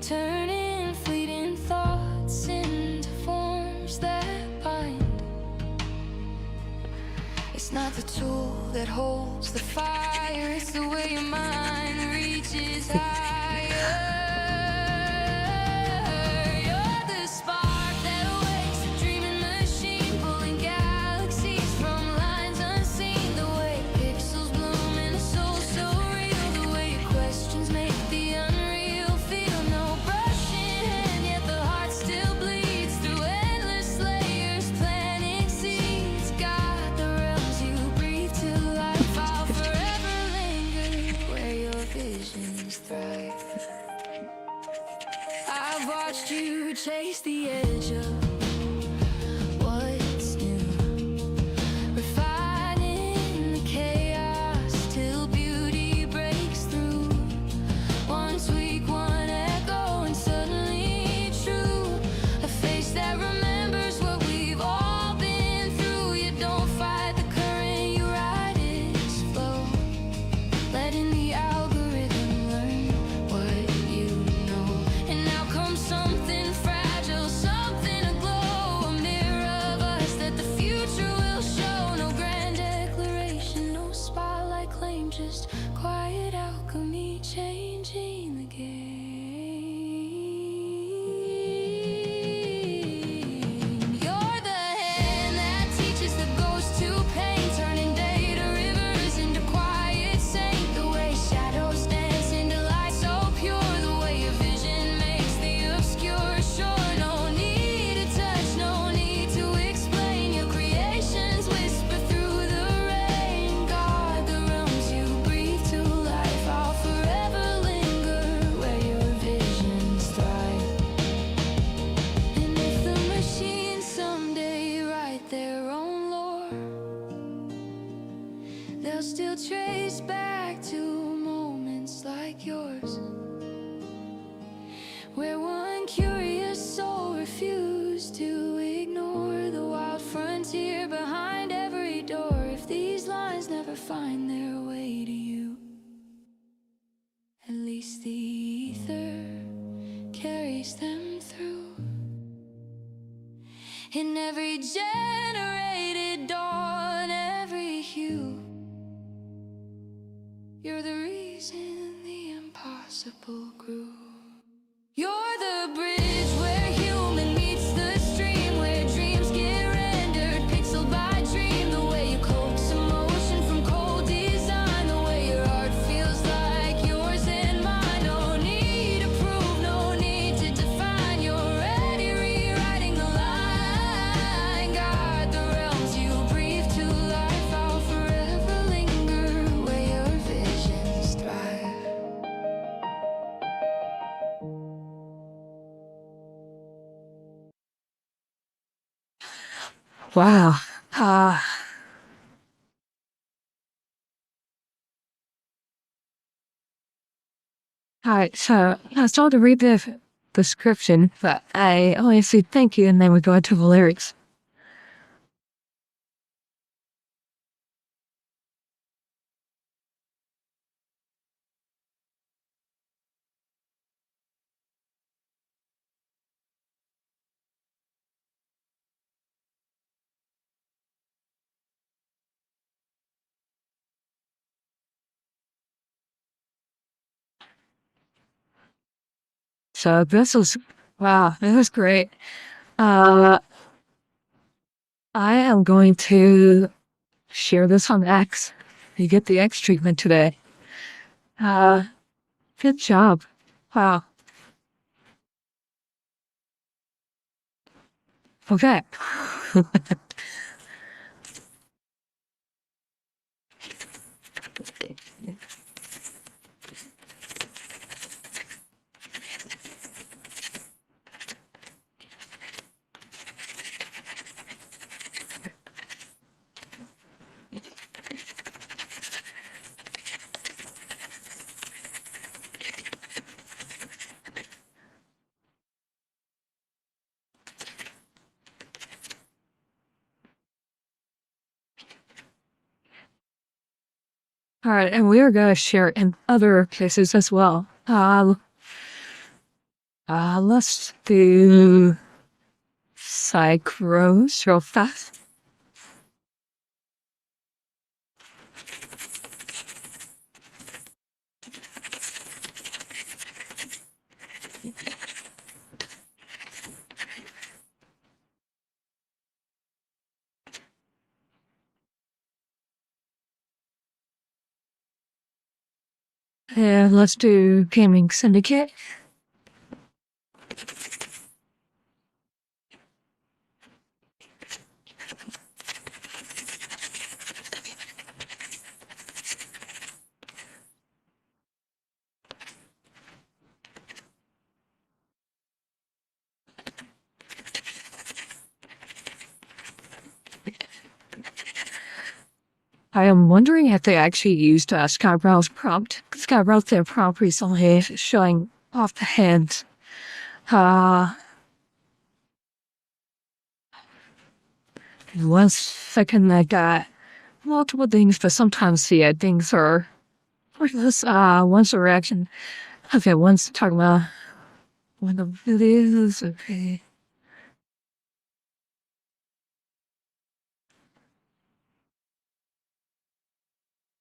turning fleeting thoughts into forms that bind. It's not the tool that holds the fire, it's the way your mind reaches higher. You're the spark that awakes the dreaming machine, pulling galaxies from lines unseen. The way pixels bloom in a soul so real, the way your questions make the unreal feel. No brush in hand, yet the heart still bleeds through endless layers, planting seeds. God, the realms you breathe to life, I'll forever linger where your visions thrive. I've watched you chase the edge of what's new, refining the chaos till beauty breaks through. One tweak, one echo, and suddenly true. A face that remembers what we've all been through. You don't fight the current, you ride its flow, letting the algorithm learn what you know. And now comes something fragile, something aglow, a mirror of us that the future will show. No grand declaration, no spotlight claim, just quiet alchemy changing the game. You're the hand that teaches the ghost to paint, turning data rivers into quiet saint. The way shadows dance into light so pure, the way your vision makes the obscure sure. No need to touch, no need to explain. Your creations whisper through the rain. God, the realms you breathe to life, I'll forever linger where your visions thrive. And if the machines someday write their own lore, they'll still trace back to moments like yours, where one curious soul refused to ignore the wild frontier behind every door. If these lines never find their way to you, at least the ether carries them through. In every generated dawn, every hue, You're the reason the impossible grew. You're the bridge where human meets the stream, where dreams get rendered pixel by dream. The way you coax emotion from cold design, the way your art feels like yours and mine. No need to prove, no need to define. You're already rewriting the line. Guard the realms you breathe to life. I'll forever linger where your visions thrive. Wow. Alright, so I started to read the description, but I always say thank you and then we go into the lyrics. So this was, wow, it was great. I am going to share this on X. You get the X treatment today. Good job. Wow. Okay. All right, and we are going to share it in other places as well. Let's do Skyebrows real fast. And let's do Gaming Syndicate. I am wondering if they actually used Skyebrows prompt. Skyebrows did a prompt recently showing off the hands. 1 second I got multiple things, but sometimes the things are like this. One's a reaction. Okay, one's talking about one of the videos. Okay.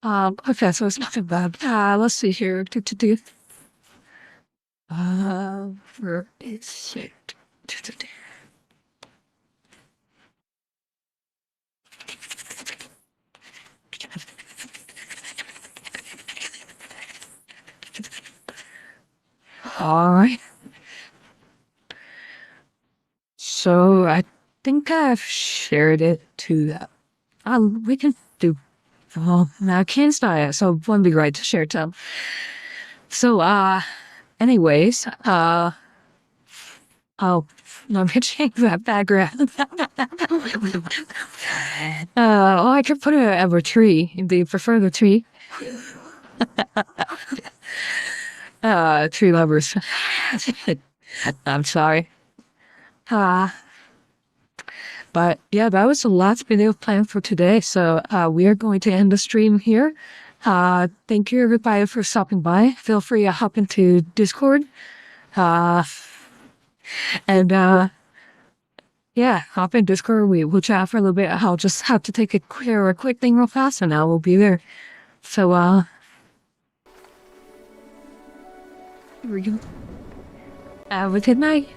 Okay, so it's nothing bad. Let's see here. Where is it? All right. So I think I've shared it to that. We can do. Well, now I can't start, so it wouldn't be right to share it to them. So, anyways, oh, no, I'm gonna change that background. I could put a tree. Do you prefer the tree? Tree lovers. I'm sorry. But yeah, that was the last video planned for today. So we are going to end the stream here. Thank you everybody for stopping by. Feel free to hop into Discord. Yeah, hop in Discord. We'll chat for a little bit. I'll just have to take a quick thing real fast and I will be there. So Here we go. Have a good night.